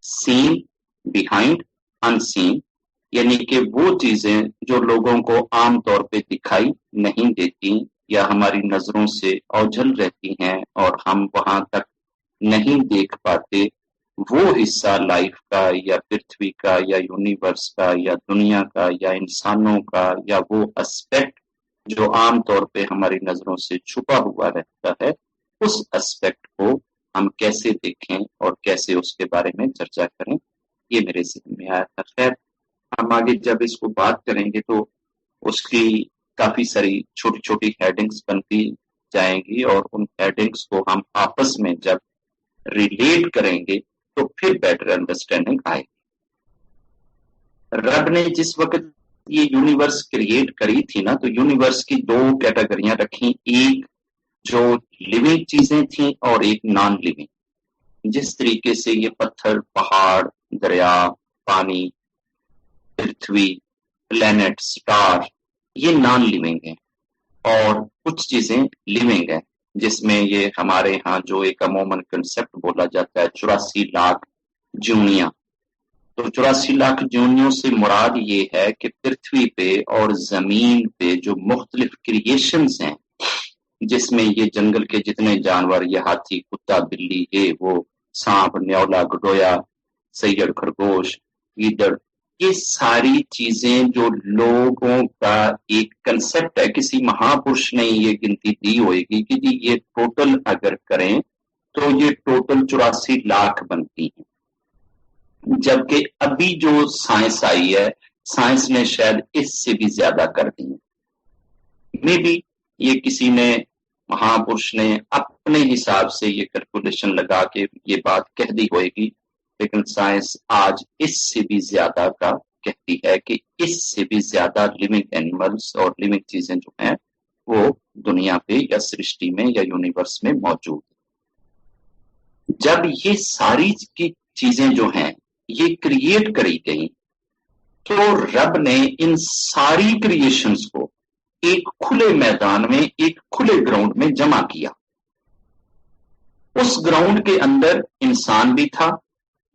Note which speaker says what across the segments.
Speaker 1: seen behind unseen, यानी कि वो चीजें जो लोगों को आम तौर पे दिखाई नहीं देती या हमारी नजरों से ओझल रहती हैं और हम वहां तक नहीं देख पाते, वो हिस्सा लाइफ का या पृथ्वी का या यूनिवर्स का या दुनिया का या इंसानों का या वो एस्पेक्ट जो आम तौर पे हमारी नजरों से छुपा हुआ रहता है, उस एस्पेक्ट को हम कैसे देखें और कैसे उसके बारे में चर्चा करें, ये मेरे ज़हन में आया था। खैर, हम आगे जब इसको बात करेंगे तो उसकी काफी सारी छोटी छोटी हेडिंग्स बनती जाएंगी और उन हेडिंग्स को हम आपस में जब रिलेट करेंगे तो फिर बेटर अंडरस्टैंडिंग आएगी। रब ने जिस वक्त ये यूनिवर्स क्रिएट करी थी ना, तो यूनिवर्स की दो कैटेगरियां रखी, एक जो लिविंग चीजें थी और एक नॉन लिविंग। जिस तरीके से ये पत्थर, पहाड़, दरिया, पानी, पृथ्वी, प्लेनेट, स्टार, ये नॉन लिविंग है और कुछ चीजें लिविंग है, जिसमें ये हमारे यहाँ जो एक अमूमन कंसेप्ट बोला जाता है 84 लाख जूनिया। तो 84 लाख जूनियों से मुराद ये है कि पृथ्वी पे और जमीन पे जो मुख्तलिफ क्रिएशंस हैं, जिसमें ये जंगल के जितने जानवर, ये हाथी, कुत्ता, बिल्ली, ये वो, सांप, न्योला, गडोया, सैयड़, खरगोश, गीदड़, ये सारी चीजें जो लोगों का एक कंसेप्ट है, किसी महापुरुष ने ये गिनती दी होगी कि जी ये टोटल अगर करें तो ये टोटल 84 लाख बनती है। जबकि अभी जो साइंस आई है, साइंस ने शायद इससे भी ज्यादा कर दी है। मे बी ये किसी ने, महापुरुष ने अपने हिसाब से ये कैलकुलेशन लगा के ये बात कह दी होगी, लेकिन साइंस आज इससे भी ज्यादा का कहती है कि इससे भी ज्यादा लिविंग एनिमल्स और लिविंग चीजें जो हैं वो दुनिया पे या सृष्टि में या यूनिवर्स में मौजूद है। जब ये सारी की चीजें जो हैं ये क्रिएट करी गई, तो रब ने इन सारी क्रिएशंस को एक खुले मैदान में, एक खुले ग्राउंड में जमा किया। उस ग्राउंड के अंदर इंसान भी था,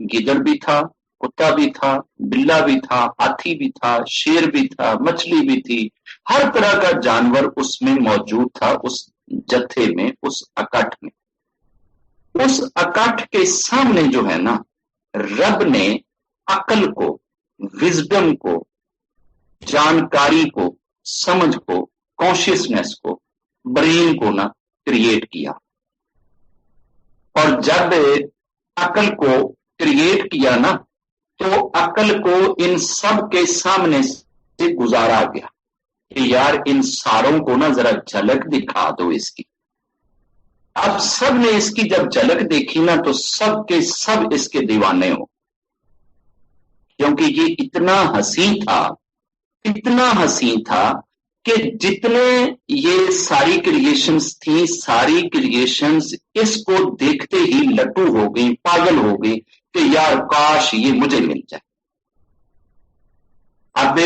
Speaker 1: गिदड़ भी था, कुत्ता भी था, बिल्ला भी था, हाथी भी था, शेर भी था, मछली भी थी, हर तरह का जानवर उसमें मौजूद था, उस जत्थे में, उस अकठ में। उस अकठ के सामने जो है ना, रब ने अकल को, विजडम को, जानकारी को, समझ को, कॉन्शियसनेस को, ब्रेन को ना क्रिएट किया। और जब अकल को क्रिएट किया ना, तो अकल को इन सब के सामने से गुजारा गया कि यार इन सारों को ना जरा झलक दिखा दो इसकी। अब सब ने इसकी जब झलक देखी ना, तो सब के सब इसके दीवाने हो, क्योंकि ये इतना हसीन था, इतना हसीन था कि जितने ये सारी क्रिएशंस थी, सारी क्रिएशंस इसको देखते ही लट्टू हो गई, पागल हो गई कि यार काश ये मुझे मिल जाए। अब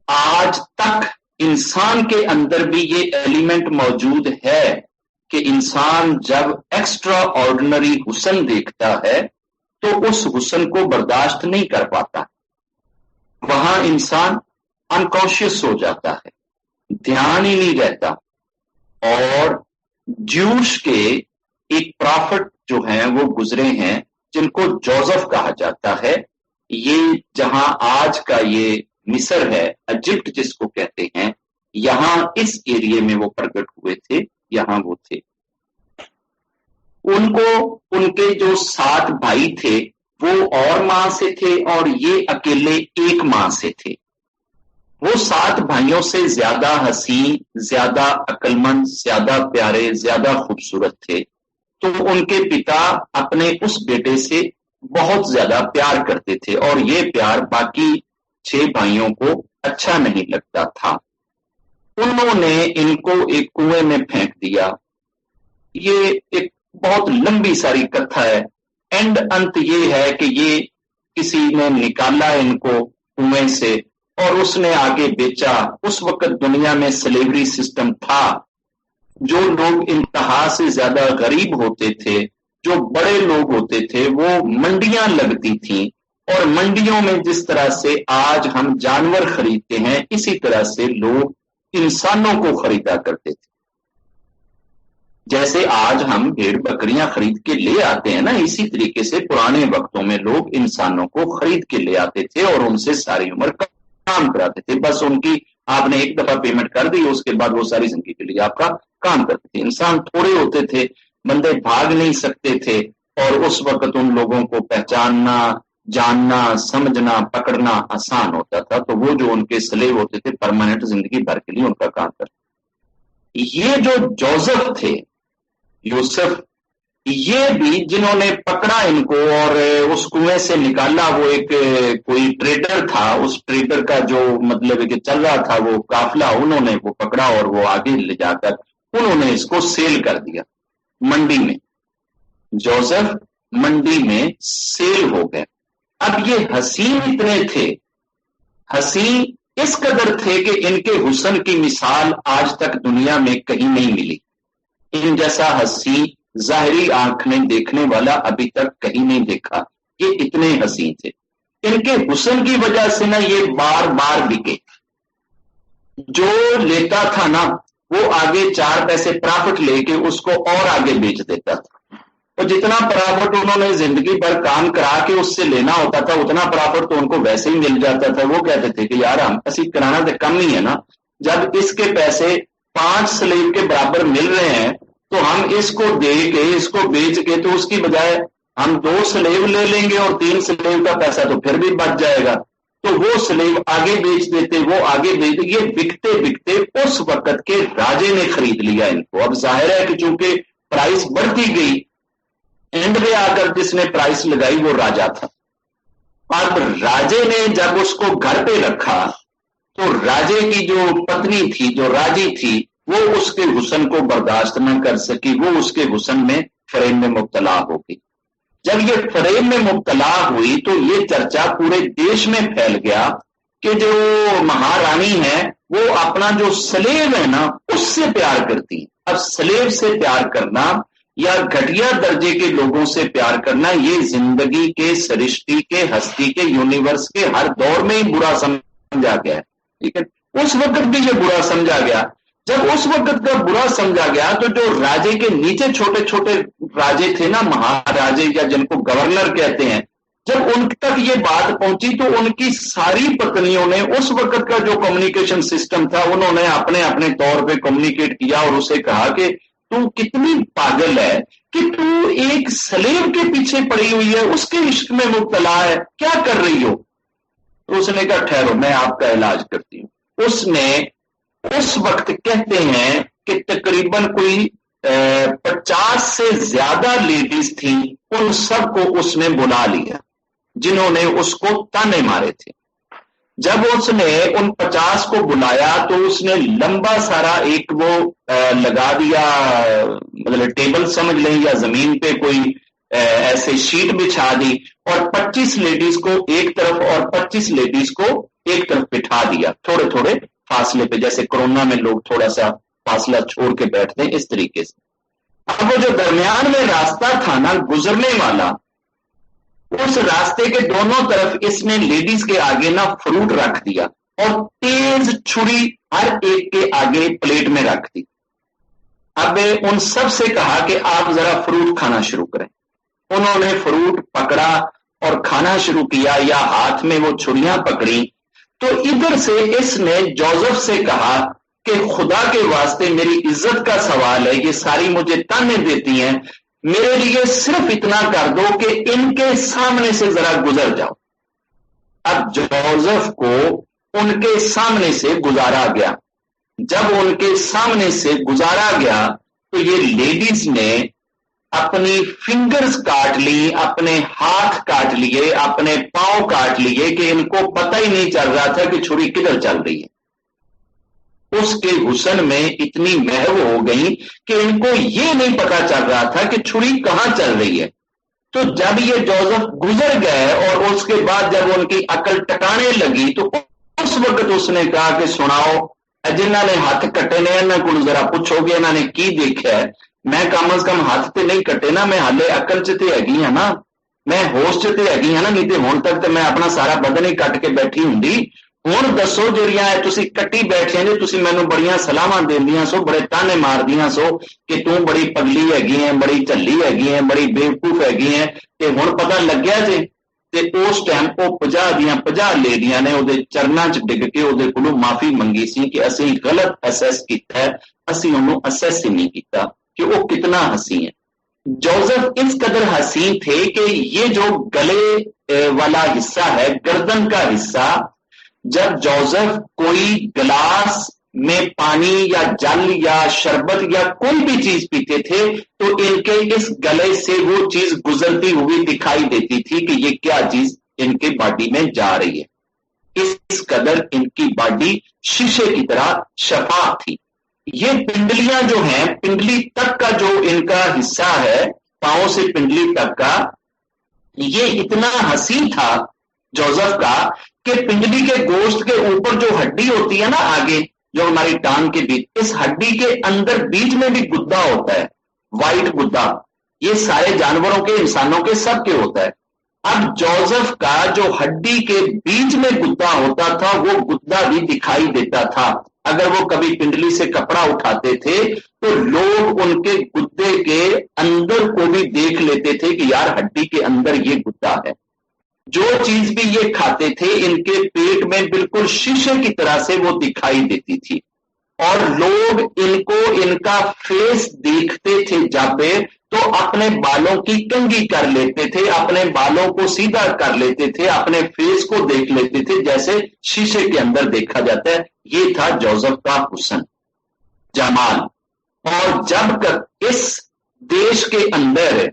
Speaker 1: आज तक इंसान के अंदर भी ये एलिमेंट मौजूद है कि इंसान जब एक्स्ट्रा ऑर्डिनरी हुस्न देखता है तो उस हुस्न को बर्दाश्त नहीं कर पाता, वहां इंसान अनकॉन्शियस हो जाता है, ध्यान ही नहीं रहता। और ज्यूश के एक प्रॉफिट जो हैं वो गुजरे हैं, जिनको जोसेफ कहा जाता है। ये जहां आज का ये मिस्र है, इजिप्ट जिसको कहते हैं, यहां इस एरिया में वो प्रकट हुए थे, यहां वो थे। उनको उनके जो 7 भाई थे वो और मां से थे और ये अकेले एक मां से थे। वो 7 भाइयों से ज्यादा हसीन, ज्यादा अक्लमंद, ज्यादा प्यारे, ज्यादा खूबसूरत थे। तो उनके पिता अपने उस बेटे से बहुत ज्यादा प्यार करते थे और ये प्यार बाकी 6 भाइयों को अच्छा नहीं लगता था। उन्होंने इनको एक कुएं में फेंक दिया। ये एक बहुत लंबी सारी कथा है। एंड अंत ये है कि ये किसी ने निकाला इनको कुएं से और उसने आगे बेचा। उस वक्त दुनिया में स्लेवरी सिस्टम था। जो लोग इंतहा से ज्यादा गरीब होते थे جو بڑے لوگ ہوتے تھے وہ منڈیاں لگتی تھیں، اور منڈیوں میں جس طرح سے آج ہم جانور خریدتے ہیں اسی طرح سے لوگ انسانوں کو خریدا کرتے تھے. جیسے آج ہم بھیڑ بکریاں خرید کے لے آتے ہیں نا، اسی طریقے سے پرانے وقتوں میں لوگ انسانوں کو خرید کے لے آتے تھے اور ان سے ساری عمر کام کراتے تھے. بس ان کی آپ نے ایک دفعہ پیمنٹ کر دی، اس کے بعد وہ ساری زندگی کے لیے آپ کا کام کرتے تھے. انسان تھوڑے ہوتے تھے، بندے بھاگ نہیں سکتے تھے، اور اس وقت ان لوگوں کو پہچاننا، جاننا، سمجھنا، پکڑنا آسان ہوتا تھا. تو وہ جو ان کے سلیو ہوتے تھے پرماننٹ زندگی بھر کے لیے ان کا کام کرتے. یہ جو جوزف تھے، یوسف، یہ بھی جنہوں نے پکڑا ان کو اور اس کنویں سے نکالا، وہ ایک کوئی ٹریڈر تھا، اس ٹریڈر کا جو مطلب ہے کہ چل رہا تھا وہ قافلہ، انہوں نے وہ پکڑا اور وہ آگے لے جا کر انہوں نے اس کو سیل کر دیا منڈی میں. جوزف منڈی میں سیل ہو گئے. اب یہ حسین اتنے تھے، حسین اس قدر تھے کہ ان کے حسن کی مثال آج تک دنیا میں کہیں نہیں ملی. ان جیسا حسین ظاہری آنکھ میں دیکھنے والا ابھی تک کہیں نہیں دیکھا. یہ اتنے حسین تھے. ان کے حسن کی وجہ سے نا یہ بار بار بکے. جو لیتا تھا نا وہ آگے 4 پیسے پرافٹ لے کے اس کو اور آگے بیچ دیتا تھا. اور جتنا پرافٹ انہوں نے زندگی بھر کام کرا کے اس سے لینا ہوتا تھا اتنا پرافٹ تو ان کو ویسے ہی مل جاتا تھا. وہ کہتے تھے کہ یار ہم اسی کرانا تو کم ہی ہے نا، جب اس کے پیسے 5 سلیب کے برابر مل رہے ہیں تو ہم اس کو دے کے اس کو بیچ کے تو اس کی بجائے ہم 2 سلیب لے لیں گے اور 3 سلیب کا پیسہ تو پھر بھی بچ جائے گا. تو وہ سلیب آگے بیچ دیتے، وہ آگے بیچ دیتے. یہ بکتے بکتے اس وقت کے راجے نے خرید لیا ان کو. اب ظاہر ہے کہ چونکہ پرائس بڑھتی گئی، اینڈ میں آ کر جس نے پرائس لگائی وہ راجا تھا. اب راجے نے جب اس کو گھر پہ رکھا تو راجے کی جو پتنی تھی، جو راجی تھی، وہ اس کے حسن کو برداشت نہ کر سکی. وہ اس کے حسن میں فریب میں مبتلا ہو گئی. جب یہ فریب میں مبتلا ہوئی تو یہ چرچا پورے دیش میں پھیل گیا کہ جو مہارانی ہے وہ اپنا جو سلیب ہے نا اس سے پیار کرتی. اب سلیب سے پیار کرنا یا گھٹیا درجے کے لوگوں سے پیار کرنا یہ زندگی کے، سرشٹی کے، ہستی کے، یونیورس کے ہر دور میں ہی برا سمجھا گیا ہے. ٹھیک ہے، اس وقت بھی یہ برا سمجھا گیا. جب اس وقت کا برا سمجھا گیا تو جو راجے کے نیچے چھوٹے چھوٹے راجے تھے نا، مہاراجے یا جن کو گورنر کہتے ہیں، جب ان تک یہ بات پہنچی تو ان کی ساری پتنیوں نے اس وقت کا جو کمیونیکیشن سسٹم تھا انہوں نے اپنے اپنے طور پہ کمیونیکیٹ کیا اور اسے کہا کہ تو کتنی پاگل ہے کہ تو ایک سلیب کے پیچھے پڑی ہوئی ہے، اس کے عشق میں مبتلا ہے، کیا کر رہی ہو؟ تو اس نے کہا ٹھہرو میں آپ کا علاج کرتی ہوں. اس نے اس وقت کہتے ہیں کہ تقریباً کوئی 50 سے زیادہ لیڈیز تھیں، ان سب کو اس نے بلا لیا جنہوں نے اس کو تانے مارے تھے. جب اس نے ان 50 کو بلایا تو اس نے لمبا سارا ایک وہ لگا دیا، مطلب ٹیبل سمجھ لیں یا زمین پہ کوئی ایسے شیٹ بچھا دی اور 25 لیڈیز کو ایک طرف اور 25 لیڈیز کو ایک طرف بٹھا دیا تھوڑے تھوڑے فاصلے پہ، جیسے کورونا میں لوگ تھوڑا سا فاصلہ چھوڑ کے بیٹھتے ہیں اس طریقے سے. اب وہ جو درمیان میں راستہ تھا نا گزرنے والا، اس راستے کے دونوں طرف اس نے لیڈیز کے آگے نا فروٹ رکھ دیا اور تیز چھری ہر ایک کے آگے پلیٹ میں رکھ دی. اب ان سب سے کہا کہ آپ ذرا فروٹ کھانا شروع کریں. انہوں نے فروٹ پکڑا اور کھانا شروع کیا یا ہاتھ میں وہ چھریاں پکڑی. تو ادھر سے اس نے جوزف سے کہا کہ خدا کے واسطے میری عزت کا سوال ہے، یہ ساری مجھے تانے دیتی ہیں، میرے لیے صرف اتنا کر دو کہ ان کے سامنے سے ذرا گزر جاؤ. اب جوزف کو ان کے سامنے سے گزارا گیا. جب ان کے سامنے سے گزارا گیا تو یہ لیڈیز نے اپنی فنگرز کاٹ لی، اپنے ہاتھ کاٹ لیے، اپنے پاؤں کاٹ لیے کہ ان کو پتہ ہی نہیں چل رہا تھا کہ چھری کدھر چل رہی ہے. اس کے حسن میں اتنی محو ہو گئی کہ ان کو یہ نہیں پتا چل رہا تھا کہ چھری کہاں چل رہی ہے. تو جب یہ جوزف گزر گئے اور اس کے بعد جب ان کی عقل ٹکانے لگی تو اس وقت اس نے کہا کہ سناؤ، جنہوں نے ہاتھ کٹے نے انہوں کو ذرا پوچھو گے انہوں نے کی دیکھا ہے. میں कम अज कम हथ ते नहीं कटे ना, मैं हाले अकल च ते हैगी हाँ ना, मैं होश च ते हैगी हाँ ना, नहीं तो हुण तक तो मैं अपना सारा बदन ही कट के बैठी हुंदी। हुण दसो ਜਿਹੜੀਆਂ ਤੁਸੀਂ ਕੱਟੀ ਬੈਠੇ ਜੇ, ਤੁਸੀਂ ਮੈਨੂੰ ਬੜੀਆਂ ਸਲਾਹਾਂ ਦਿੰਦੀਆਂ ਸੋ, ਬੜੇ ਤਾਨੇ ਮਾਰਦੀਆਂ ਸੋ ਕਿ ਤੂੰ ਬੜੀ ਪਗਲੀ ਹੈਗੀ ਹੈ, ਬੜੀ ਝੱਲੀ ਹੈਗੀ ਹੈ, ਬੜੀ ਬੇਵਕੂਫ ਹੈਗੀ ਹੈ, ਤੇ ਹੁਣ ਪਤਾ ਲੱਗਿਆ ਜੇ। ਤੇ ਉਸ ਟਾਈਮ ਉਹ 50 ਦੀਆਂ 50 ਲੇਡੀਆਂ ਨੇ ਉਹਦੇ ਚਰਨਾਂ 'ਚ ਡਿੱਗ ਕੇ ਉਹਦੇ ਕੋਲੋਂ ਮਾਫੀ ਮੰਗੀ ਸੀ ਕਿ ਅਸੀਂ ਗਲਤ ਅਸੈਸ ਕੀਤਾ ਹੈ, ਅਸੀਂ ਉਹਨੂੰ ਅਸੈਸ ਹੀ ਨਹੀਂ ਕੀਤਾ कि वो कितना हसी है। जोसेफ इस कदर हसीन थे कि ये जो गले वाला हिस्सा है, गर्दन का हिस्सा, जब जोसेफ कोई गिलास में पानी या जल या शरबत या कोई भी चीज पीते थे तो इनके इस गले से वो चीज गुजरती हुई दिखाई देती थी कि ये क्या चीज इनके बॉडी में जा रही है। इस कदर इनकी बॉडी शीशे की तरह शफाफ थी। ये पिंडलियां जो हैं, पिंडली तक का जो इनका हिस्सा है, पांव से पिंडली तक का, ये इतना हसीन था जोसेफ का कि पिंडली के गोश्त के ऊपर जो हड्डी होती है ना आगे, जो हमारी टांग के बीच, इस हड्डी के अंदर बीच में भी गुद्दा होता है, वाइट गुद्दा। ये सारे जानवरों के, इंसानों के, सबके होता है। अब जोसेफ का जो हड्डी के बीच में गुद्दा होता था, वो गुद्दा भी दिखाई देता था। अगर वो कभी पिंडली से कपड़ा उठाते थे तो लोग उनके गुद्दे के अंदर को भी देख लेते थे कि यार हड्डी के अंदर ये गुद्दा है। जो चीज भी ये खाते थे इनके पेट में बिल्कुल शीशे की तरह से वो दिखाई देती थी, और लोग इनको, इनका फेस देखते थे जब तो अपने बालों की कंघी कर लेते थे, अपने बालों को सीधा कर लेते थे, अपने फेस को देख लेते थे जैसे शीशे के अंदर देखा जाता है। ये था जोसेफ का हुस्न, जमाल। और जब इस देश के अंदर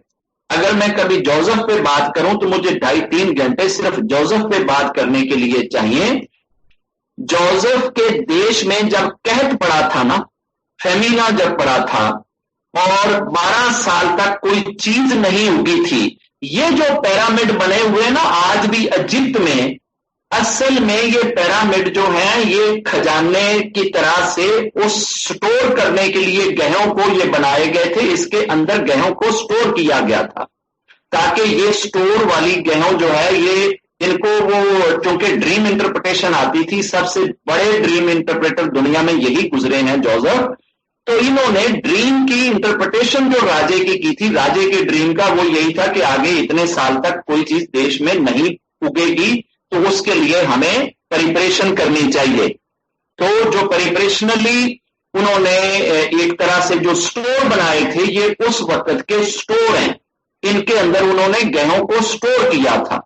Speaker 1: अगर मैं कभी जोसेफ पे बात करूं तो मुझे 2.5-3 घंटे सिर्फ जोसेफ पे बात करने के लिए चाहिए। जोसेफ के देश में जब कहत पड़ा था ना, फेमिना जब पड़ा था और 12 साल तक कोई चीज नहीं उगी थी, ये जो पिरामिड बने हुए ना आज भी इजिप्ट में, असल में ये पिरामिड जो है ये खजाने की तरह से उस स्टोर करने के लिए गहों को ये बनाए गए थे। इसके अंदर गहों को स्टोर किया गया था ताकि ये स्टोर वाली गहों जो है ये इनको, वो चूंकि ड्रीम इंटरप्रिटेशन आती थी, सबसे बड़े ड्रीम इंटरप्रेटर दुनिया में यही गुजरे हैं जोसेफ, तो इन्होंने ड्रीम की इंटरप्रिटेशन जो राजे की थी, राजे के ड्रीम का वो यही था कि आगे इतने साल तक कोई चीज देश में नहीं उगेगी, तो उसके लिए हमें प्रिपरेशन करनी चाहिए। तो जो प्रिपरेशनली उन्होंने एक तरह से जो स्टोर बनाए थे, ये उस वक्त के स्टोर हैं, इनके अंदर उन्होंने गेहूं को स्टोर किया था।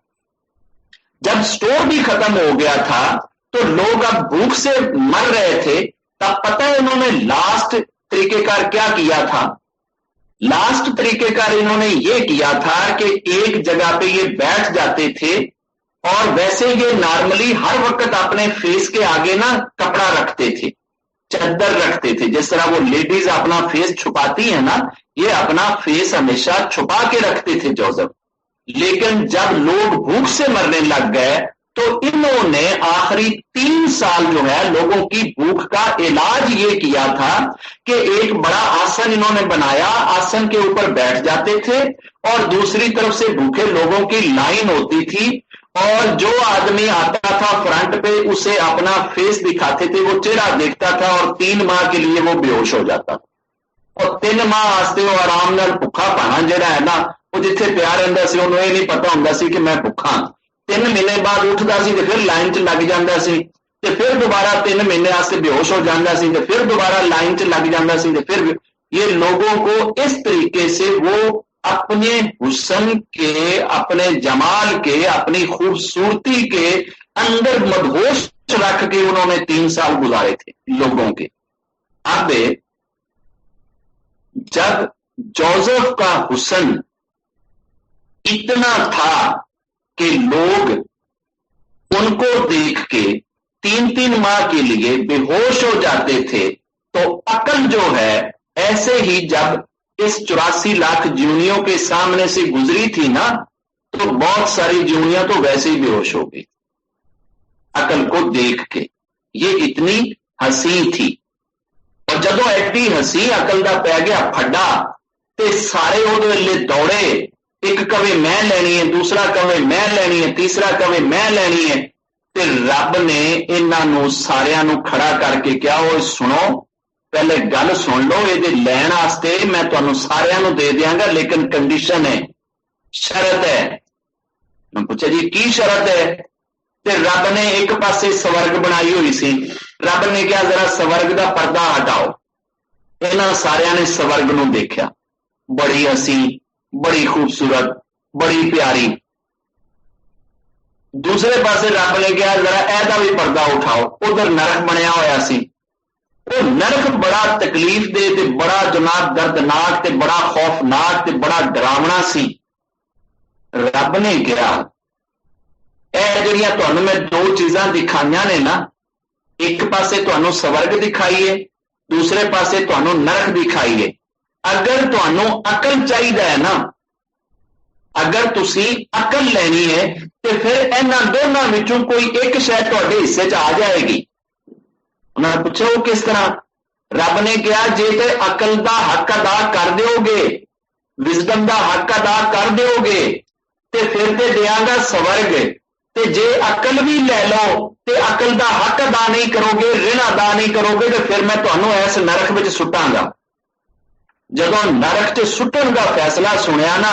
Speaker 1: जब स्टोर भी खत्म हो गया था तो लोग अब भूख से मर रहे थे, तब पता है इन्होंने लास्ट तरीकेकार क्या किया था? लास्ट तरीकेकार इन्होंने ये किया था कि एक जगह पे ये बैठ जाते थे और वैसे ये नॉर्मली हर वक्त अपने फेस के आगे ना कपड़ा रखते थे, चादर रखते थे, जिस तरह वो लेडीज अपना फेस छुपाती है ना, ये अपना फेस हमेशा छुपा के रखते थे जोसेफ। लेकिन जब लोग भूख से मरने लग गए तो इन्होंने आखिरी 3 साल जो है लोगों की भूख का इलाज ये किया था कि एक बड़ा आसन इन्होंने बनाया, आसन के ऊपर बैठ जाते थे और दूसरी तरफ से भूखे लोगों की लाइन होती थी, और जो आदमी आता था फ्रंट पे उसे अपना फेस दिखाते थे, वो चेहरा देखता था और 3 माह के लिए वो बेहोश हो जाता था। और 3 माह वास्ते वो आराम नाल भुखा पाना जिहड़ा है ना, वो जिथे प्यार रहिंदा सी उहनूं ये नहीं पता हुंदा सी कि मैं भुखा। 3 महीने बाद उठदा सी ते फिर लाइन च लग जांदा सी, ते फिर दोबारा 3 महीने वास्ते बेहोश हो जांदा सी, ते फिर दोबारा लाइन च लग जांदा सी, ते फिर ये लोगों को इस तरीके से वो अपने हुस्न के, अपने जमाल के, अपनी खूबसूरती के अंदर मदहोश रख के उन्होंने 3 साल गुजारे थे लोगों के। अब जब जोसेफ का हुस्न इतना था कि लोग उनको देख के 3-3 माह के लिए बेहोश हो जाते थे, तो अकल जो है ऐसे ही जब इस 84 लाख जूनियों के सामने से गुजरी थी ना, तो बहुत सारी जूनियां तो वैसे ही बेहोश हो गई अकल को देख के। ये इतनी हसीन थी। اور جدو ایڈی ہسی عقل دا پی گیا پھڈا تے سارے وہ دوڑے، ایک کہے میں لینی ہے، دوسرا کہے میں لینی ہے، تیسرا کہے میں لینی ہے، تے رب نے انہوں سارا کھڑا کر کے کیا وہ سنو پہلے گل سن لو، یہ لین واسطے میں تمہیں سارا دے دیاں گا لیکن کنڈیشن ہے، شرط ہے۔ میں پوچھا جی کی شرط ہے؟ تے رب نے ایک پاسے سورگ بنائی ہوئی سی، رب نے کیا ذرا سورگ دا پردہ ہٹاؤ، انہاں سارے نے سورگ نو دیکھا، بڑی ہسی، بڑی خوبصورت، بڑی پیاری۔ دوسرے پاسے رب نے کیا ذرا ایدا بھی پردہ اٹھاؤ، ادھر نرک بنیا ہوا سی، وہ نرک بڑا تکلیف دے تے بڑا جناب دردناک تے بڑا خوفناک تے بڑا ڈراونا سی۔ رب نے کیا اے جڑیاں تمہیں میں دو چیزاں دکھائیاں نے نا، ایک پاسے تمہیں سورگ دکھائیے، دوسرے پاسے تمہیں نرک دکھائیے، اگر تمہیں عقل چاہیے ہے نا، اگر تسی عقل لینی ہے تو پھر انہاں دونوں وچوں کوئی ایک شاید تہاڈے حصے چ آ جائے گی۔ انہوں نے پوچھا وہ کس طرح؟ رب نے کہا جے تے عقل دا حق ادا کر دیو گے، وزڈم دا حق ادا کر دیو گے تے پھر تے دیاں گا سورگ، تے جے عقل بھی لے لو تے عقل دا حق ادا نہیں کرو گے، رن ادا نہیں کرو گے، تو پھر میں تمہیں اس نرک وچ سٹاں گا۔ جدوں نرک چ سٹن کا فیصلہ سنیا نا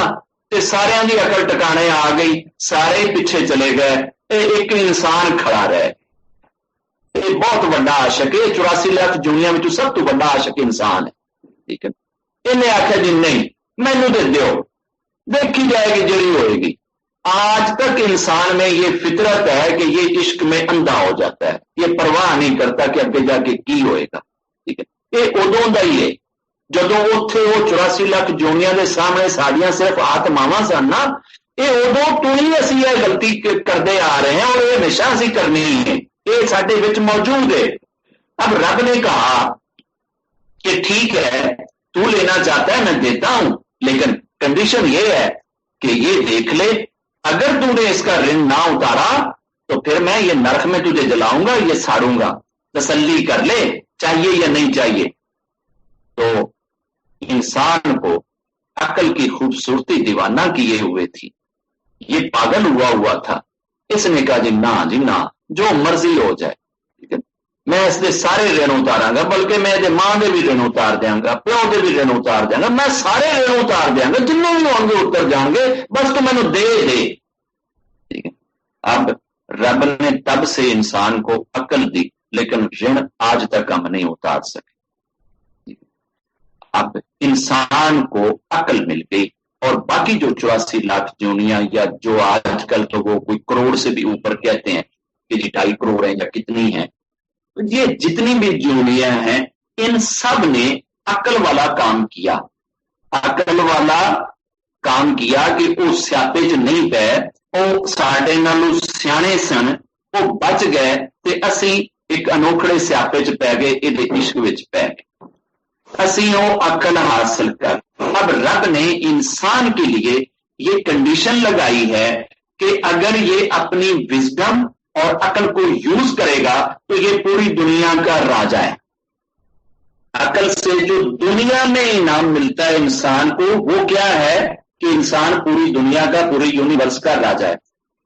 Speaker 1: تے سارے دی عقل ٹکانے آ گئی، سارے پیچھے چلے گئے، ایک انسان کھڑا رہے۔ یہ بہت بڑا عاشق ہے، 84 لاکھ دنیا میں سب تو بڑا عاشق انسان ہے، ٹھیک ہے۔ انہیں آخیا جی نہیں مینو دے دیو، دیکھی جائے گی جڑی ہوئے گی۔ آج تک انسان میں یہ فطرت ہے کہ یہ عشق میں اندھا ہو جاتا ہے، یہ پرواہ نہیں کرتا کہ اگے جا کے کی ہوئے گا، ٹھیک ہے۔ یہ ادوں کا ہی ہے جدو اتے وہ 84 لاکھ جونیاں دے سامنے ساڑیاں صرف آتماواں سن نا، یہ ادو تو ہی اسی یہ غلطی کرتے آ رہے ہیں اور یہ ہمیشہ اسی کرنی ہے، یہ سارے وچ موجود ہے۔ اب رب نے کہا کہ ٹھیک ہے تو لینا چاہتا ہے میں دیتا ہوں، لیکن کنڈیشن یہ ہے کہ یہ دیکھ لے اگر تو نے اس کا رن نہ اتارا تو پھر میں یہ نرک میں تجھے جلاؤں گا، یہ ساڑوں گا، تسلی کر لے چاہیے یا نہیں چاہیے۔ تو انسان کو عقل کی خوبصورتی دیوانہ کیے ہوئے تھی، یہ پاگل ہوا تھا، اس نے کہا جی نہ جو مرضی ہو جائے، ٹھیک ہے، میں اس دے سارے رن اتاراں گا، بلکہ میں دے ماں دے بھی رن اتار دیاں گا، پیو دے بھی رن اتار دیاں گا، میں سارے رن اتار دیاں گا، جنوں بھی ہون گے اتر جان گے، بس تو مینوں دے، ٹھیک ہے۔ اب رب نے تب سے انسان کو عقل دی، لیکن رن آج تک ہم نہیں اتار سکے۔ اب انسان کو عقل مل گئی، اور باقی جو 84 لاکھ جونیاں یا جو آج کل تو وہ کوئی کروڑ سے بھی اوپر کہتے ہیں کہ جی 2.5 کروڑ ہیں یا کتنی ہیں، یہ جتنی بھی جونیاں ہیں ان سب نے عقل والا کام کیا، عقل والا کام کیا کہ وہ سیاپے چ نہیں پے، وہ ساڈے نالوں سیانے سن، وہ بچ گئے تے اسی ایک انوکھڑے سیاپے چ پی گئے، یہ عشق وچ پی گئے، اسی وہ عقل حاصل کر۔ اب رب نے انسان کے لیے یہ کنڈیشن لگائی ہے کہ اگر یہ اپنی وزڈم اور عقل کو یوز کرے گا تو یہ پوری دنیا کا راجا ہے۔ عقل سے جو دنیا میں انعام ملتا ہے انسان کو وہ کیا ہے کہ انسان پوری دنیا کا، پوری یونیورس کا راجا ہے۔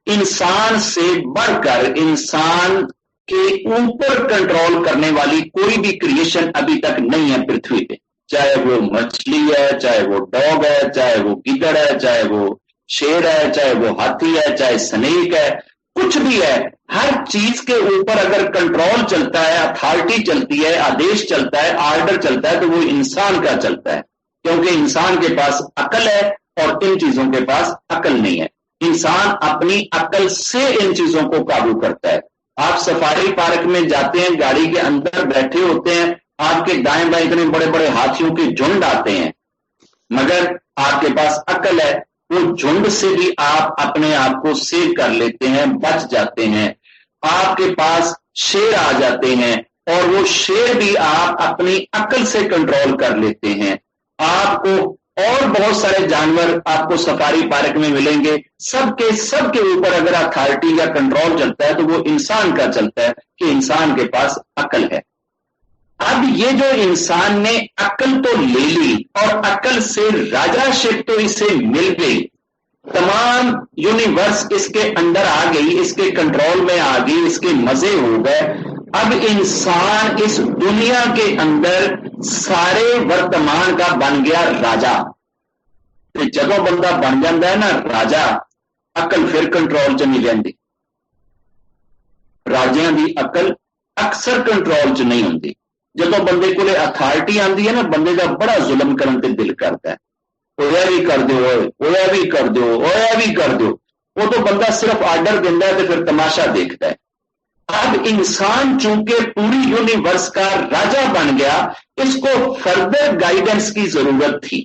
Speaker 1: انسان سے بڑھ کر انسان کے اوپر کنٹرول کرنے والی کوئی بھی کریشن ابھی تک نہیں ہے پرتھوی پہ، چاہے وہ مچھلی ہے، چاہے وہ ڈاگ ہے، چاہے وہ گیدڑ ہے، چاہے وہ شیر ہے، چاہے وہ ہاتھی ہے، چاہے سنیک ہے، کچھ بھی ہے، ہر چیز کے اوپر اگر کنٹرول چلتا ہے، اتھارٹی چلتی ہے، آدیش چلتا ہے، آرڈر چلتا ہے تو وہ انسان کا چلتا ہے، کیونکہ انسان کے پاس عقل ہے اور ان چیزوں کے پاس عقل نہیں ہے۔ انسان اپنی عقل سے ان چیزوں کو قابو کرتا ہے۔ آپ سفاری پارک میں جاتے ہیں، گاڑی کے اندر بیٹھے ہوتے ہیں، آپ کے دائیں بائیں اتنے بڑے بڑے ہاتھیوں کے جھنڈ آتے ہیں، مگر آپ کے پاس عقل ہے، وہ جھنڈ سے بھی آپ اپنے آپ کو سیو کر لیتے ہیں، بچ جاتے ہیں۔ آپ کے پاس شیر آ جاتے ہیں اور وہ شیر بھی آپ اپنی عقل سے کنٹرول کر لیتے ہیں۔ آپ کو اور بہت سارے جانور آپ کو سفاری پارک میں ملیں گے، سب کے اوپر اگر اتھارٹی یا کنٹرول چلتا ہے تو وہ انسان کا چلتا ہے کہ انسان کے پاس عقل ہے۔ اب یہ جو انسان نے عقل تو لے لی اور عقل سے راجا شپ تو اسے مل گئی، تمام یونیورس اس کے اندر آ گئی، اس کے کنٹرول میں آ گئی، اس کے مزے ہو گئے۔ اب انسان اس دنیا کے اندر سارے ورتمان کا بن گیا راجا۔ جدوں بندہ بن جاتا ہے نا راجا، عقل پھر کنٹرول چ نہیں رہتی۔ راجیاں دی عقل اکثر کنٹرول چ نہیں ہوتی۔ جدوں بندے کو اتھارٹی آتی ہے نا، بندے کا بڑا ظلم کرنے تے دل کرتا ہے، ہویا بھی کر دو، ہویا بھی کر دو، ہویا بھی کر دو۔ وہ تو بندہ صرف آرڈر دینا ہے تو پھر تماشا دیکھتا ہے۔ اب انسان چونکہ پوری یونیورس کا راجا بن گیا، اس کو فردر گائیڈنس کی ضرورت تھی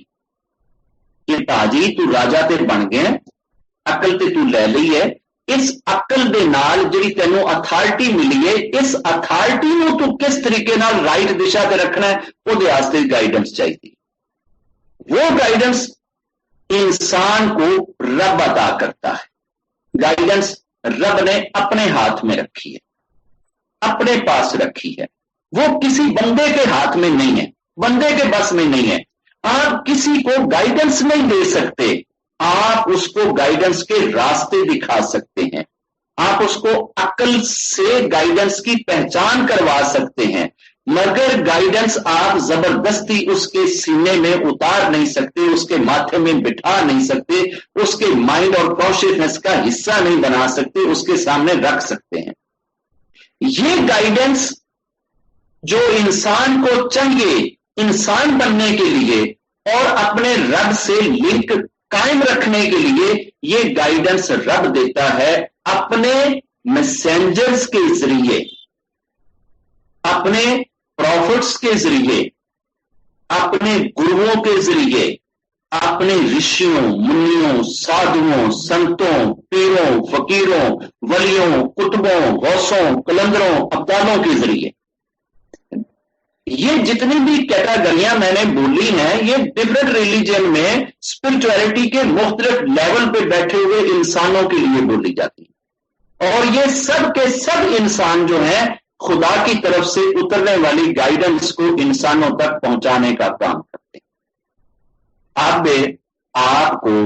Speaker 1: کہ تاجی تو راجا تے بن گئے، عقل تے تو لے لی ہے، اس عقل دے نال جڑی تینوں اتھارٹی ملی ہے، اس اتھارٹی نو تو کس طریقے نال رائٹ دشا تے رکھنا ہے، وہ دے واسطے گائیڈنس چاہیے۔ وہ گائیڈنس انسان کو رب عطا کرتا ہے۔ گائیڈنس رب نے اپنے ہاتھ میں رکھی ہے، اپنے پاس رکھی ہے، وہ کسی بندے کے ہاتھ میں نہیں ہے، بندے کے بس میں نہیں ہے۔ آپ کسی کو گائیڈنس نہیں دے سکتے، آپ اس کو گائیڈنس کے راستے دکھا سکتے ہیں، آپ اس کو عقل سے گائیڈنس کی پہچان کروا سکتے ہیں، مگر گائیڈنس آپ زبردستی اس کے سینے میں اتار نہیں سکتے، اس کے ماتھے میں بٹھا نہیں سکتے، اس کے مائنڈ اور کانشیسنس کا حصہ نہیں بنا سکتے، اس کے سامنے رکھ سکتے ہیں۔ یہ گائیڈنس جو انسان کو چاہیے انسان بننے کے لیے اور اپنے رب سے لنک قائم رکھنے کے لیے، یہ گائیڈنس رب دیتا ہے اپنے میسنجرز کے ذریعے، اپنے پروفٹس کے ذریعے، اپنے گروؤں کے ذریعے، اپنے رشیوں، منیوں، سادھوؤں، سنتوں، پیروں، فقیروں، ولیوں، کتبوں، غوثوں، کلندروں، ابدالوں کے ذریعے۔ یہ جتنی بھی کیٹاگریاں میں نے بولی ہیں، یہ ڈفرنٹ ریلیجن میں اسپرچویلٹی کے مختلف لیول پہ بیٹھے ہوئے انسانوں کے لیے بولی جاتی ہیں، اور یہ سب کے سب انسان جو ہیں خدا کی طرف سے اترنے والی گائیڈنس کو انسانوں تک پہنچانے کا کام کرتے ہیں۔ اب آپ کو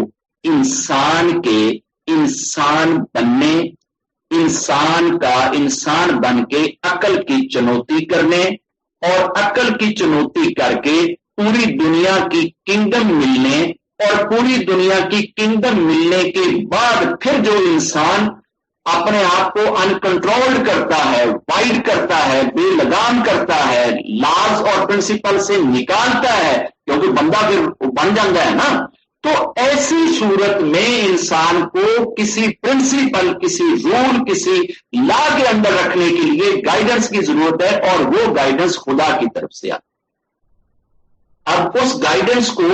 Speaker 1: انسان کے انسان بننے، انسان کا انسان بن کے عقل کی چنوتی کرنے اور عقل کی چنوتی کر کے پوری دنیا کی کنگڈم ملنے، اور پوری دنیا کی کنگڈم ملنے کے بعد پھر جو انسان اپنے آپ کو انکنٹرولڈ کرتا ہے، وائڈ کرتا ہے، بے لگام کرتا ہے، لاز اور پرنسپل سے نکالتا ہے، کیونکہ بندہ پھر بن جاتا ہے نا، تو ایسی صورت میں انسان کو کسی پرنسپل، کسی رول، کسی لا کے اندر رکھنے کے لیے گائیڈنس کی ضرورت ہے، اور وہ گائیڈنس خدا کی طرف سے آتی ہے۔ اب اس گائیڈنس کو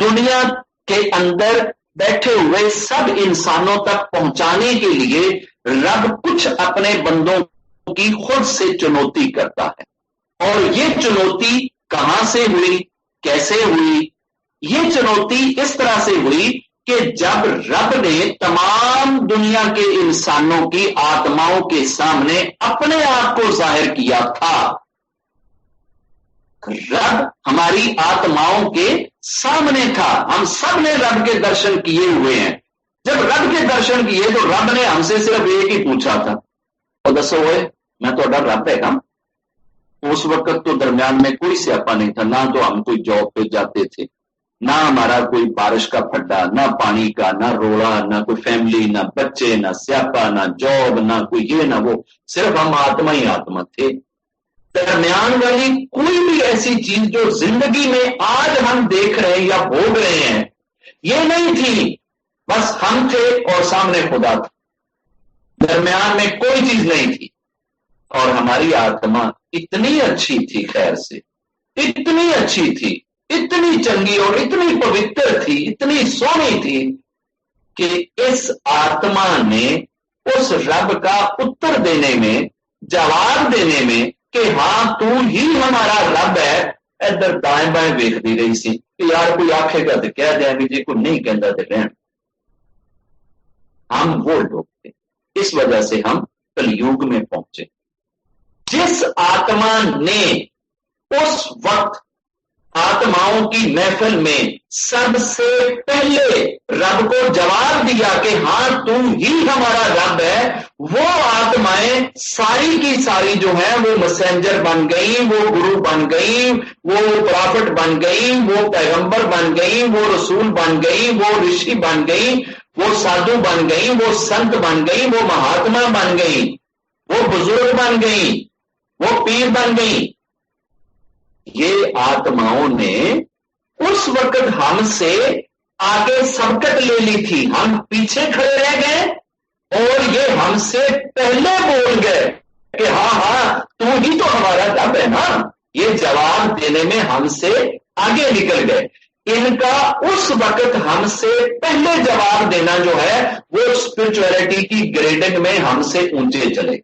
Speaker 1: دنیا کے اندر بیٹھے ہوئے سب انسانوں تک پہنچانے کے لیے رب کچھ اپنے بندوں کی خود سے چنوتی کرتا ہے، اور یہ چنوتی کہاں سے ہوئی، کیسے ہوئی؟ یہ چنوتی اس طرح سے ہوئی کہ جب رب نے تمام دنیا کے انسانوں کی آتماؤں کے سامنے اپنے آپ کو ظاہر کیا تھا، رب ہماری آتماؤں کے سامنے تھا، ہم سب نے رب کے درشن کیے ہوئے ہیں۔ جب رب کے درشن کیے تو رب نے ہم سے صرف ایک ہی پوچھا تھا، اور دسو ہوئے میں تو رب ہے کام۔ اس وقت تو درمیان میں کوئی سیاپا نہیں تھا، نہ تو ہم کوئی جاب پہ جاتے تھے، نہ ہمارا کوئی بارش کا پھڈا، نہ پانی کا، نہ روڑا، نہ کوئی فیملی، نہ بچے، نہ سیاپا، نہ جاب، نہ کوئی یہ نہ وہ، صرف ہم آتما ہی آتما تھے۔ درمیان والی کوئی بھی ایسی چیز جو زندگی میں آج ہم دیکھ رہے ہیں یا بھوگ رہے ہیں، یہ نہیں تھی، بس ہم تھے اور سامنے خدا تھا، درمیان میں کوئی چیز نہیں تھی۔ اور ہماری آتما اتنی اچھی تھی، خیر سے اتنی اچھی تھی، اتنی چنگی اور اتنی پوتر تھی، اتنی سونی تھی کہ اس آتما نے اس رب کا اتر دینے میں، جواب دینے میں کہ ہاں تو ہی ہمارا رب ہے، ادھر دائیں بائیں ویکھتی رہی سی کہ یار کوئی آکھے گا تو کہہ دیں گے، جی کوئی نہیں کہندا تے رہن۔ ہم وہ لوگ تھے، اس وجہ سے ہم کلیوگ میں پہنچے۔ جس آتما نے उस वक्त आत्माओं की महफिल में सबसे पहले रब को जवाब दिया कि हाँ तू ही हमारा रब है, वो आत्माएं सारी की सारी जो है वो मैसेंजर बन गई, वो गुरु बन गई, वो प्रॉफिट बन गई, वो पैगंबर बन गई, वो रसूल बन गई, वो ऋषि बन गई, वो साधु बन गई, वो संत बन गई, वो महात्मा बन गई, वो बुजुर्ग बन गई, वो पीर बन गई। ये आत्माओं ने उस वक्त हमसे आगे सबकत ले ली थी, हम पीछे खड़े रह गए और ये हमसे पहले बोल गए कि हाँ हाँ तू ही तो हमारा रब है ना। ये जवाब देने में हमसे आगे निकल गए। इनका उस वक्त हमसे पहले जवाब देना जो है वो स्पिरिचुअलिटी की ग्रेडिंग में हमसे ऊंचे चले गए।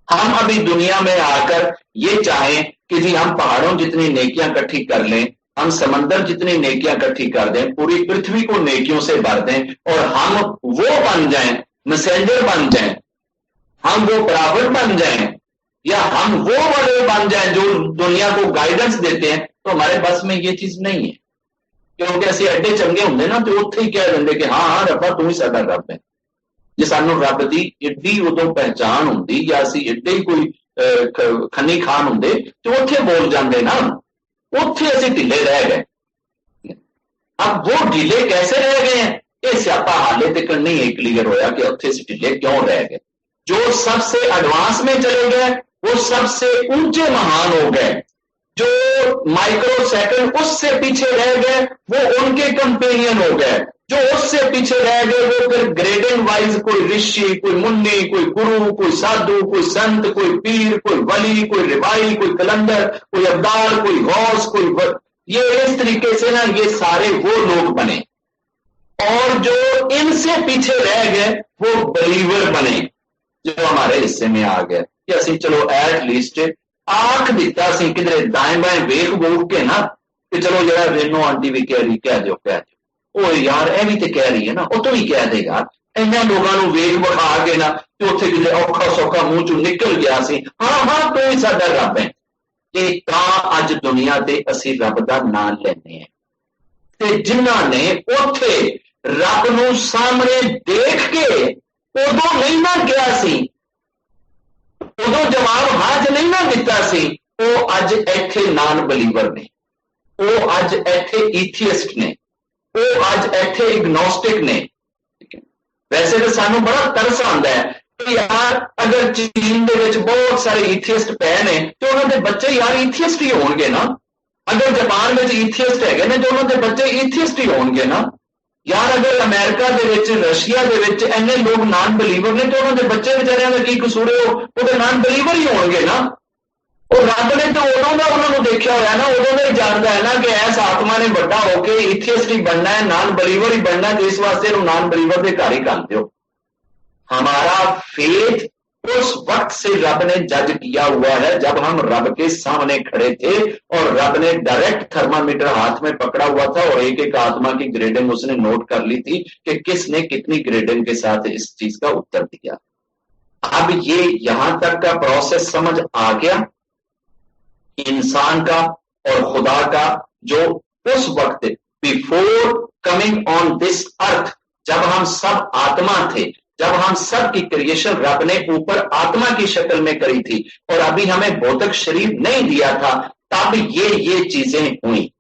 Speaker 1: हम अभी दुनिया में आकर ये चाहें कि जी हम पहाड़ों जितनी नेकियां इकट्ठी कर लें, हम समंदर जितनी नेकियां इकट्ठी कर दें, पूरी पृथ्वी को नेकियों से भर दें और हम वो बन जाएं, मैसेंजर बन जाएं, हम वो प्रॉफिट बन जाएं, या हम वो बड़े बन जाएं जो दुनिया को गाइडेंस देते हैं, तो हमारे बस में ये चीज नहीं है। क्योंकि ऐसे एडे चंगे होंगे ना तो उत्थे ही कह देंगे कि हाँ हाँ रब्बा तू ही साडा रब है। जे सानू रब दी एड्डी उदों पहचान हुंदी या असीं एड्डे ही कोई खन्नी खान होंगे तो उत्थे बोल जाते ना, उत्थे असीं ढिले रह गए। अब वो ढिले कैसे रह गए हैं, ये स्यापा हाले तक नहीं क्लियर होया कि उत्थे असीं ढिले क्यों रह गए। जो सबसे एडवांस में चले गए वो सबसे ऊंचे महान हो गए, जो माइक्रो सेकंड उससे पीछे रह गए वो उनके कंपेनियन हो गए, जो उससे पीछे रह गए वो फिर ग्रेडिंग वाइज कोई ऋषि, कोई मुन्नी, कोई गुरु, कोई साधु, कोई संत, कोई पीर, कोई वली, कोई रिवाई, कोई कलंदर, कोई अब्दाल, कोई गौस, ये इस तरीके से ना ये सारे वो लोग बने। और जो इनसे पीछे रह गए वो बिलीवर बने जो हमारे हिस्से में आ गए कि असी चलो एट लीस्ट आख दिता सी किधरे दाएं बाएं वेख वूख के ना कि चलो जरा रेनो आंटी भी कह रही कह दो ओ यार ए भी तो कह रही है ना, वो तो भी कह देगा। इन्होंने लोगों वेख विखा के ना तो उत्थे किते औखा सौखा मुंह चों निकल गया सी हाँ हाँ तो ही साडा रब है। ते तां अज दुनिया ते असी रब दा नाम लैंदे हैं ते जिन्हां ने उत्थे रब नूं सामने देख के उदों नहीं ना किया सी, उदों जवाब हाँ च नहीं ना दिता सी, वो अज इत्थे नॉन बिलीवर ने, वो अज इत्थे ईथियस्ट ने, वो अज इत्थे इग्नोस्टिक ने। वैसे तो सानू बड़ा तरस आंदा है कि यार अगर चीन दे विच बहुत सारे ईथियस्ट पे ने तो उन्होंने बच्चे यार ईथियस्ट ही होणगे ना, अगर जापान में ईथियस्ट है ना तो उन्होंने बच्चे ईथियस्ट ही होणगे ना यार, अगर अमेरिका दे विच रशिया दे विच इन्ने लोग नॉन बिलीवर ने तो उन्होंने बच्चे बेचारियां दा की कसूर है, वो नॉन बिलीवर ही होणगे ना। और रब ने तो उदों का उन्होंने देखा होया ना, उदों का ही जानता है ना कि इस आत्मा ने बड़ा होके इथियस्ट ही बनना है, नॉन बिलीवर ही बनना है, इस वास्ते नॉन बिलीवर के घर ही कर दो। हमारा फेथ उस वक्त से रब ने जज किया हुआ है जब हम रब के सामने खड़े थे और रब ने डायरेक्ट थर्मामीटर हाथ में पकड़ा हुआ था और एक एक आत्मा की ग्रेडिंग उसने नोट कर ली थी कि किसने कितनी ग्रेडिंग के साथ इस चीज का उत्तर दिया। अब ये यहां तक का प्रोसेस समझ आ गया इंसान का और खुदा का, जो उस वक्त before coming on this earth जब हम सब आत्मा थे, जब हम सब की क्रिएशन रब ने ऊपर आत्मा की शक्ल में करी थी और अभी हमें भौतिक शरीर नहीं दिया था, तब ये चीजें हुई।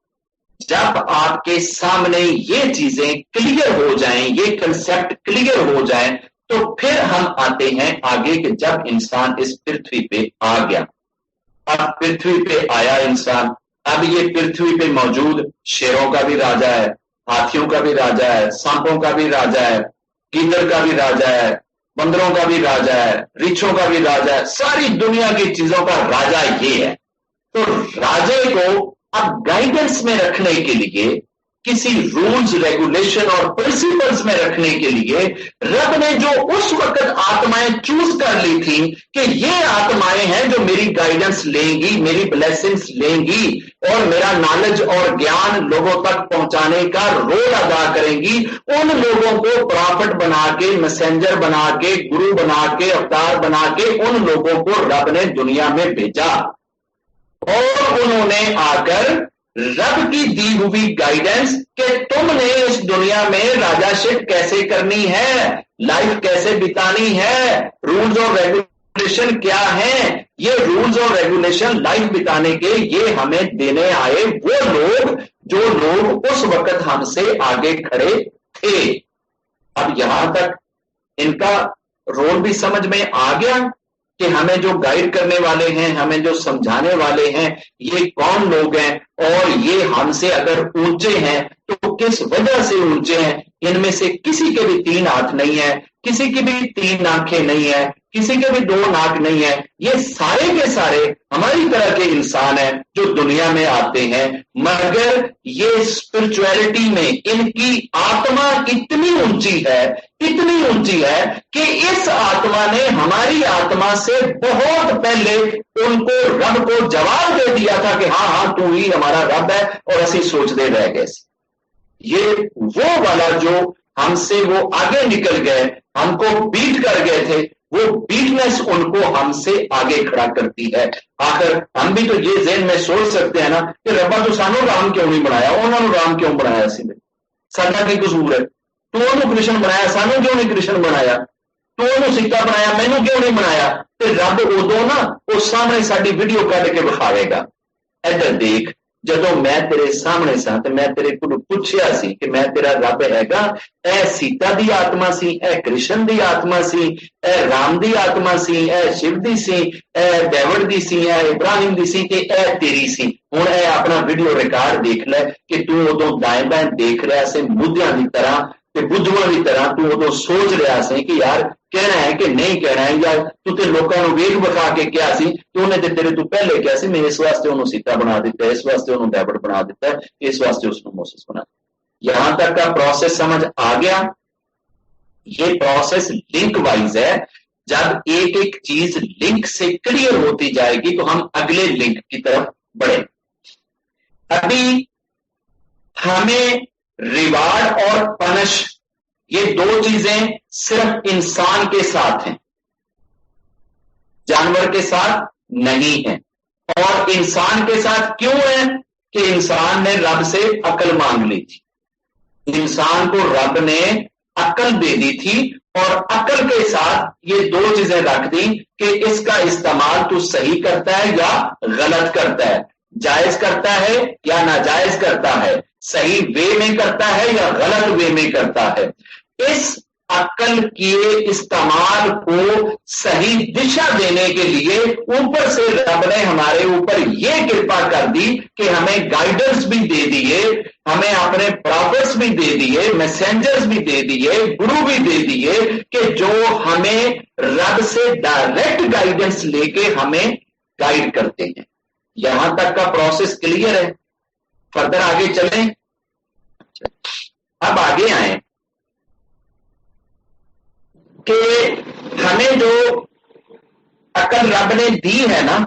Speaker 1: जब आपके सामने ये चीजें क्लियर हो जाएं, ये कंसेप्ट क्लियर हो जाए तो फिर हम आते हैं आगे कि जब इंसान इस पृथ्वी पे आ गया, अब पृथ्वी पे आया इंसान, अब ये पृथ्वी पे मौजूद शेरों का भी राजा है, हाथियों का भी राजा है, सांपों का भी राजा है, गीदड़ का भी राजा है, बंदरों का भी राजा है, रीछों का भी राजा है, सारी दुनिया की चीजों का राजा ये है। तो राजे को अब गाइडेंस में रखने के लिए, किसी रूल्स रेगुलेशन और प्रिंसिपल्स में रखने के लिए रब ने जो उस वक्त आत्माएं चूज कर ली थी कि ये आत्माएं हैं जो मेरी गाइडेंस लेंगी, मेरी ब्लेसिंग्स लेंगी और मेरा नॉलेज और ज्ञान लोगों तक पहुंचाने का रोल अदा करेंगी, उन लोगों को प्रॉफिट बना के, मैसेंजर बना के, गुरु बना के, अवतार बना के उन लोगों को रब ने दुनिया में भेजा। और उन्होंने आकर रब की दी हुई गाइडेंस कि तुमने इस दुनिया में राजाशिप कैसे करनी है, लाइफ कैसे बितानी है, रूल्स और रेगुलेशन क्या हैं, ये रूल्स और रेगुलेशन लाइफ बिताने के ये हमें देने आए वो लोग जो लोग उस वक्त हमसे आगे खड़े थे। अब यहां तक इनका रोल भी समझ में आ गया कि हमें जो गाइड करने वाले हैं, हमें जो समझाने वाले हैं, ये कौन लोग हैं और ये हमसे अगर ऊंचे हैं तो किस वजह से ऊंचे हैं। इनमें से किसी के भी 3 हाथ नहीं है, किसी की भी 3 आंखें नहीं है, किसी के भी 2 नाक नहीं है, ये सारे के सारे हमारी तरह के इंसान हैं जो दुनिया में आते हैं, मगर ये स्पिरिचुअलिटी में इनकी आत्मा इतनी ऊंची है, इतनी ऊंची है कि इस आत्मा ने हमारी आत्मा से बहुत पहले उनको रब को जवाब दे दिया था कि हाँ हाँ तू ही हमारा रब है, और ऐसे सोचते रह गए। ये वो वाला जो हमसे वो आगे निकल गए, हमको बीट कर गए थे, वो बीटनेस उनको हमसे आगे खड़ा करती है। आखिर हम भी तो ये ज़हन में सोच सकते हैं ना कि रब्बा तो सानू राम क्यों नहीं बनाया, उन्होंने राम क्यों बनाया, साडा की कसूर है, तू उन्होंने कृष्ण बनाया, सानू क्यों नहीं कृष्ण बनाया, तू उन्होंने सीता बनाया, मैनू क्यों नहीं बनाया। तो रब उदों ना उस सामने साडी वीडियो कट के विखावेगा, इधर देख जदों मैं तेरे सामने सा ते मैं तेरे को पूछया सी कि मैं तेरा रब हैगा, ए सीता दी आत्मा सी, ए कृष्ण दी आत्मा सी, ए राम दी आत्मा सी, ए शिव दी सी, ए डेविड दी सी, ए इब्राहिम दी सी, ते ए तेरी सी। हुण ए अपना वीडियो रिकॉर्ड देख ले कि तू उदों दाएं बाएं देख रहा से मुद्दियां की तरह ते बुद्धुआं की तरह तू उदों सोच रहा से कि यार कहना है कि नहीं कहना है, या तू ते लोगों को वेख विखा के क्या सी, तू उन्हें तेरे तू पहले क्या सी, मैं इस वास्ते उन्होंने सीता बना दिता है, इस वास्ते उन्होंने डेविड बना दिता है, इस वास्ते उसने मोसेस बना दिया। यहां तक का प्रोसेस समझ आ गया। ये प्रोसेस लिंक वाइज है, जब एक एक चीज लिंक से क्लियर होती जाएगी तो हम अगले लिंक की तरफ बढ़े। अभी हमें रिवार्ड और पनिश, ये 2 चीजें सिर्फ इंसान के साथ हैं, जानवर के साथ नहीं है। और इंसान के साथ क्यों है कि इंसान ने रब से अकल मांग ली थी, इंसान को रब ने अकल दे दी थी, और अकल के साथ ये 2 चीजें रख दी कि इसका इस्तेमाल तू सही करता है या गलत करता है, जायज करता है या नाजायज करता है, सही वे में करता है या गलत वे में करता है। इस अकल के इस्तेमाल को सही दिशा देने के लिए ऊपर से रब ने हमारे ऊपर यह कृपा कर दी कि हमें गाइडेंस भी दे दिए, हमें अपने प्रॉफिट्स भी दे दिए, मैसेंजर्स भी दे दिए, गुरु भी दे दिए कि जो हमें रब से डायरेक्ट गाइडेंस लेके हमें गाइड करते हैं। यहां तक का प्रोसेस क्लियर है, फर्दर आगे चलें। अब आगे आए कि हमें जो अकल रब ने दी है ना,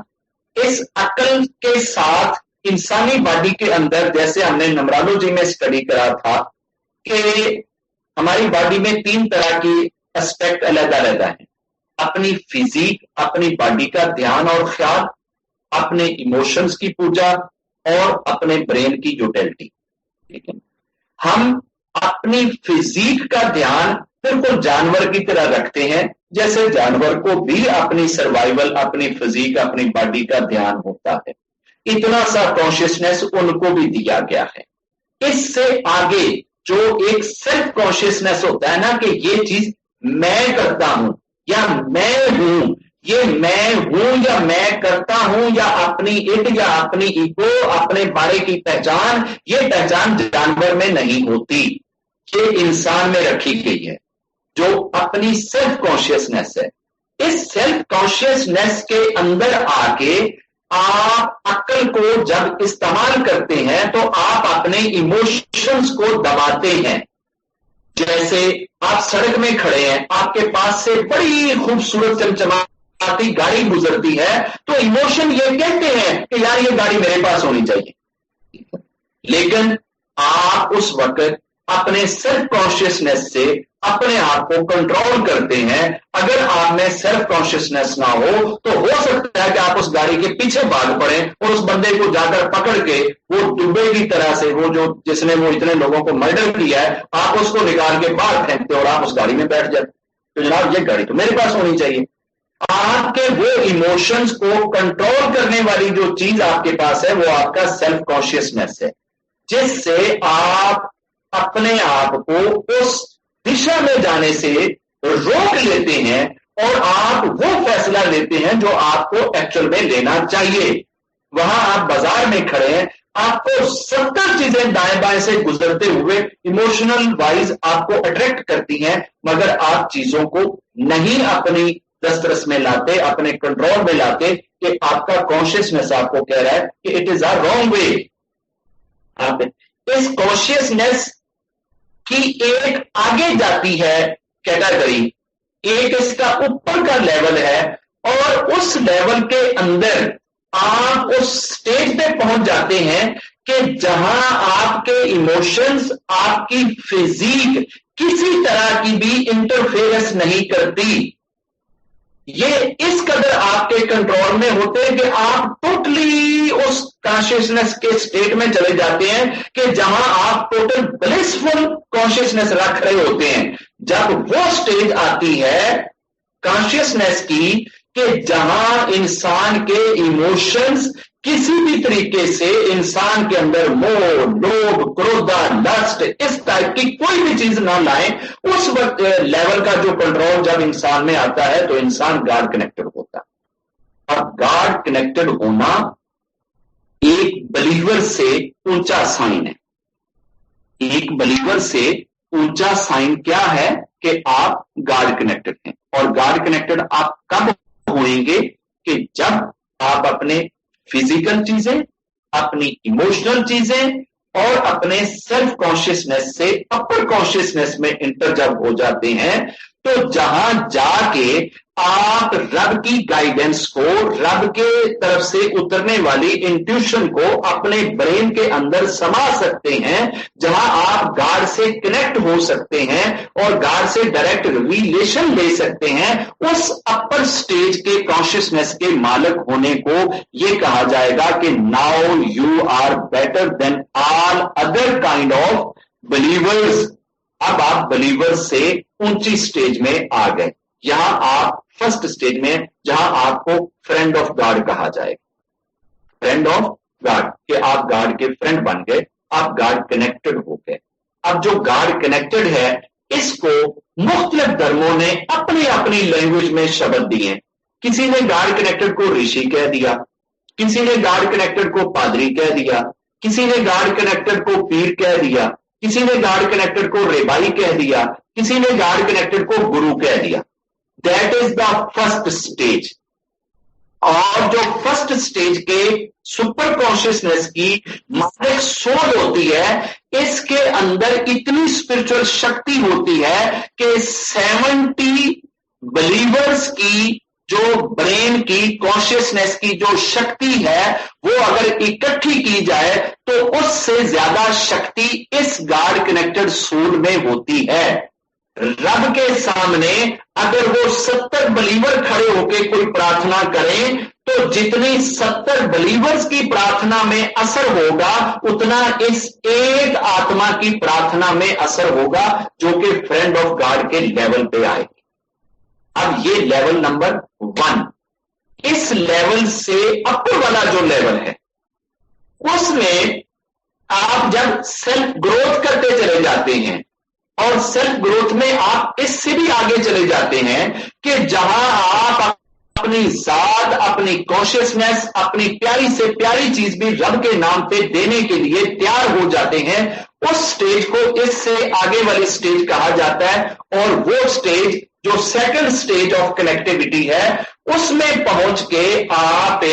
Speaker 1: इस अकल के साथ इंसानी बॉडी के अंदर, जैसे हमने न्यूमरोलॉजी में स्टडी करा था कि हमारी बॉडी में 3 तरह की एस्पेक्ट अलग-अलग है, अपनी फिजिक, अपनी बॉडी का ध्यान और ख्याल, अपने इमोशंस की पूजा और अपने ब्रेन की यूटिलिटी। ठीक है, हम अपनी फिजिक का ध्यान बिल्कुल जानवर की तरह रखते हैं, जैसे जानवर को भी अपनी सर्वाइवल, अपनी फिजिक, अपनी बॉडी का ध्यान होता है। इतना सा कॉन्शियसनेस उनको भी दिया गया है। इससे आगे जो एक सेल्फ कॉन्शियसनेस होता है ना कि ये चीज मैं करता हूं या मैं हूं, ये मैं हूं या मैं करता हूं, या अपनी इट या अपनी ईगो, अपने बारे की पहचान, ये पहचान जानवर में नहीं होती, ये इंसान में रखी गई है, जो अपनी सेल्फ कॉन्शियसनेस है। इस सेल्फ कॉन्शियसनेस के अंदर आके आप अक्ल को जब इस्तेमाल करते हैं तो आप अपने इमोशंस को दबाते हैं। जैसे आप सड़क में खड़े हैं, आपके पास से बड़ी खूबसूरत चमचमाती गाड़ी गुजरती है, तो इमोशन ये कहते हैं कि यार ये गाड़ी मेरे पास होनी चाहिए, लेकिन आप उस वक्त अपने सेल्फ कॉन्शियसनेस से अपने आप को कंट्रोल करते हैं। अगर आप में सेल्फ कॉन्शियसनेस ना हो तो हो सकता है कि आप उस गाड़ी के पीछे भाग पड़े और उस बंदे को जाकर पकड़ के वो डुबे की तरह से, वो जो जिसने वो इतने लोगों को मर्डर किया है, आप उसको निकाल के बाहर फेंकते और आप उस गाड़ी में बैठ जाते। तो जनाब ये गाड़ी तो मेरे पास होनी चाहिए। आपके वो इमोशंस को कंट्रोल करने वाली जो चीज आपके पास है वो आपका सेल्फ कॉन्शियसनेस है, जिससे आप अपने आप को उस दिशा में जाने से रोक लेते हैं और आप वो फैसला लेते हैं जो आपको एक्चुअल में लेना चाहिए। वहां आप बाजार में खड़े हैं, आपको 70 चीजें दाएं बाएं से गुजरते हुए इमोशनल वाइज आपको अट्रैक्ट करती हैं, मगर आप चीजों को नहीं अपनी दस्तरस में लाते, अपने कंट्रोल में लाते, कि आपका कॉन्शियसनेस आपको कह रहा है कि it is a wrong way. आप इस कॉन्शियसनेस की एक आगे जाती है कैटेगरी, एक इसका ऊपर का लेवल है, और उस लेवल के अंदर आप उस स्टेज पे पहुंच जाते हैं कि जहां आपके इमोशंस, आपकी फिजिक किसी तरह की भी इंटरफेरेंस नहीं करती। ये इस कदर आपके कंट्रोल में होते हैं कि आप टोटली उस कॉन्शियसनेस के स्टेट में चले जाते हैं कि जहां आप टोटल ब्लिसफुल कॉन्शियसनेस रख रहे होते हैं। जब वो स्टेज आती है कॉन्शियसनेस की कि जहां इंसान के इमोशंस किसी भी तरीके से इंसान के अंदर मोह, लोभ, क्रोधा, लस्ट, इस टाइप की कोई भी चीज ना लाए, उस वक्त लेवल का जो कंट्रोल जब इंसान में आता है तो इंसान गॉड कनेक्टेड होता है। अब गॉड कनेक्टेड होना एक बिलीवर से ऊंचा साइन है। एक बिलीवर से ऊंचा साइन क्या है कि आप गॉड कनेक्टेड हैं। और गॉड कनेक्टेड आप कब होंगे कि जब आप अपने फिजिकल चीजें, अपनी इमोशनल चीजें और अपने सेल्फ कॉन्शियसनेस से अपर कॉन्शियसनेस में इंटर जब हो जाते हैं, तो जहां जाके आप रब की गाइडेंस को, रब के तरफ से उतरने वाली इंट्यूशन को अपने ब्रेन के अंदर समा सकते हैं, जहां आप गॉड से कनेक्ट हो सकते हैं और गॉड से डायरेक्ट रिलेशन ले सकते हैं, उस अपर स्टेज के कॉन्शियसनेस के मालिक होने को यह कहा जाएगा कि now you are better than all other kind of believers. अब आप बिलीवर्स से ऊंची स्टेज में आ गए। यहां आप फर्स्ट स्टेज में, जहां आपको फ्रेंड ऑफ गॉड कहा जाएगा। फ्रेंड ऑफ गॉड, कि आप गॉड के फ्रेंड बन गए, आप गॉड कनेक्टेड हो गए। अब जो गॉड कनेक्टेड है, इसको मुख्तलिफ धर्मों ने अपनी अपनी लैंग्वेज में शब्द दिए। किसी ने गॉड कनेक्टेड को ऋषि कह दिया, किसी ने गॉड कनेक्टेड को पादरी कह दिया, किसी ने गॉड कनेक्टेड को पीर कह दिया, किसी ने गॉड कनेक्टेड को रेबाई कह दिया, किसी ने गॉड कनेक्टेड को गुरु कह दिया। That is the first stage. और जो फर्स्ट स्टेज के सुपर कॉन्शियसनेस की मालिक सोल होती है, इसके अंदर इतनी स्पिरिचुअल शक्ति होती है कि 70 बिलीवर्स की जो ब्रेन की कॉन्शियसनेस की जो शक्ति है, वो अगर इकट्ठी की जाए तो उससे ज्यादा शक्ति इस गॉड कनेक्टेड सोल में होती है। रब के सामने अगर वो 70 बिलीवर खड़े होकर कोई प्रार्थना करें, तो जितनी 70 बिलीवर्स की प्रार्थना में असर होगा, उतना इस एक आत्मा की प्रार्थना में असर होगा, जो कि फ्रेंड ऑफ गॉड के लेवल पे आएगी। अब ये लेवल नंबर 1। इस लेवल से अपर वाला जो लेवल है, उसमें आप जब सेल्फ ग्रोथ करते चले जाते हैं, और सेल्फ ग्रोथ में आप इससे भी आगे चले जाते हैं कि जहां आप अपनी जात, अपनी कॉन्शियसनेस, अपनी प्यारी से प्यारी चीज भी रब के नाम पे देने के लिए तैयार हो जाते हैं। उस स्टेज को इससे आगे वाली स्टेज कहा जाता है। और वो स्टेज जो सेकंड स्टेज ऑफ कनेक्टिविटी है, उसमें पहुंच के आप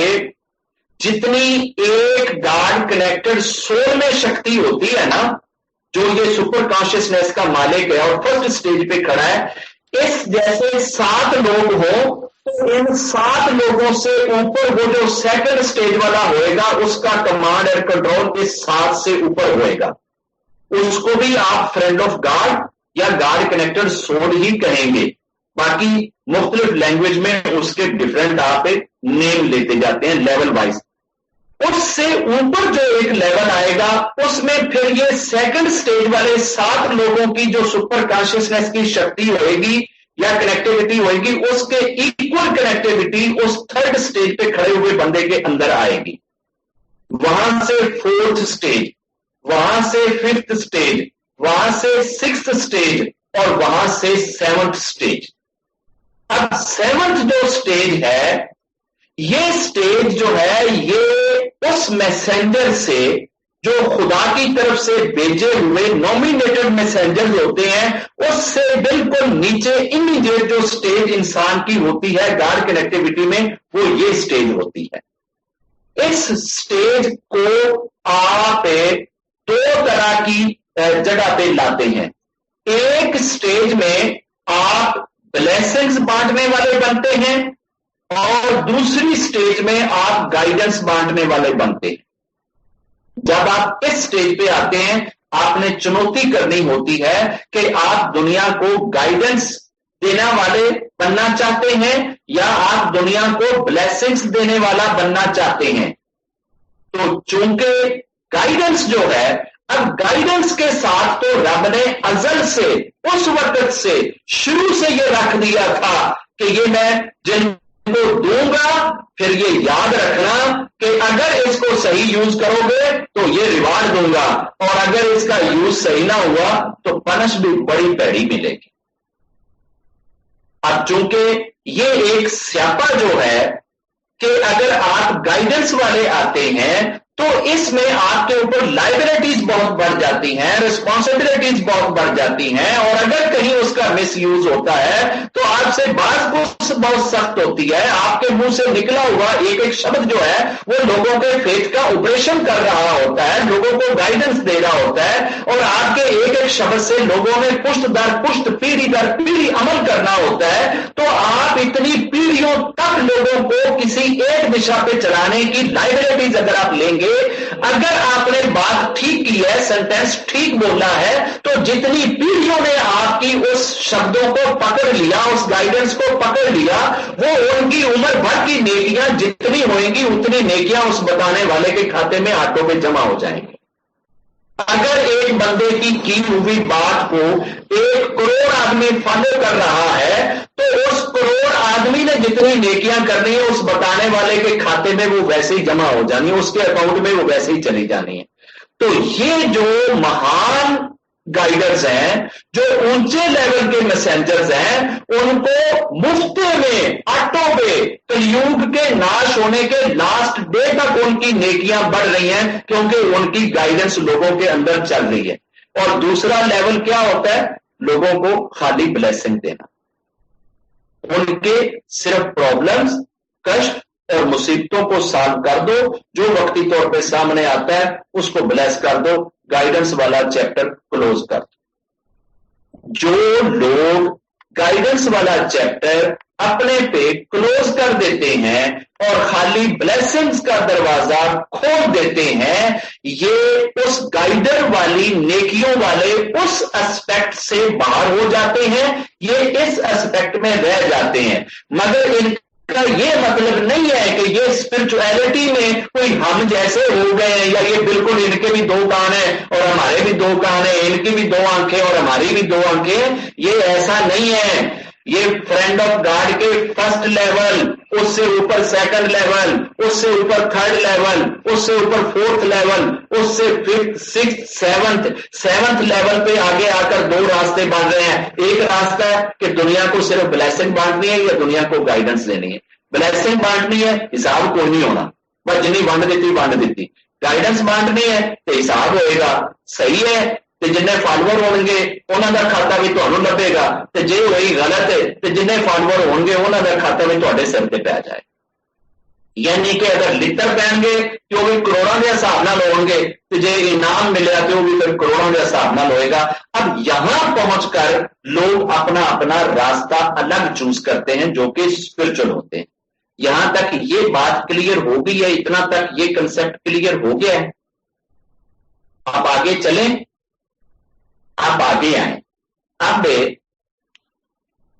Speaker 1: जितनी एक गॉड कनेक्टेड सोल में शक्ति होती है ना, जो ये सुपर कॉन्शियसनेस का मालिक है और फर्स्ट स्टेज पे खड़ा है, इस जैसे 7 लोग हो, तो इन 7 लोगों से ऊपर वो जो सेकंड स्टेज वाला होएगा, उसका कमांड एंड कंट्रोल इस 7 से ऊपर होएगा। اس کو بھی آپ فرینڈ آف گاڈ یا گاڈ کنیکٹڈ سول ہی کہیں گے. باقی مختلف لینگویج میں اس کے ڈفرینٹ آپ نیم لیتے جاتے ہیں لیول وائز. اس سے اوپر جو ایک لیول آئے گا اس میں پھر یہ سیکنڈ سٹیج والے 7 لوگوں کی جو سپر کانشیسنیس کی شکتی ہوئے گی یا کنیکٹیوٹی ہوئے گی, اس کے ایکول کنیکٹیوٹی اس تھرڈ سٹیج پہ کھڑے ہوئے بندے کے اندر آئے گی. وہاں سے 4تھ سٹیج, وہاں سے 5th سٹیج, وہاں سے 6th سٹیج اور وہاں سے 7th سٹیج. اب 7th جو سٹیج ہے, یہ سٹیج جو ہے یہ اس میسنجر سے جو خدا کی طرف سے بھیجے ہوئے نومینیٹڈ میسنجر ہوتے ہیں اس سے بالکل نیچے امیڈیٹ جو سٹیج انسان کی ہوتی ہے گاڈ کنیکٹیوٹی میں, وہ یہ سٹیج ہوتی ہے. اس سٹیج کو آپ 2 طرح کی جگہ پہ لاتے ہیں. ایک سٹیج میں آپ بلیسنگز بانٹنے والے بنتے ہیں اور دوسری سٹیج میں آپ گائیڈنس بانٹنے والے بنتے ہیں. جب آپ اس سٹیج پہ آتے ہیں آپ نے چنوتی کرنی ہوتی ہے کہ آپ دنیا کو گائیڈنس دینے والے بننا چاہتے ہیں یا آپ دنیا کو بلیسنگز دینے والا بننا چاہتے ہیں. تو چونکہ گائیڈنس جو ہے, اب گائیڈنس کے ساتھ تو رب نے ازل سے اس وقت سے شروع سے یہ رکھ دیا تھا کہ یہ میں جن کو دوں گا پھر یہ یاد رکھنا کہ اگر اس کو صحیح یوز کرو گے تو یہ ریوارڈ دوں گا, اور اگر اس کا یوز صحیح نہ ہوا تو پنش بھی بڑی پیڑی ملے گی. اب چونکہ یہ ایک سیاپا جو ہے کہ اگر آپ گائیڈنس والے آتے ہیں تو اس میں آپ کے اوپر لائبلٹیز بہت بڑھ جاتی ہیں, ریسپانسبلٹیز بہت بڑھ جاتی ہیں, اور اگر کہیں اس کا مس یوز ہوتا ہے تو آپ سے بات بہت سخت ہوتی ہے. آپ کے منہ سے نکلا ہوا ایک ایک شبد جو ہے وہ لوگوں کے فیتھ کا آپریشن کر رہا ہوتا ہے, لوگوں کو گائیڈنس دے رہا ہوتا ہے, اور آپ کے ایک ایک شبد سے لوگوں نے پشت در پشت پیڑھی در پیڑھی عمل کرنا ہوتا ہے. تو آپ اتنی پیڑھیوں تک لوگوں کو کسی ایک دشا پہ چلانے کی لائبلٹیز اگر آپ لیں گے, اگر آپ نے بات ٹھیک کی ہے, سینٹینس ٹھیک بولا ہے, تو جتنی پیڑھیوں نے آپ کی اس شبدوں کو پکڑ لیا, اس گائیڈنس کو پکڑ لیا, وہ ان کی عمر بھر کی نیکیاں جتنی ہوئیں گی اتنی نیکیاں اس بتانے والے کے کھاتے میں آٹو پہ جمع ہو جائیں گی. اگر ایک بندے کی ہوئی بات کو 1 کروڑ آدمی فالو کر رہا ہے تو اس کروڑ آدمی نے جتنی نیکیاں کرنی ہے اس بتانے والے کے کھاتے میں وہ ویسے ہی جمع ہو جانی ہے, اس کے اکاؤنٹ میں وہ ویسے ہی چلی جانی ہے. تو یہ جو مہان گائیڈرز ہیں, جو اونچے لیول کے میسنجرز ہیں, ان کو مفتے میں آٹو پہ کلیوگ کے ناش ہونے کے لاسٹ ڈے تک ان کی نیکیاں بڑھ رہی ہیں کیونکہ ان کی گائیڈنس لوگوں کے اندر چل رہی ہے. اور دوسرا لیول کیا ہوتا ہے, لوگوں کو خالی بلیسنگ دینا, ان کے صرف پرابلمز, کشٹ اور مصیبتوں کو سالو کر دو, جو وقتی طور پہ سامنے آتا ہے اس کو بلیس کر دو, گائیڈنس والا چیپٹر کلوز کر دو. جو لوگ گائیڈنس والا چیپٹر اپنے پہ کلوز کر دیتے ہیں اور خالی بلیسنگز کا دروازہ کھول دیتے ہیں, یہ اس گائیڈر والی نیکیوں والے اس اسپیکٹ سے باہر ہو جاتے ہیں, یہ اس اسپیکٹ میں رہ جاتے ہیں. مگر ان کا یہ مطلب نہیں ہے کہ یہ اسپرچویلٹی میں کوئی ہم جیسے ہو گئے ہیں, یا یہ بالکل ان کے بھی 2 کان ہیں اور ہمارے بھی 2 کان ہیں, ان کی بھی 2 آنکھیں اور ہماری بھی 2 آنکھیں. یہ ایسا نہیں ہے. یہ فرینڈ آف گاڈ کے فرسٹ لیول, اس سے اوپر سیکنڈ لیول, اس سے اوپر تھرڈ لیول, اس سے اوپر فورتھ لیول, اس سے 5th 6th 7th لیول پہ آگے آ کر 2 راستے بن رہے ہیں. ایک راستہ ہے کہ دنیا کو صرف بلیسنگ بانٹنی ہے یا دنیا کو گائیڈنس دینی ہے. بلیسنگ بانٹنی ہے, حساب کوئی نہیں ہونا, بس جنہیں بانٹ دیتی. گائیڈنس بانٹنی ہے تو حساب ہوئے گا, صحیح ہے تو جن فالوور ہون گے انہوں کا کھاتا بھی تمہیں لبے گا, تو جی وہی غلط ہے تو جن فالوور ہون گے انہوں کا کھاتا بھی تے سر پہ پی جائے. یعنی کہ اگر لتر پہن گے تو وہ بھی کروڑوں کے حساب نہ ہون گے, تو جی انعام ملیا تو وہ بھی پھر کروڑوں کے حساب نہ ہوئے گا. اب یہاں پہنچ کر لوگ اپنا اپنا راستہ الگ چوز کرتے ہیں جو کہ اسپرچل ہوتے ہیں. یہاں تک یہ بات کلیئر ہو گئی ہے, اتنا تک یہ کنسپٹ کلیئر ہو گیا ہے. آپ آگے چلیں. आप आगे आए। अब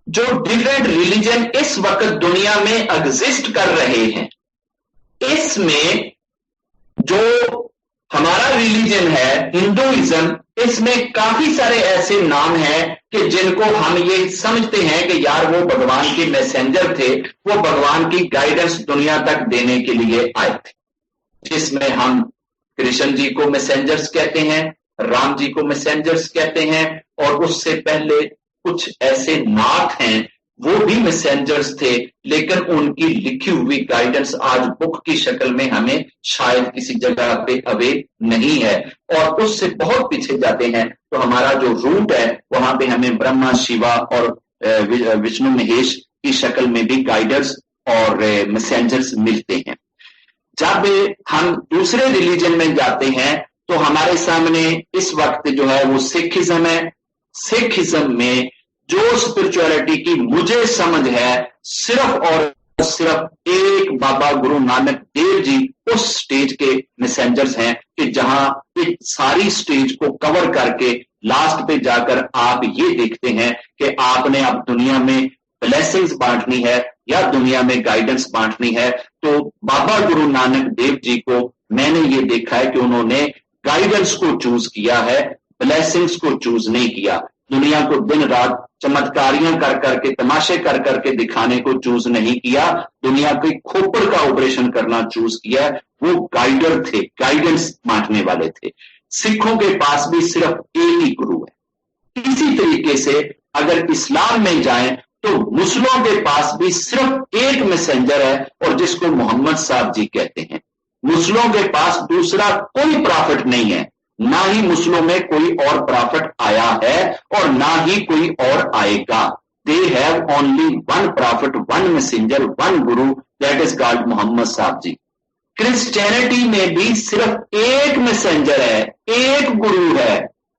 Speaker 1: जो डिफरेंट रिलीजन इस वक्त दुनिया में एग्जिस्ट कर रहे हैं, इसमें जो हमारा रिलीजन है हिंदुइज्म, इसमें काफी सारे ऐसे नाम हैं कि जिनको हम ये समझते हैं कि यार वो भगवान के मैसेंजर थे, वो भगवान की गाइडेंस दुनिया तक देने के लिए आए थे। जिसमें हम कृष्ण जी को मैसेंजर्स कहते हैं, राम जी को मैसेंजर्स कहते हैं, और उससे पहले कुछ ऐसे नाथ हैं वो भी मैसेंजर्स थे, लेकिन उनकी लिखी हुई गाइडेंस आज बुक की शक्ल में हमें शायद किसी जगह पे अवेल नहीं है। और उससे बहुत पीछे जाते हैं तो हमारा जो रूट है वहां पे हमें ब्रह्मा, शिवा और विष्णु महेश की शक्ल में भी गाइडर्स और मैसेंजर्स मिलते हैं। जब हम दूसरे रिलीजन में जाते हैं तो हमारे सामने इस वक्त जो है वो सिखिज्म है। सिखिज्म में जो स्पिरिचुअलिटी की मुझे समझ है सिर्फ और सिर्फ एक बाबा गुरु नानक देव जी उस स्टेज के मैसेंजर्स हैं कि जहां इस सारी स्टेज को कवर करके लास्ट पे जाकर आप ये देखते हैं कि आपने अब दुनिया में ब्लेसिंग्स बांटनी है या दुनिया में गाइडेंस बांटनी है, तो बाबा गुरु नानक देव जी को मैंने ये देखा है कि उन्होंने गाइडेंस को चूज किया है, ब्लेसिंग्स को चूज नहीं किया। दुनिया को दिन रात चमत्कारियां कर करके, तमाशे कर करके दिखाने को चूज नहीं किया, दुनिया के खोपड़ का ऑपरेशन करना चूज किया। वो गाइडर थे, गाइडेंस बांटने वाले थे। सिखों के पास भी सिर्फ एक ही गुरु है। इसी तरीके से अगर इस्लाम में जाएं तो मुस्लिमों के पास भी सिर्फ एक मैसेंजर है और जिसको मोहम्मद साहब जी कहते हैं। मुस्लिमों के पास दूसरा कोई प्रॉफिट नहीं है, ना ही मुस्लिमों में कोई और प्रॉफिट आया है और ना ही कोई और आएगा। They have only one profit, one messenger, one Guru, that is called Mohammad साहब जी। क्रिश्चियनिटी में भी सिर्फ एक मैसेंजर है, एक गुरु है,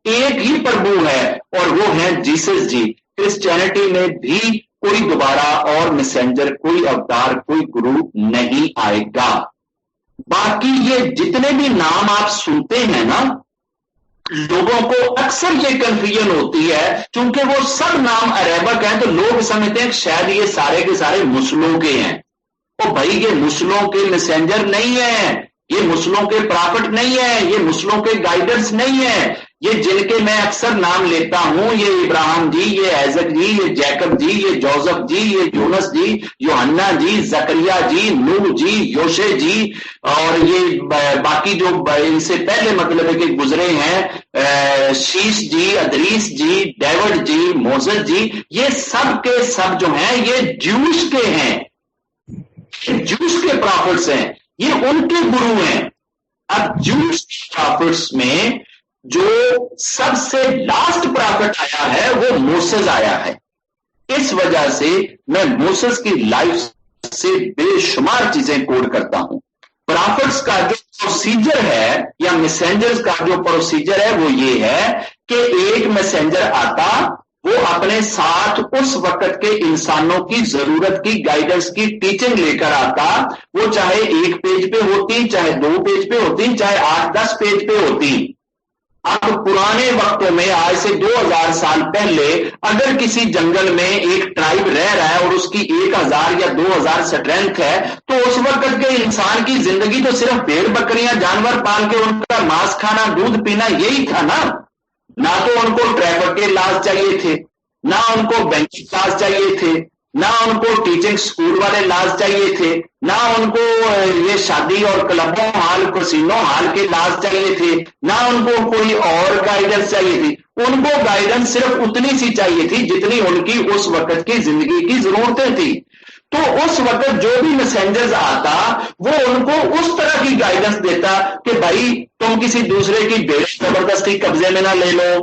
Speaker 1: एक ही प्रभु है और वो है जीसस जी। क्रिश्चियनिटी में भी कोई दोबारा और मैसेंजर, कोई अवतार, कोई गुरु नहीं आएगा। बाकी ये जितने भी नाम आप सुनते हैं ना, लोगों को अक्सर ये कंफ्यूजन होती है क्योंकि वो सब नाम अरेबिक हैं तो लोग समझते हैं शायद ये सारे के सारे मुस्लिमों के हैं। तो भाई ये मुस्लिमों के मैसेंजर नहीं है, ये मुस्लिमों के प्रॉफिट नहीं है, ये मुस्लिमों के गाइडर्स नहीं है। ये जिनके मैं अक्सर नाम लेता हूं, ये इब्राहिम जी, ये ऐजक जी, ये जैकब जी, ये जोसेफ जी, ये यूनुस जी, यूहन्ना जी, जकरिया जी, नूह जी, योशे जी, और ये बाकी जो इनसे पहले मतलब है कि गुजरे हैं, शीश जी, अदरीस जी, डेविड जी, मोसेस जी, ये सब के सब जो हैं ये ज्यूस के हैं, ज्यूस के प्रॉफिट्स हैं, ये उनके गुरु हैं। अब ज्यूस प्रॉफिट्स में जो सबसे लास्ट प्रॉफिट आया है वो मोसेस आया है। इस वजह से मैं मोसेस की लाइफ से बेशुमार चीजें कोड करता हूं। प्रॉफिट्स का जो प्रोसीजर है या मैसेंजर्स का जो प्रोसीजर है वो ये है कि एक मैसेंजर आता, वो अपने साथ उस वक्त के इंसानों की जरूरत की गाइडेंस की टीचिंग लेकर आता। वो चाहे एक पेज पे होती, चाहे 2 पेज पे होती, चाहे 8-10 पेज पे होती। अब पुराने वक्तों में आज से 2000 साल पहले अगर किसी जंगल में एक ट्राइब रह रहा है और उसकी 1000 या 2000 स्ट्रेंथ है, तो उस वक्त के इंसान की जिंदगी तो सिर्फ भेड़ बकरियां जानवर पाल के उनका मांस खाना, दूध पीना यही था ना। ना तो उनको ट्रैफिक के लाज चाहिए थे, ना उनको बैंकिंग लाज चाहिए थे, ना उनको टीचिंग स्कूल वाले लाज चाहिए थे, ना उनको ये शादी और क्लबों हाल, कसिनो हाल के लाज चाहिए थे, ना उनको कोई और गाइडेंस चाहिए थी। उनको गाइडेंस सिर्फ उतनी सी चाहिए थी जितनी उनकी उस वक्त की जिंदगी की जरूरतें थी। तो उस वक्त जो भी मैसेंजर्स आता वो उनको उस तरह की गाइडेंस देता कि भाई तुम किसी दूसरे की भेड़ जबरदस्ती कब्जे में ना ले लो,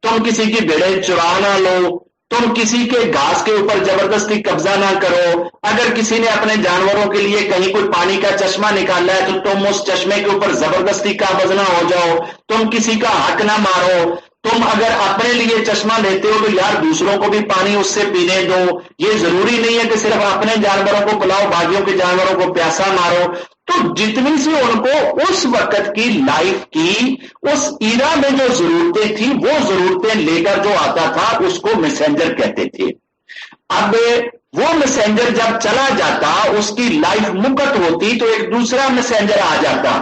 Speaker 1: तुम किसी की भेड़ें चुरा ना लो, तुम किसी के घास के ऊपर जबरदस्ती कब्जा ना करो। अगर किसी ने अपने जानवरों के लिए कहीं कोई पानी का चश्मा निकाला है तो तुम उस चश्मे के ऊपर जबरदस्ती काबज ना हो जाओ, तुम किसी का हक ना मारो, تم اگر اپنے لیے چشمہ لیتے ہو تو یار دوسروں کو بھی پانی اس سے پینے دو. یہ ضروری نہیں ہے کہ صرف اپنے جانوروں کو پلاؤ باقیوں کے جانوروں کو پیاسا مارو. تو جتنی سی ان کو اس وقت کی لائف کی اس ایرا میں جو ضرورتیں تھیں وہ ضرورتیں لے کر جو آتا تھا اس کو میسنجر کہتے تھے. اب وہ میسنجر جب چلا جاتا اس کی لائف مکت ہوتی تو ایک دوسرا میسنجر آ جاتا.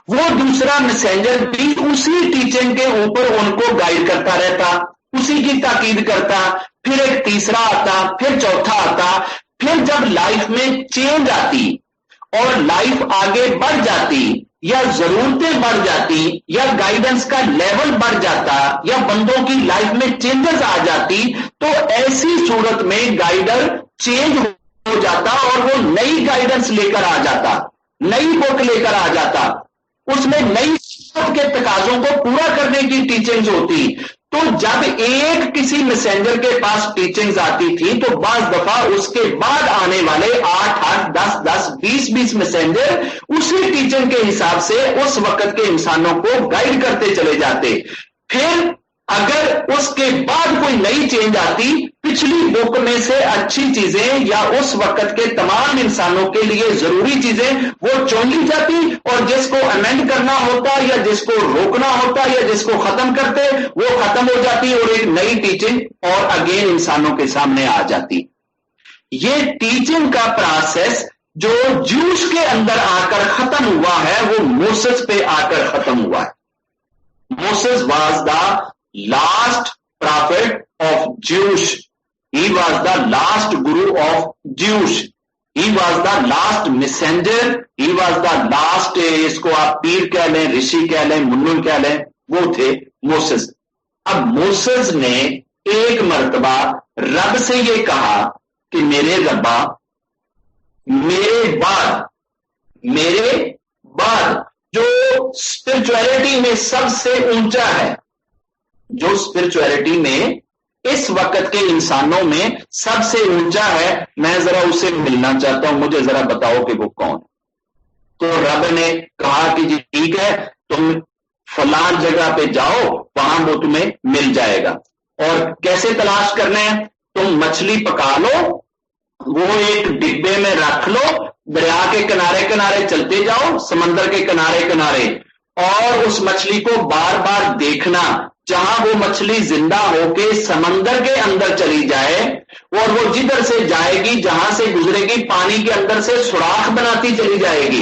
Speaker 1: وہ دوسرا میسنجر بھی اسی ٹیچنگ کے اوپر ان کو گائیڈ کرتا رہتا, اسی کی تاکید کرتا. پھر ایک تیسرا آتا, پھر چوتھا آتا. پھر جب لائف میں چینج آتی اور لائف آگے بڑھ جاتی یا ضرورتیں بڑھ جاتی یا گائیڈنس کا لیول بڑھ جاتا یا بندوں کی لائف میں چینجز آ جاتی تو ایسی صورت میں گائیڈر چینج ہو جاتا اور وہ نئی گائیڈنس لے کر آ جاتا, نئی بک لے کر آ جاتا. اس میں نئی کے تقاضوں کو پورا کرنے کی ٹیچنگز ہوتی. تو جب ایک کسی میسنجر کے پاس ٹیچنگز آتی تھی تو بعض دفعہ اس کے بعد آنے والے 8 10 20 میسنجر اسی ٹیچنگ کے حساب سے اس وقت کے انسانوں کو گائیڈ کرتے چلے جاتے. پھر اگر اس کے بعد کوئی نئی چینج آتی پچھلی بک میں سے اچھی چیزیں یا اس وقت کے تمام انسانوں کے لیے ضروری چیزیں وہ چن لی جاتی اور جس کو امینڈ کرنا ہوتا یا جس کو روکنا ہوتا یا جس کو ختم کرتے وہ ختم ہو جاتی اور ایک نئی ٹیچنگ اور اگین انسانوں کے سامنے آ جاتی. یہ ٹیچنگ کا پروسیس جو جوش کے اندر آ کر ختم ہوا ہے وہ موسیس پہ آ کر ختم ہوا ہے. Moses was the last prophet of Jews. He was the last guru of Jews. He was the last messenger. He was the last اس کو آپ پیر کہہ لیں, رشی کہہ لیں, منن کہہ لیں, وہ تھے موسیس. اب موسیس نے ایک مرتبہ رب سے یہ کہا کہ میرے ربا میرے بعد جو اسپرچویلٹی میں سب سے اونچا ہے, جو اسپرچویلٹی میں اس وقت کے انسانوں میں سب سے اونچا ہے, میں ذرا اسے ملنا چاہتا ہوں, مجھے ذرا بتاؤ کہ وہ کون. تو رب نے کہا کہ جی ٹھیک ہے, تم فلان جگہ پہ جاؤ, وہاں وہ تمہیں مل جائے گا. اور کیسے تلاش کرنا ہے, تم مچھلی پکا لو, وہ ایک ڈبے میں رکھ لو, دریا کے کنارے کنارے چلتے جاؤ, سمندر کے کنارے کنارے, اور اس مچھلی کو بار بار دیکھنا. جہاں وہ مچھلی زندہ ہو کے سمندر کے اندر چلی جائے اور وہ جدھر سے جائے گی, جہاں سے گزرے گی, پانی کے اندر سے سوراخ بناتی چلی جائے گی.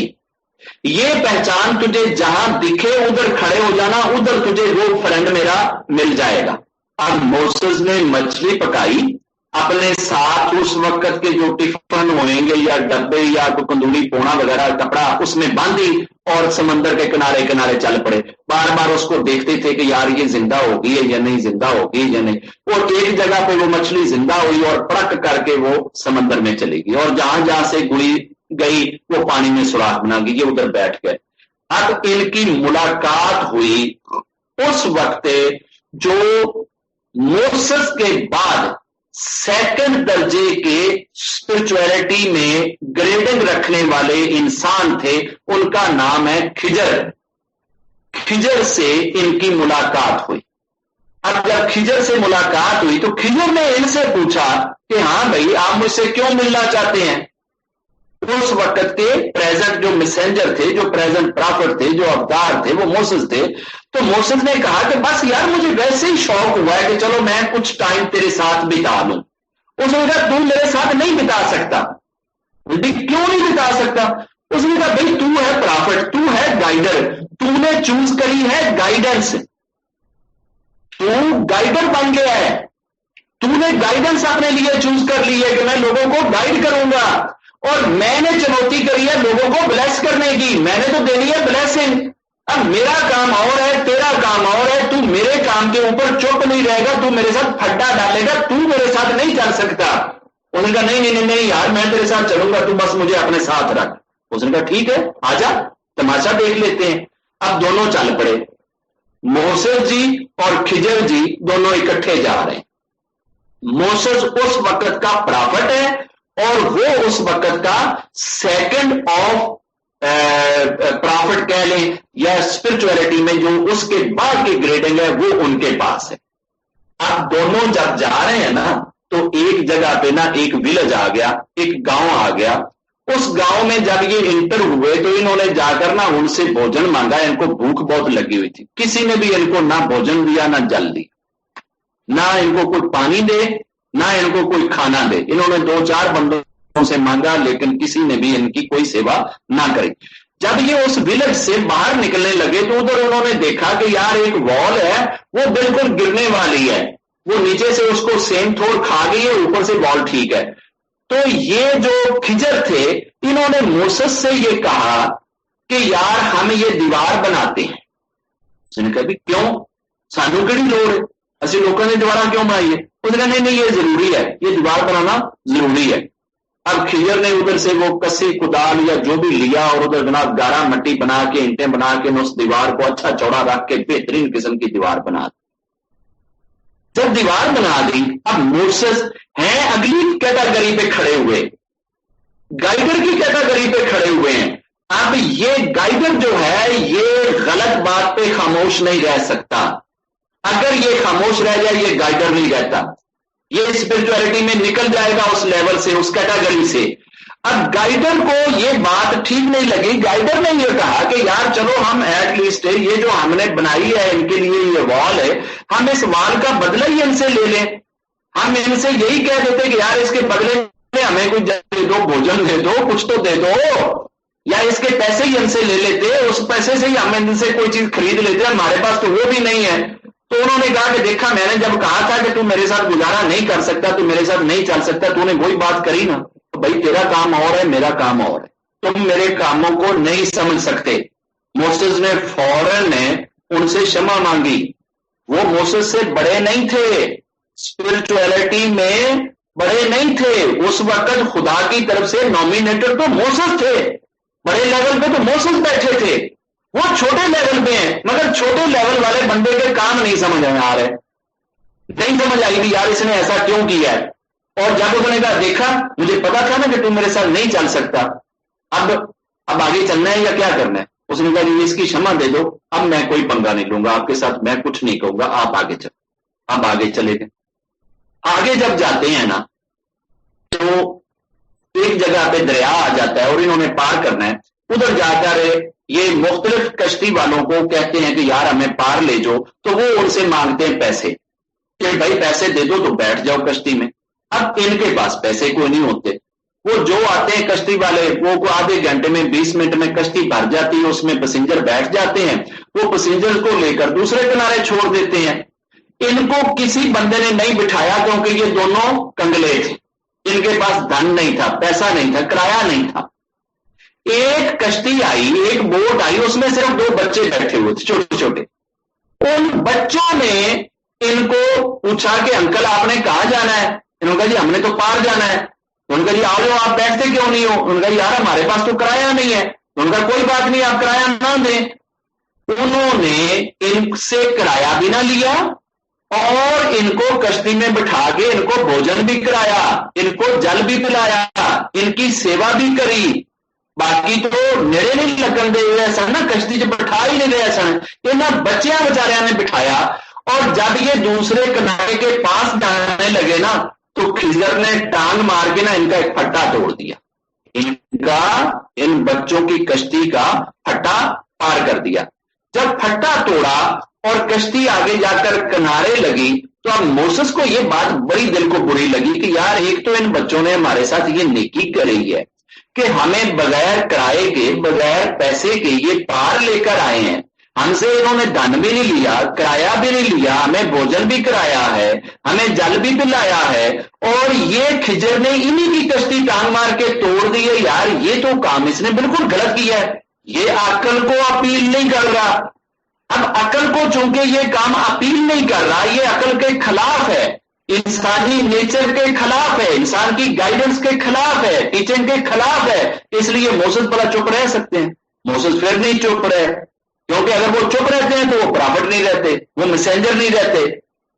Speaker 1: یہ پہچان تجھے جہاں دکھے ادھر کھڑے ہو جانا, ادھر تجھے وہ فرینڈ میرا مل جائے گا. اب موسیس نے مچھلی پکائی, اپنے ساتھ اس وقت کے جو ٹفن ہوئیں گے یا ڈبے یا کندوری پونا وغیرہ کپڑا اس میں باندھی اور سمندر کے کنارے کنارے چل پڑے. بار بار اس کو دیکھتے تھے کہ یار یہ زندہ ہوگی یا نہیں, زندہ ہوگی یا نہیں. اور ایک جگہ پہ وہ مچھلی زندہ ہوئی اور پڑک کر کے وہ سمندر میں چلی گئی, اور جہاں جہاں سے گئی وہ پانی میں سوراخ بنا گئی, یہ ادھر بیٹھ گئے. اب ان کی ملاقات ہوئی اس وقت جو موسیس کے بعد سیکنڈ درجے کے اسپرچویلٹی میں گریڈنگ رکھنے والے انسان تھے, ان کا نام ہے خضر. خضر سے ان کی ملاقات ہوئی. اب جب خضر سے ملاقات ہوئی تو خضر نے ان سے پوچھا کہ ہاں بھائی آپ مجھ سے کیوں ملنا چاہتے ہیں. اس وقت کے پریزنٹ جو میسنجر تھے, جو پریزنٹ پرافٹ تھے, جو ابدار تھے, وہ موسیس تھے. تو موسیس نے کہا کہ بس یار مجھے ویسے ہی شوق ہوا ہے کہ چلو میں کچھ ٹائم تیرے ساتھ بتا لوں. اس نے کہا تو میرے ساتھ نہیں بتا سکتا. کیوں نہیں بتا سکتا؟ اس نے کہا بھائی تو ہے پرافٹ, تو ہے گائیڈر, تو نے چوز کری ہے گائیڈنس, تو گائیڈر بن گیا ہے, تو نے گائیڈنس اپنے لیے چوز کر لی ہے کہ میں لوگوں کو گائیڈ کروں گا. اور میں نے چنوتی کری ہے لوگوں کو بلیس کرنے کی, میں نے تو دینی ہے بلیسنگ. اب میرا کام اور ہے, تیرا کام اور ہے, تو میرے کام کے اوپر چپ نہیں رہے گا, تو میرے ساتھ پھڈا ڈالے گا, تو میرے ساتھ نہیں چل سکتا. اس نے کہا نہیں یار میں تیرے ساتھ چلوں گا, تو بس مجھے اپنے ساتھ رکھ. اس نے کہا ٹھیک ہے آ جا, تماشا دیکھ لیتے ہیں. اب دونوں چل پڑے, موسیس جی اور خضر جی دونوں اکٹھے جا رہے ہیں. موسیس اس وقت کا پرافٹ ہے اور وہ اس وقت کا سیکنڈ آف प्रॉफिट कह लें या स्पिरिचुअलिटी में जो उसके बाद की ग्रेडिंग है वो उनके पास है। अब दोनों जब जा रहे हैं ना तो एक जगह पे ना एक विलेज आ गया, एक गांव आ गया। उस गांव में जब ये इंटर हुए तो इन्होंने जाकर ना उनसे भोजन मांगा। इनको भूख बहुत लगी हुई थी, किसी ने भी इनको ना भोजन दिया ना जल दिया, ना इनको कोई पानी दे ना इनको कोई खाना दे। इन्होंने 2-4 बंदों से मांगा लेकिन किसी ने भी इनकी कोई सेवा ना करी। जब ये उस विलेज से बाहर निकलने लगे तो उधर उन्होंने देखा कि यार एक वॉल है वो बिल्कुल गिरने वाली है, वो नीचे से उसको सेम थोड़ खा गई है, ऊपर से वॉल ठीक है। तो ये जो खिजर थे इन्होंने मूसस से ये कहा कि यार हम ये दीवार बनाते हैं। उसने कहा क्यों, सानू केड़ी लोड़ है, असि लोगों ने दीवार क्यों बनाई है। उसने कहा नहीं ये जरूरी है, ये दीवार बनाना जरूरी है। अब खिजर ने उधर से वो कसी कुदाल या जो भी लिया और उधर जनाब गारा मट्टी बना के ईंटें बना के उस दीवार को अच्छा चौड़ा रख के बेहतरीन किस्म की दीवार बना दी। जब दीवार बना दी अब मूसस हैं अगली कैटेगरी पे खड़े हुए, गाइडर की कैटेगरी पे खड़े हुए हैं। अब ये गाइडर जो है ये गलत बात पे खामोश नहीं रह सकता। अगर ये खामोश रह जाए ये गाइडर नहीं रहता, ये स्पिरिचुअलिटी में निकल जाएगा उस लेवल से, उस कैटेगरी से। अब गाइडर को ये बात ठीक नहीं लगी। गाइडर ने ये कहा कि यार चलो हम एटलीस्ट ये जो हमने बनाई है इनके लिए ये वॉल है, हम इस वॉल का बदला ही इनसे ले लें। हम इनसे यही कह देते कि यार इसके बदले में हमें कुछ दे दो, भोजन दे दो, कुछ तो दे दो, या इसके पैसे ही इनसे ले लेते, उस पैसे से ही हम इनसे कोई चीज खरीद लेते, हमारे पास तो वो भी नहीं है। तो उन्होंने कहा कि देखा मैंने जब कहा था कि तू मेरे साथ गुजारा नहीं कर सकता, तू मेरे साथ नहीं चल सकता, तूने वही बात करी ना। तो भाई तेरा काम और है मेरा काम और है, तुम मेरे कामों को नहीं समझ सकते। मोसेस ने फौरन उनसे क्षमा मांगी। वो मोसेस से बड़े नहीं थे, स्पिरिचुअलिटी में बड़े नहीं थे। उस वक्त खुदा की तरफ से नॉमिनेटेड तो मोसेस थे, बड़े लेवल पे तो मोसेस बैठे थे। वो छोटे लेवल पे हैं, मगर छोटे लेवल वाले बंदे के काम नहीं समझ में आ रहे, नहीं समझ आई कि यार इसने ऐसा क्यों किया है। और जब उसने कहा देखा मुझे पता था ना कि तुम मेरे साथ नहीं चल सकता, अब आगे चलना है या क्या करना है। उसने कहा जी इसकी क्षमा दे दो, अब मैं कोई पंगा नहीं लूंगा आपके साथ, मैं कुछ नहीं कहूंगा, आप आगे चलो। अब आगे चले गए। आगे जब जाते हैं ना तो एक जगह पे दरिया आ जाता है और इन्होंने पार करना है। उधर जाकर ये मुख्तलिफ कश्ती वालों को कहते हैं कि यार हमें पार ले जाओ, तो वो उनसे मांगते हैं पैसे कि भाई पैसे दे दो तो बैठ जाओ कश्ती में। अब इनके पास पैसे कोई नहीं होते, वो जो आते हैं कश्ती वाले वो आधे घंटे में 20 मिनट में कश्ती भर जाती है, उसमें पैसेंजर बैठ जाते हैं, वो पैसेंजर को लेकर दूसरे किनारे छोड़ देते हैं। इनको किसी बंदे ने नहीं बिठाया क्योंकि ये दोनों कंगले थे, इनके पास धन नहीं था, पैसा नहीं था, किराया नहीं था। एक कश्ती आई, एक बोट आई, उसमें सिर्फ 2 बच्चे बैठे हुए थे छोटे छोटे। उन बच्चों ने इनको पूछा कि अंकल आपने कहां जाना है। इन्होंने कहा जी हमने तो पार जाना है। उनका जी आओ आप बैठते क्यों नहीं हो। उनका यार हमारे पास तो किराया नहीं है। उनका कोई बात नहीं आप किराया ना दें। उन्होंने इनसे किराया भी ना लिया और इनको कश्ती में बिठा के इनको भोजन भी कराया, इनको जल भी पिलाया, इनकी सेवा भी करी। बाकी तो नेड़े नहीं लगन दे रहे सन ना, कश्ती च बिठा ही नहीं रहे सन। इन्होंने बच्चियां बेचारियां ने बिठाया और जब ये दूसरे किनारे के पास जाने लगे ना तो खिजर ने टांग मार के ना इनका एक फट्टा तोड़ दिया, इन बच्चों की कश्ती का फट्टा पार कर दिया। जब फट्टा तोड़ा और कश्ती आगे जाकर किनारे लगी तो अब मोसेस को यह बात बड़ी दिल को बुरी लगी कि यार एक तो इन बच्चों ने हमारे साथ ये नेकी करी है कि हमें बगैर किराए के बगैर पैसे के ये पार लेकर आए हैं, हमसे इन्होंने धन भी नहीं लिया, किराया भी नहीं लिया, हमें भोजन भी कराया है, हमें जल भी पिलाया है, और ये खिजर ने इन्हीं की कश्ती टांग मार के तोड़ दी है। यार ये तो काम इसने बिल्कुल गलत किया है, ये अकल को अपील नहीं कर रहा। अब अकल को चूंकि ये काम अपील नहीं कर रहा, ये अकल के खिलाफ है, इंसानी नेचर के खिलाफ है, इंसान की गाइडेंस के खिलाफ है, टीचिंग के खिलाफ है। इसलिए मोसेस भला चुप रह सकते हैं, मोसेस फिर नहीं चुप रहे, क्योंकि अगर वो चुप रहते हैं तो वो प्रॉफिट नहीं रहते, वो मैसेंजर नहीं रहते।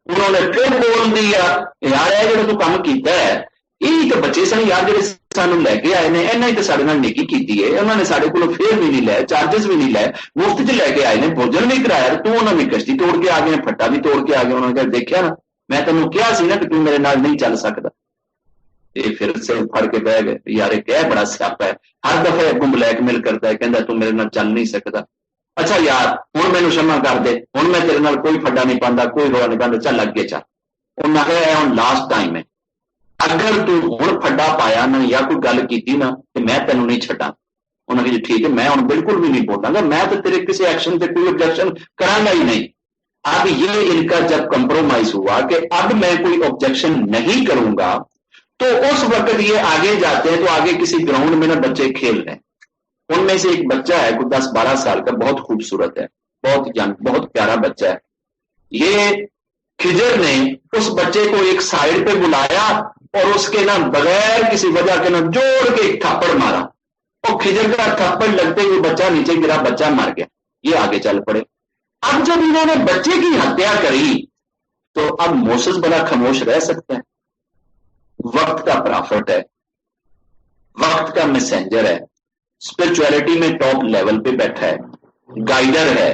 Speaker 1: उन्होंने फिर बोल दिया यार है जो तू काम किया है, यही तो बच्चे सन यार जो ਸਾਨੂੰ ਲੈ ਕੇ ਆਏ ਨੇ, ਇਹਨਾਂ ਹੀ ਤਾਂ ਸਾਡੇ ਨਾਲ ਨੇਕੀ ਕੀਤੀ ਹੈ, ਉਹਨਾਂ ਨੇ ਸਾਡੇ ਕੋਲੋਂ ਫੇਰ ਵੀ ਨਹੀਂ ਲਏ, ਚਾਰजेस ਵੀ ਨਹੀਂ ਲਏ, ਮੁਫਤ 'ਚ ਲੈ ਕੇ ਆਏ ਨੇ, ਭੋਜਨ ਵੀ ਕਰਾਇਆ, ਤੂੰ ਉਹਨਾਂ ਦੀ ਕਸ਼ਤੀ ਤੋੜ ਕੇ ਆ ਗਏ, ਫੱਟਾ ਵੀ ਤੋੜ ਕੇ ਆ ਗਏ। ਉਹਨਾਂ ਨੇ ਦੇਖਿਆ ਨਾ, ਮੈਂ ਤੈਨੂੰ ਕਿਹਾ ਸੀ ਨਾ ਕਿ ਤੂੰ ਮੇਰੇ ਨਾਲ ਨਹੀਂ ਚੱਲ ਸਕਦਾ। ਇਹ ਫਿਰ ਸਿਰ ਫੜ ਕੇ ਬਹਿ ਗਏ, ਯਾਰ ਇਹ ਕਿਹ ਬੜਾ ਸਿਆਪਾ ਹੈ, ਹਰ ਦਫਾ ਅੱਗੋਂ ਬਲੈਕਮੇਲ ਕਰਦਾ ਹੈ, ਕਹਿੰਦਾ ਤੂੰ ਮੇਰੇ ਨਾਲ ਚੱਲ ਨਹੀਂ ਸਕਦਾ। ਅੱਛਾ ਯਾਰ ਹੁਣ ਮੈਨੂੰ क्षमा ਕਰ ਦੇ, ਹੁਣ ਮੈਂ ਤੇਰੇ ਨਾਲ ਕੋਈ ਫੱਡਾ ਨਹੀਂ ਪਾਉਂਦਾ, ਕੋਈ ਰੌਲਾ ਨਹੀਂ ਪਾਉਂਦਾ, ਚੱਲ ਅੱਗੇ ਚੱਲ। ਉਹਨਾਂ ਕਿਹਾ ਹੁਣ ਲਾਸਟ ਟਾਈਮ ਹੈ, ਅਗਰ ਤੂੰ ਹੁਣ ਫੱਡਾ ਪਾਇਆ ਨਾ ਜਾਂ ਕੋਈ ਗੱਲ ਕੀਤੀ ਨਾ ਤੇ ਮੈਂ ਤੈਨੂੰ ਨਹੀਂ ਛੱਡਾਂ। ਉਹਨਾਂ ਨੇ ਠੀਕ है, मैं ਹੁਣ बिल्कुल भी नहीं बोलांगा, मैं तो तेरे किसी एक्शन पे कोई ऑब्जेक्शन करांगा ही नहीं। अब ये इनका जब कंप्रोमाइज हुआ कि अब मैं कोई ऑब्जेक्शन नहीं करूंगा, तो उस वक्त ये आगे जाते हैं। तो आगे किसी ग्राउंड में ना बच्चे खेल रहे हैं, उनमें से एक बच्चा है कोई 10-12 साल का, बहुत खूबसूरत है, बहुत यंग, बहुत प्यारा बच्चा है। ये खिजर ने उस बच्चे को एक साइड पे बुलाया और उसके ना बगैर किसी वजह के ना जोड़ के एक थप्पड़ मारा, और खिजर का थप्पड़ लगते ही बच्चा नीचे गिरा, बच्चा मर गया। ये आगे चल पड़े। अब जब इन्होंने बच्चे की हत्या करी तो अब मोसेस बड़ा खामोश रह सकता है? वक्त का प्रॉफिट है, वक्त का मैसेंजर है, स्पिरिचुअलिटी में टॉप लेवल पे बैठा है, गाइडर है,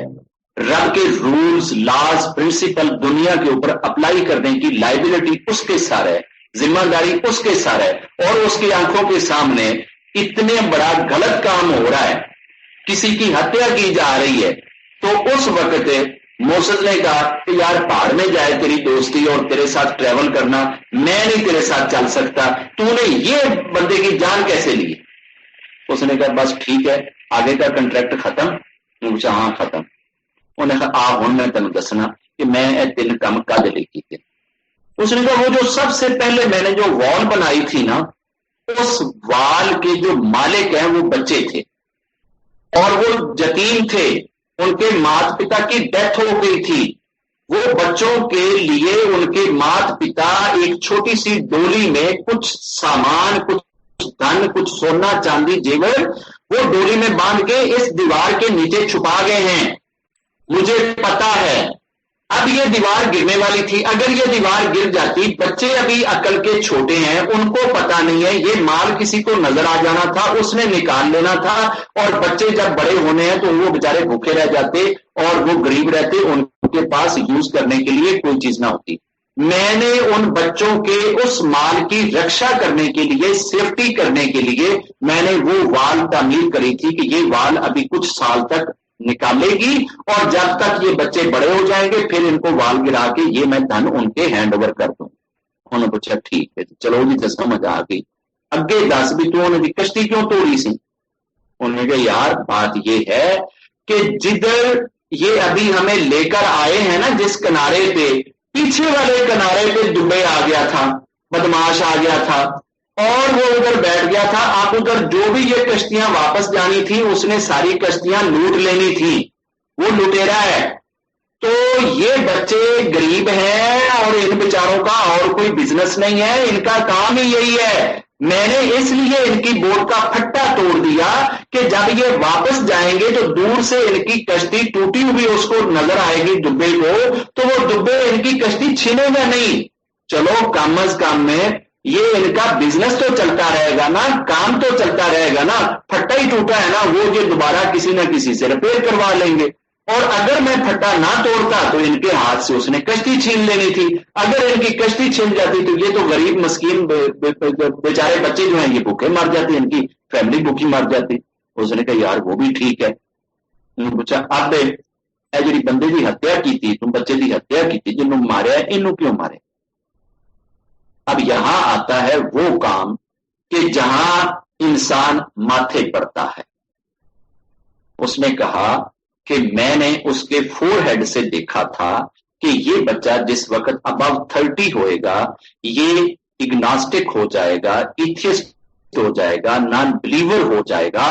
Speaker 1: रब के रूल्स, लॉज, प्रिंसिपल दुनिया के ऊपर अप्लाई करने की लाइबिलिटी उसके सार है, जिम्मेदारी उसके सार है, और उसकी आंखों के सामने इतने बड़ा गलत काम हो रहा है, किसी की हत्या की जा रही है। तो उस वक्त मोसेस ने कहा कि यार पहाड़ में जाए तेरी दोस्ती और तेरे साथ ट्रेवल करना, मैं नहीं तेरे साथ चल सकता, तूने ये बंदे की जान कैसे ली? उसने कहा बस ठीक है, आगे का कंट्रैक्ट खत्म। पूछा हाँ खत्म। उन्हें कहा आ हुण मैं तेन दसना कि मैं ये 3 काम कद ले कीते। उसने कहा वो जो सबसे पहले मैंने जो वॉल बनाई थी ना, उस वॉल के जो मालिक हैं वो बच्चे थे और वो यतीम थे, उनके माता पिता की डेथ हो गई थी। वो बच्चों के लिए उनके माता पिता एक छोटी सी डोली में कुछ सामान, कुछ धन, कुछ सोना चांदी जेवर वो डोली में बांध के इस दीवार के नीचे छुपा गए हैं। मुझे पता है अब ये दीवार गिरने वाली थी, अगर ये दीवार गिर जाती, बच्चे अभी अकल के छोटे हैं, उनको पता नहीं है, ये माल किसी को नजर आ जाना था, उसने निकाल लेना था, और बच्चे जब बड़े होने हैं तो वो बेचारे भूखे रह जाते और वो गरीब रहते, उनके पास यूज करने के लिए कोई चीज ना होती। मैंने उन बच्चों के उस माल की रक्षा करने के लिए, सेफ्टी करने के लिए मैंने वो वाल तामीर करी थी कि ये वाल अभी कुछ साल तक निकालेगी, और जब तक ये बच्चे बड़े हो जाएंगे फिर इनको वाल गिरा के ये मैं धन उनके हैंड ओवर कर दूं। उन्होंने पूछा ठीक है, चलो जी, तो समझ आ गई, अगे दस भी तू उन्होंने कश्ती क्यों तोड़ी सी? उन्होंने कहा यार बात ये है कि जिधर ये अभी हमें लेकर आए हैं ना, जिस किनारे पे, पीछे वाले किनारे पे दुबई आ गया था, बदमाश आ गया था और वो उधर बैठ गया था। आप उधर जो भी ये कश्तियां वापस जानी थी उसने सारी कश्तियां लूट लेनी थी, वो लुटेरा है। तो ये बच्चे गरीब हैं और इन बेचारों का और कोई बिजनेस नहीं है, इनका काम ही यही है। मैंने इसलिए इनकी बोट का फट्टा तोड़ दिया कि जब ये वापस जाएंगे तो दूर से इनकी कश्ती टूटी हुई उसको नजर आएगी दुब्बे को, तो वो दुब्बे इनकी कश्ती छीनेगा नहीं। चलो कम अज कम में ये इनका बिजनेस तो चलता रहेगा ना, काम तो चलता रहेगा ना, फट्टा ही टूटा है ना, वो ये दोबारा किसी ना किसी से रिपेयर करवा लेंगे। और अगर मैं फट्टा ना तोड़ता तो इनके हाथ से उसने कश्ती छीन लेनी थी, अगर इनकी कश्ती छीन जाती तो ये तो गरीब मस्कीन बेचारे बच्चे जो हैं ये भूखे मर जाते, इनकी फैमिली भूखी मर जाती। उसने कहा यार वो भी ठीक है। उन्होंने पूछा अब जी बंदे की हत्या की थी, तुम बच्चे की हत्या की थी, जिन्होंने मारे इन्हों क्यों मारे? अब यहां आता है वो काम कि जहां इंसान माथे पड़ता है। उसने कहा कि मैंने उसके फोरहेड से देखा था कि ये बच्चा जिस वक्त अबव 30 होएगा ये इग्नास्टिक हो जाएगा, एथियस्ट हो जाएगा, नॉन बिलीवर हो जाएगा,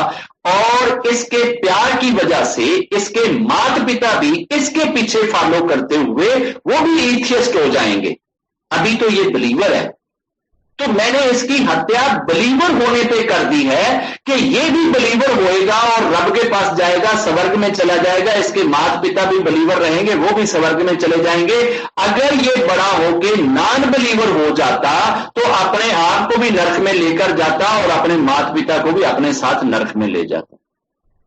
Speaker 1: और इसके प्यार की वजह से इसके माता पिता भी इसके पीछे फॉलो करते हुए वो भी एथियस्ट हो जाएंगे। अभी तो ये बिलीवर है। تو میں نے اس کی ہتیا بلیور ہونے پہ کر دی ہے کہ یہ بھی بلیور ہوئے گا اور رب کے پاس جائے گا, سورگ میں چلا جائے گا, اس کے مات پتا بھی بلیور رہیں گے, وہ بھی سورگ میں چلے جائیں گے. اگر یہ بڑا ہو کے نان بلیور ہو جاتا تو اپنے آپ کو بھی نرک میں لے کر جاتا اور اپنے مات پتا کو بھی اپنے ساتھ نرک میں لے جاتا.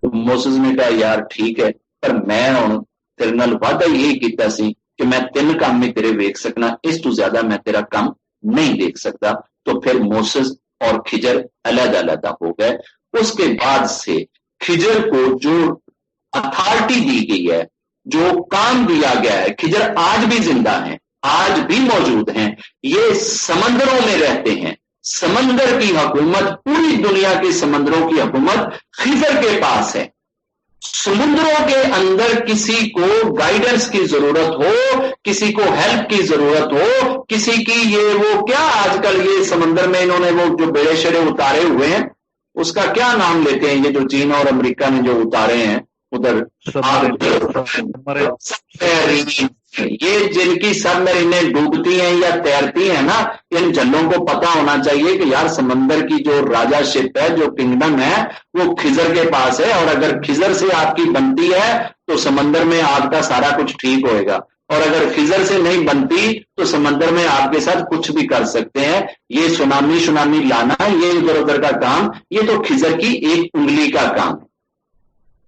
Speaker 1: تو موسیس نے کہا یار ٹھیک ہے, پر میں ہوں تیرے نال وعدہ یہی کیتا سی کہ میں 3 کام میں تیرے ویکھ سکنا, اس تو زیادہ میں تیرا کام نہیں دیکھ سکتا. تو پھر موسیس اور کھجر علیحدہ علیحدہ ہو گئے. اس کے بعد سے کھجر کو جو اتھارٹی دی گئی ہے, جو کام دیا گیا ہے, کھجر آج بھی زندہ ہیں, آج بھی موجود ہیں, یہ سمندروں میں رہتے ہیں. سمندر کی حکومت, پوری دنیا کے سمندروں کی حکومت خضر کے پاس ہے. سمندروں کے اندر کسی کو گائیڈنس کی ضرورت ہو, کسی کو ہیلپ کی ضرورت ہو, کسی کی یہ وہ کیا آج کل یہ سمندر میں انہوں نے وہ جو بیڑے شیڑے اتارے ہوئے ہیں, اس کا کیا نام لیتے ہیں, یہ جو چین اور امریکہ نے جو اتارے ہیں ادھر, یہ جن کی سب میرینیں ڈوبتی ہیں یا تیرتی ہیں نا, ان جنوں کو پتا ہونا چاہیے کہ یار سمندر کی جو راجا شپ ہے, جو کنگڈم ہے, وہ خضر کے پاس ہے. اور اگر خضر سے آپ کی بنتی ہے تو سمندر میں آپ کا سارا کچھ ٹھیک ہوئے گا, اور اگر خضر سے نہیں بنتی تو سمندر میں آپ کے ساتھ کچھ بھی کر سکتے ہیں. یہ سونامی لانا, یہ ادھر ادھر کا کام, یہ تو خضر کی ایک انگلی کا کام ہے.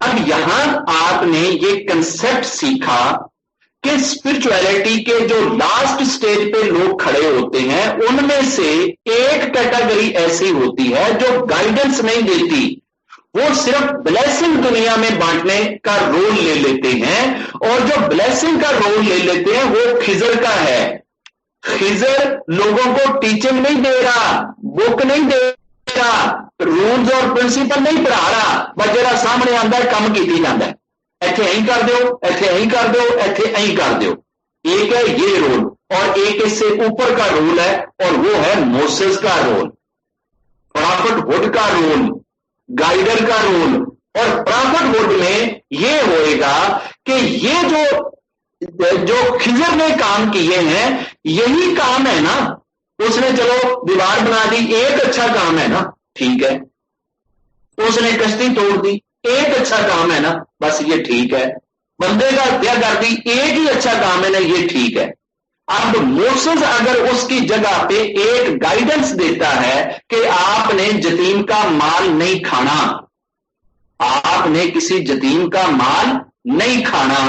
Speaker 1: اب یہاں آپ نے یہ کنسپٹ سیکھا کہ اسپرچویلٹی کے جو لاسٹ سٹیج پہ لوگ کھڑے ہوتے ہیں, ان میں سے ایک کیٹیگری ایسی ہوتی ہے جو گائیڈنس نہیں دیتی, وہ صرف بلیسنگ دنیا میں بانٹنے کا رول لے لیتے ہیں. اور جو بلیسنگ کا رول لے لیتے ہیں وہ خضر کا ہے. خضر لوگوں کو ٹیچنگ نہیں دے رہا, بک نہیں دے رہا, رولز اور پرنسپل نہیں پڑھا رہا, بس جرا سامنے آتا ہے کام کیتی جاتا ہے, ایتھے ایں کر دیو, ایتھے ایں کر دیو, ایتھے ایں کر دیو. ایک ہے یہ رول, اور ایک اس سے اوپر کا رول ہے, اور وہ ہے موسیس کا رول, پرافٹ ہوڈ کا رول, گائیڈر کا رول. اور پرافٹ ہوڈ میں یہ ہوئے گا کہ یہ جو خضر نے کام کیے ہیں یہی کام ہے نا. اس نے چلو دیوار بنا دی, ایک اچھا کام ہے نا, ٹھیک ہے. اس نے کشتی توڑ دی, ایک اچھا کام ہے نا, بس یہ ٹھیک ہے. بندے کا ہتیا کر دی, ایک ہی اچھا کام ہے نا, یہ ٹھیک ہے. اب موسیس اگر اس کی جگہ پہ ایک گائیڈنس دیتا ہے کہ آپ نے یتیم کا مال نہیں کھانا, آپ نے کسی یتیم کا مال نہیں کھانا,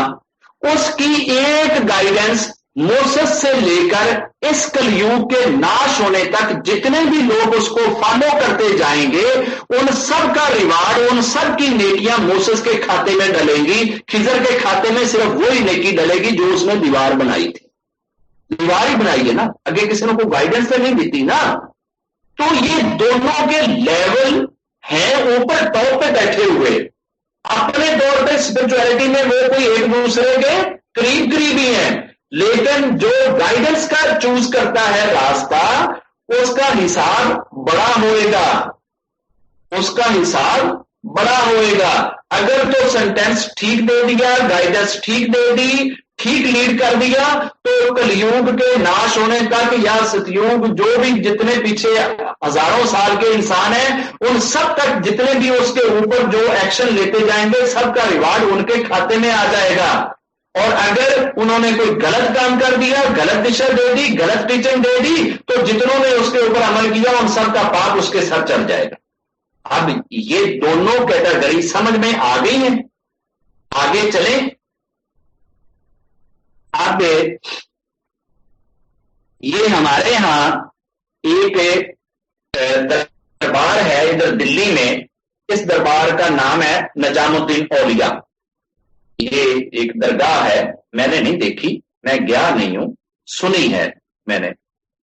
Speaker 1: اس کی ایک گائیڈنس موسیس سے لے کر اس کلیوگ کے ناش ہونے تک جتنے بھی لوگ اس کو فالو کرتے جائیں گے, ان سب کا ریوارڈ, ان سب کی نیکیاں موسیس کے کھاتے میں ڈلیں گی. خضر کے کھاتے میں صرف وہی نیکی ڈلے گی جو اس نے دیوار بنائی تھی. دیوار ہی بنائی ہے نا, اگے کسی نے کوئی گائیڈنس تو نہیں دیتی نا. تو یہ دونوں کے لیول ہیں اوپر ٹاپ پہ بیٹھے ہوئے. اپنے طور پہ اسپرچویلٹی میں وہ کوئی ایک دوسرے کے قریب ہی ہیں, لیکن جو گائیڈنس کا چوز کرتا ہے راستہ, اس کا حساب بڑا ہوئے گا, اس کا حساب بڑا ہوئے گا. اگر تو سینٹینس ٹھیک دے دیا, گائیڈنس ٹھیک دے دی, ٹھیک لیڈ کر دیا, تو کلیوگ کے ناش ہونے تک یا ستیوگ جو بھی جتنے پیچھے ہزاروں سال کے انسان ہیں, ان سب تک جتنے بھی اس کے اوپر جو ایکشن لیتے جائیں گے, سب کا ریوارڈ ان کے کھاتے میں آ جائے گا. اور اگر انہوں نے کوئی غلط کام کر دیا, غلط دشا دے دی, غلط ٹیچنگ دے دی, تو جتنوں نے اس کے اوپر عمل کیا ان سب کا پاپ اس کے ساتھ چڑھ جائے گا. اب یہ دونوں کیٹیگری سمجھ میں آ گئی ہیں. آگے چلیں. اب یہ ہمارے ہاں ایک دربار ہے ادھر دلی میں, اس دربار کا نام ہے نجام الدین اولیاء. یہ ایک درگاہ ہے, میں نے نہیں دیکھی, میں گیا نہیں ہوں, سنی ہے میں نے,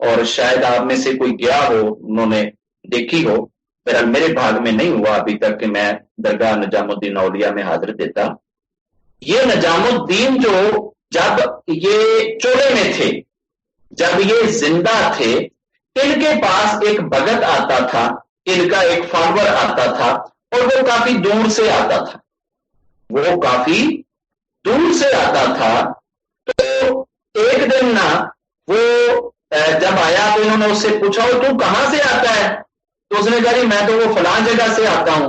Speaker 1: اور شاید آپ میں سے کوئی گیا ہو, انہوں نے دیکھی ہو. میرے بھاگ میں نہیں ہوا ابھی تک کہ میں درگاہ نجام الدین اولیاء میں حاضر دیتا. یہ نجام الدین جو جب یہ چولے میں تھے, جب یہ زندہ تھے, ان کے پاس ایک بھگت آتا تھا, ان کا ایک فالوور آتا تھا, اور وہ کافی دور سے آتا تھا, وہ کافی دور سے آتا تھا. تو ایک دن نا وہ जब आया तो इन्होंने उससे पूछा तू कहां से आता है, तो उसने कहा मैं तो वो फलां जगह से आता हूं।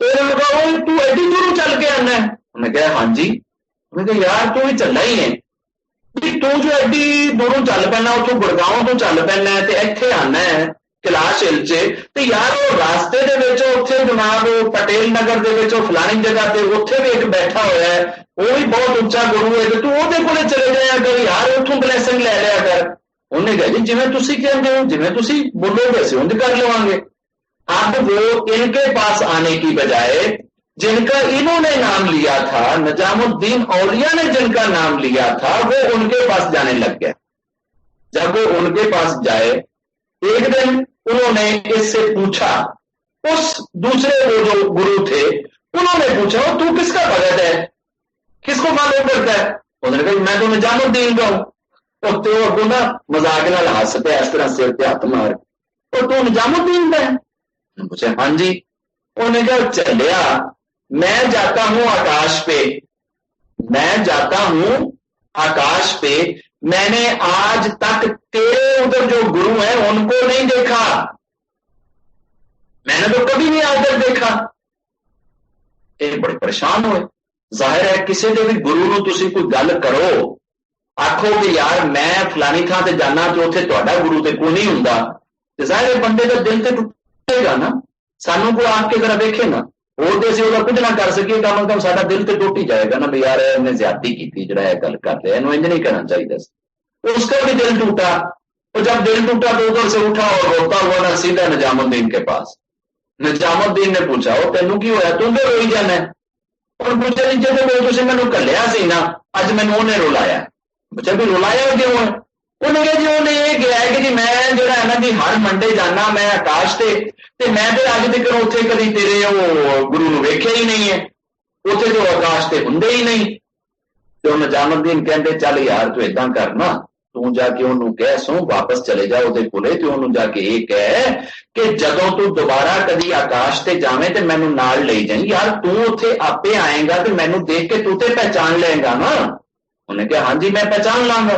Speaker 1: तो इन्होंने कहा तू एडी दूर चल के आना है? उन्होंने कहा हाँ जी। उन्होंने कहा यार तू भी चलना ही है, तू जो एडी दूरों चल पैना उतो गुड़गांव तो चल पैना है ते इत्थे आना है कैलाश हिल च, ते यार वो रास्ते दे विच उत्थे जनाब पटेल नगर दे विच फलानी जगह ते उत्थे भी एक बैठा होया है, वो भी बहुत उच्चा गुरु है, तू ओहदे कोले चले जाया कर यार, उत्थों ब्लैसिंग ले लिया कर। उन्हें कहा जी जिवें तुसीं कहंदे हो, जिवें तुसीं बोलोगे असीं उंज कर लवांगे। अब वो इनके पास आने की बजाय जिनका इन्होंने नाम लिया था, निजामुद्दीन औलिया ने जिनका नाम लिया था, वो उनके पास जाने लग गया। जब वो उनके पास जाए, एक दिन उन्होंने इससे पूछा, उस दूसरे वो जो गुरु थे उन्होंने पूछा तू किसका भगत है, किसको मालूम करता है? उन्होंने कहा मैं तो निजामुद्दीन का हूं। तो अगू ना मजाक नाल हस पे इस तरह सिर पे हाथ मार, तो तू निजामुद्दीन का है? पूछा हाँ जी। उन्होंने कहा चलिया मैं जाता हूं आकाश पे, मैं जाता हूं आकाश पे, मैंने आज तक तेरे उधर जो गुरु हैं उनको नहीं देखा, मैंने तो कभी नहीं आज तक देखा। ये बड़े परेशान हुए। जाहिर है किसी के भी गुरु ਨੂੰ ਤੁਸੀਂ कोई गल करो, आखो कि यार मैं फलानी थां ते जाना तो उत्थे तुहाडा गुरु ते कोई नहीं हुंदा, ते जाहिर है बंदे दा दिल ते टुटेगा ना। सानू कोई आके जरा देखे ना, और तो असं कुछ ना कर सकिए, कम से कम साडा दिल तो टुट ही जाएगा ना भी यार इन्हें ज्यादती की जरा गल कर लिया, इन्हों इंज नहीं करना चाहिए। उसका भी दिल टूटा, और जब दिल टूटा तो उधर से उठा और रोता हुआ ना सीधा निजामुद्दीन के पास। निजामुद्दीन ने पूछा वो तेनू की होया, तू तो रोई जाना है? और पूछा नीचे तो कोई तुम मैनू घलिया सी ना, अज मैनू उन्हें रुलाया। पूछा भी रुलाया क्यों है? उन्हें कहा जी उन्हें यह कहा है कि जी मैं जो है ना जी हर मंडे जाना मैं आकाश ते मैं तो अज तक उत्थे कभी तेरे वो गुरु नूं वेख्या ही नहीं है, उत्थे तो आकाश ते हुंदे ही नहीं। तो निजामुद्दीन कहते चल यार तू इदां कर ना, तू जाके उन्होंने कह सो वापस चले जा ਉਹਦੇ ਕੋਲੇ ਤੇ ਉਹਨੂੰ ਜਾ ਕੇ ਇਹ ਕਹਿ ਕਿ ਜਦੋਂ ਤੂੰ ਦੁਬਾਰਾ ਕਦੀ ਆਕਾਸ਼ ਤੇ ਜਾਵੇਂ ਤੇ ਮੈਨੂੰ ਨਾਲ ਲੈ ਜਾਈਂ ਯਾਰ, ਤੂੰ ਉੱਥੇ ਆਪੇ ਆਏਗਾ ਤੇ ਮੈਨੂੰ ਦੇਖ ਕੇ ਤੂੰ ਤੇ ਪਹਿਚਾਨ ਲਏਗਾ ਨਾ। ਉਹਨੇ ਕਿਹਾ ਹਾਂਜੀ मैं पहचान लांगा।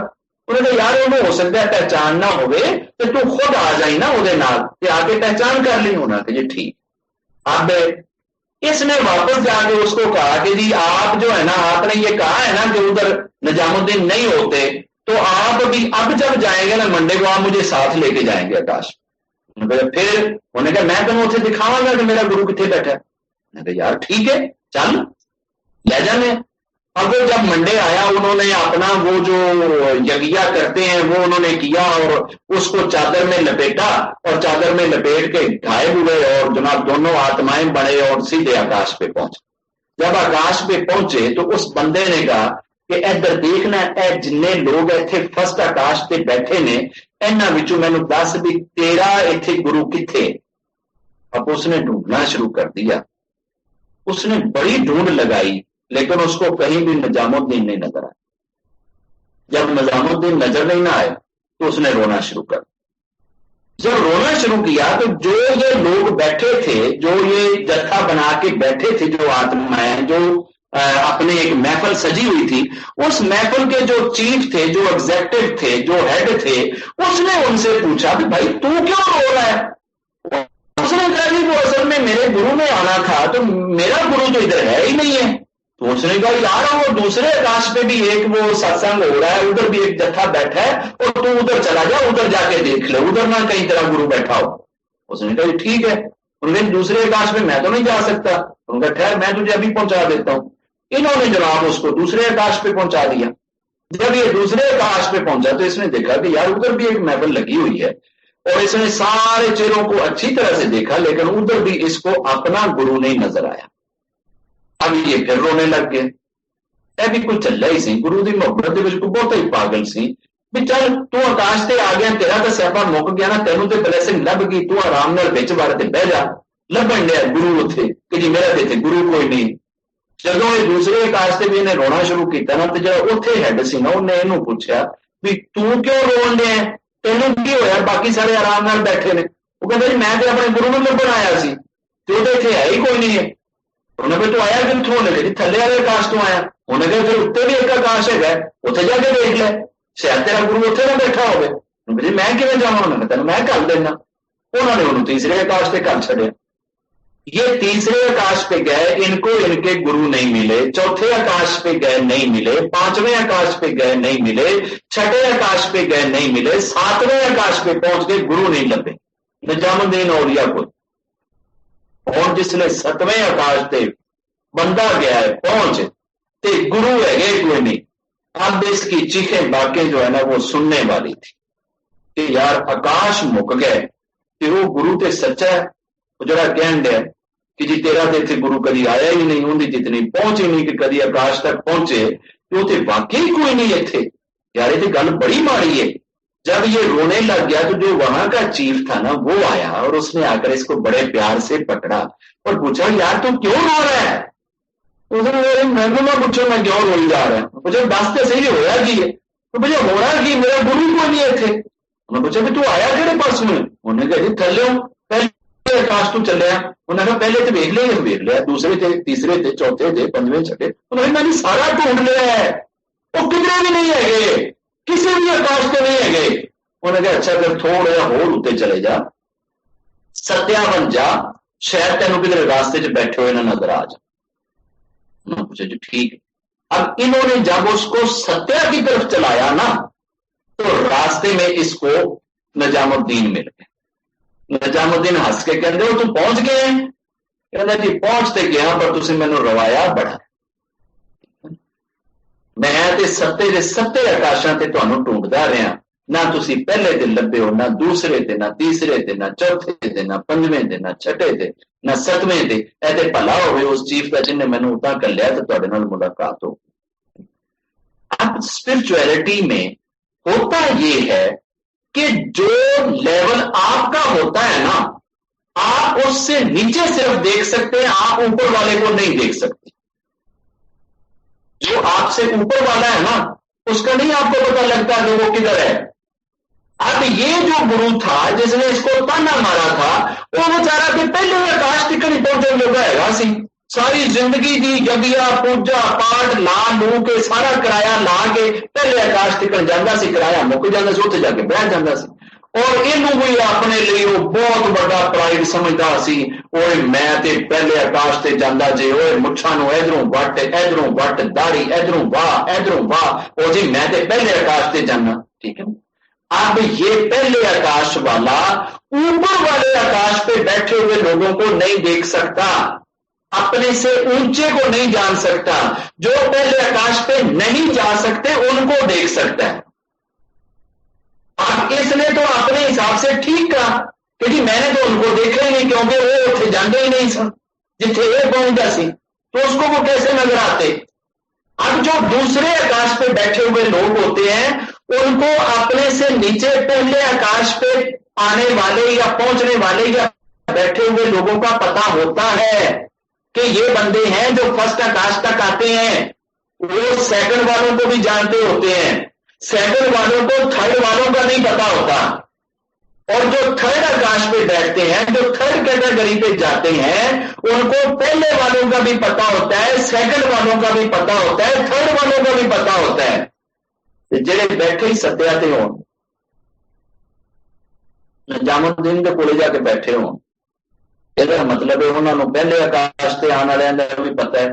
Speaker 1: ਉਹਨੇ ਕਿਹਾ यार ਉਹਨੂੰ हो सकता है पहचान ना होवे ਤੇ तू खुद आ जाई ना ਉਹਦੇ ਨਾਲ ਤੇ आके पहचान कर ली। होना कि जी ठीक। अब इसने वापस जाके उसको कहा कि जी आप जो है ना आपने ये कहा है ना कि उधर निजामुद्दीन नहीं होते, तो आप भी अब जब जाएंगे ना मंडे को आप मुझे साथ लेके जाएंगे आकाश। फिर उन्होंने कहा मैं तुम्हें उसे दिखावांगा कि मेरा गुरु कितने बैठा है। मैंने कहा यार ठीक है चल ले जाने। अब वो जब मंडे आया उन्होंने अपना वो जो यज्ञ करते हैं वो उन्होंने किया और उसको चादर में लपेटा और चादर में लपेट के गायब हुए और जनाब दोनों आत्माएं बने और सीधे आकाश पे पहुंचे। जब आकाश पे पहुंचे तो उस बंदे ने कहा कि इधर देखना ए जिन्ने लोग इत्थे फर्स्ट आकाश पे बैठे ने इन्हां विचों मैनूं दस भी तेरा इत्थे गुरु किथे। अब उसने ढूंढना शुरू कर दिया, उसने बड़ी ढूंढ लगाई लेकिन उसको कहीं भी निजामुद्दीन नहीं नजर आया। जब निजामुद्दीन नजर नहीं ना आए तो उसने रोना शुरू कर। जब रोना शुरू किया तो जो ये लोग बैठे थे, जो ये जत्था बना के बैठे थे, जो आत्माएं जो अपने एक महफिल सजी हुई थी, उस महफिल के जो चीफ थे, जो एग्जेक्टिव थे, जो हेड थे, उसने उनसे पूछा कि भाई तू क्यों रो रहा है? उसने कहा कि वो असल में मेरे गुरु ने आना था तो मेरा गुरु तो इधर है ही नहीं है। तो उसने कहा यार वो दूसरे आकाश पे भी एक वो सत्संग हो रहा है, उधर भी एक जत्था बैठा है और तू उधर चला जा, उधर जाके देख ले, उधर ना कहीं तेरा गुरु बैठा हो। उसने कहा ठीक है। उन्होंने दूसरे आकाश पे मैं तो नहीं जा सकता। उनका ठहर मैं तुझे अभी पहुंचा देता हूं। इन्होंने जनाब उसको दूसरे आकाश पे पहुंचा दिया। जब ये दूसरे आकाश पे पहुंचा तो इसने देखा कि यार उधर भी एक महफिल लगी हुई है और इसने सारे चेहरों को अच्छी तरह से देखा लेकिन उधर भी इसको अपना गुरु नहीं नजर आया। अब ये फिर रोने लग गए। यह भी कोई चल ही सी गुरु की मुहब्बत के बहुत ही पागल सी भी चल तू आकाश से आ गया, तेरा तो स्यापा मुक गया ना, तेनों तो ब्लैसिंग लभ गई, तू आराम नाल विच वड़ ते बह जा। लभन दिया गुरु उत्थे कि जी मेरा इत्थे गुरु कोई नहीं। ਜਦੋਂ ਇਹ ਦੂਸਰੇ ਆਕਾਸ਼ ਤੇ ਵੀ ਇਹਨੇ ਰੋਣਾ ਸ਼ੁਰੂ ਕੀਤਾ ਨਾ ਤੇ ਜਿਹੜਾ ਉੱਥੇ ਹੈਡ ਸੀ ਨਾ ਉਹਨੇ ਇਹਨੂੰ ਪੁੱਛਿਆ ਵੀ ਤੂੰ ਕਿਉਂ ਰੋਣ ਡਿਆ, ਤੈਨੂੰ ਕੀ ਹੋਇਆ, ਬਾਕੀ ਸਾਰੇ ਆਰਾਮ ਨਾਲ ਬੈਠੇ ਨੇ। ਉਹ ਕਹਿੰਦਾ ਜੀ ਮੈਂ ਤੇ ਆਪਣੇ ਗੁਰੂ ਨੂੰ ਲੱਭਣ ਆਇਆ ਸੀ ਤੇ ਉਹਦੇ ਇੱਥੇ ਹੈ ਹੀ ਕੋਈ ਨਹੀਂ ਹੈ। ਉਹਨੇ ਕਿਹਾ ਤੂੰ ਆਇਆ ਕਿੱਥੋਂ? ਉਹਨੇ ਕਿਹਾ ਥੱਲੇ ਵਾਲੇ ਆਕਾਸ਼ ਤੋਂ ਆਇਆ। ਉਹਨੇ ਕਿਹਾ ਫਿਰ ਉੱਤੇ ਵੀ ਇੱਕ ਆਕਾਸ਼ ਹੈਗਾ, ਉੱਥੇ ਜਾ ਕੇ ਦੇਖ ਲੈ, ਸ਼ਾਇਦ ਤੇਰਾ ਗੁਰੂ ਉੱਥੇ ਨਾ ਬੈਠਾ ਹੋਵੇ। جی میں کیوں جاواں؟ انہوں نے تینوں میں کر دینا. انہوں نے انہوں تیسرے آکاش پہ کر چھڑیا. یہ تیسرے آکاش پہ گئے, ان کو ان کے گرو نہیں ملے. چوتھے آکاش پہ گئے نہیں ملے. پانچویں آکاش پہ گئے نہیں ملے. چھٹے آکاش پہ گئے نہیں ملے. ساتویں آکاش پہ پہنچ کے گرو نہیں لبے. نظام الدین اولیاء کو ہوں جس نے ستویں آکاش تے بندہ گیا ہے پہنچ تے گرو ہے گئے کوئی نہیں. اب اس کی چیخیں باقیں جو ہے نا وہ سننے والی تھی کہ یار آکاش مک گئے کہ وہ گرو تے سچا ہے. وہ جڑا کہن دیا کہ جی تیرا تے اتنے گرو کدی آیا ہی نہیں, ان کی جتنی پہنچ ہی نہیں کہ کدی آکاش تک پہنچے, کہ وہ تے واقعی کوئی نہیں اتنے. یار یہ گل بڑی ماڑی ہے. جب یہ رونے لگ گیا تو جو وہاں کا چیف تھا نا وہ آیا اور اس نے آ کر اس کو بڑے پیار سے پکڑا اور پوچھا یار تو کیوں رو رہا ہے؟ اس نے میں نہ پوچھو میں کیوں روئی جا رہا ہوں. مجھے دس تو صحیح ہوا کی ہے. تو مجھے ہو رہا کہ میرا گرو کو نہیں ہے تھے. انہوں نے پوچھا بھی تو آیا کہڑے پاس میں؟ انہوں نے کہا جی تھلے پہلے آکاش تو چلیا. انہوں نے کہا پہلے تو ویک لیا, ویک لیا, دوسرے تھے, تیسرے تھے, چوتھے تھے, پنجویں, چھٹے. انہوں نے میں نے سارا ڈھونڈ لیا ہے, وہ کتنے بھی نہیں ہے گئے, کسی بھی آکاش پہ نہیں ہے گئے. انہوں نے کہا اچھا پھر تھوڑا جہا ہور اتنے چلے جا, ستیا بن جا, شاید تینوں کدھر راستے چ بیٹھے ہوئے نہ نظر آ جا. انہوں نے پوچھا جی ٹھیک. اب انہوں نے جب اس کو ستیا کی طرف چلایا نا تو راستے میں اس کو نظام الدین مل گئے. نظام الدین ہنس کے کہتے ہو تم پہنچ گئے ہیں؟ کہنا جی پہنچتے گیا پر تسی مینوں روایا بڑا. میں تے ستے دے ستے آکاشاں تے تانوں ڈھونڈدا رہا, نہ تسی پہلے دن لبے ہو, نہ دوسرے تے, نہ تیسرے تے, نہ چوتھے تے, نہ پنجویں تے, نہ چھٹے تے, نہ ستویں تے. اے تے بھلا ہوئے اس چیف کا جن نے مینوں اتنا کر لیا تو تواڈے نال ملاقات ہو. اب اسپرچویلٹی میں ہوتا یہ ہے کہ جو لیول آپ کا ہوتا ہے نا آپ اس سے نیچے صرف دیکھ سکتے ہیں, آپ اوپر والے کو نہیں دیکھ سکتے. جو آپ سے اوپر والا ہے نا اس کا نہیں آپ کو پتا لگتا کہ وہ کدھر ہے. اب یہ جو گرو تھا جس نے اس کو تانا مارا تھا وہ بیچارہ کہ پہلے آکاش تک نہیں پہنچنے لوگا ہے سی. ساری زندگی دی یگیا پوجا پاٹ لا لو کے سارا کرایہ لا کے پہلے آکاش تک جانا سی, کرایہ مک جانا سی, اتنے جا کے بیٹھ جانا سی. اور یہ بھی اپنے لیے وہ بہت بڑا پرائڈ سمجھتا سی, اوے میں تے پہلے آکاش تے جانا جے, اوے مچھاں نو ادھروں وٹ ادھروں وٹ, داڑھی ادھروں واہ, او جی میں تے پہلے آکاش تے جانا. ٹھیک ہے. اب یہ پہلے آکاش والا اوپر والے آکاش پہ بیٹھے ہوئے لوگوں کو نہیں دیکھ سکتا, اپنے سے اونچے کو نہیں جان سکتا. جو پہلے آکاش پہ نہیں جا سکتے ان کو دیکھ سکتا ہے. اب اس نے تو اپنے حساب سے ٹھیک کہا کہ جی میں نے تو ان کو دیکھا ہی نہیں کیونکہ وہ اتنے جانے ہی نہیں سن جتنے یہ پہنچتا سی, تو اس کو وہ کیسے نظر آتے. اب جو دوسرے آکاش پہ بیٹھے ہوئے لوگ ہوتے ہیں ان کو اپنے سے نیچے پہلے آکاش پہ آنے والے یا پہنچنے والے یا بیٹھے ہوئے لوگوں کا پتا ہوتا ہے کہ یہ بندے ہیں جو فرسٹ آکاش تک آتے ہیں. وہ سیکنڈ والوں کو بھی جانتے ہوتے ہیں, سیکنڈ والوں کو تھرڈ والوں کا نہیں پتا ہوتا. اور جو تھرڈ آکاش پہ بیٹھتے ہیں, جو تھرڈ کیٹیگری پہ جاتے ہیں ان کو پہلے والوں کا بھی پتا ہوتا ہے, سیکنڈ والوں کا بھی پتا ہوتا ہے, تھرڈ والوں کا بھی پتا ہوتا ہے. جڑے بیٹھے ہی ستیاتے ہو نظام الدین کے کولے جا کے بیٹھے ہو, یہ مطلب ہے انہوں نے پہلے آکاش تے آنے والوں کا بھی پتا ہے,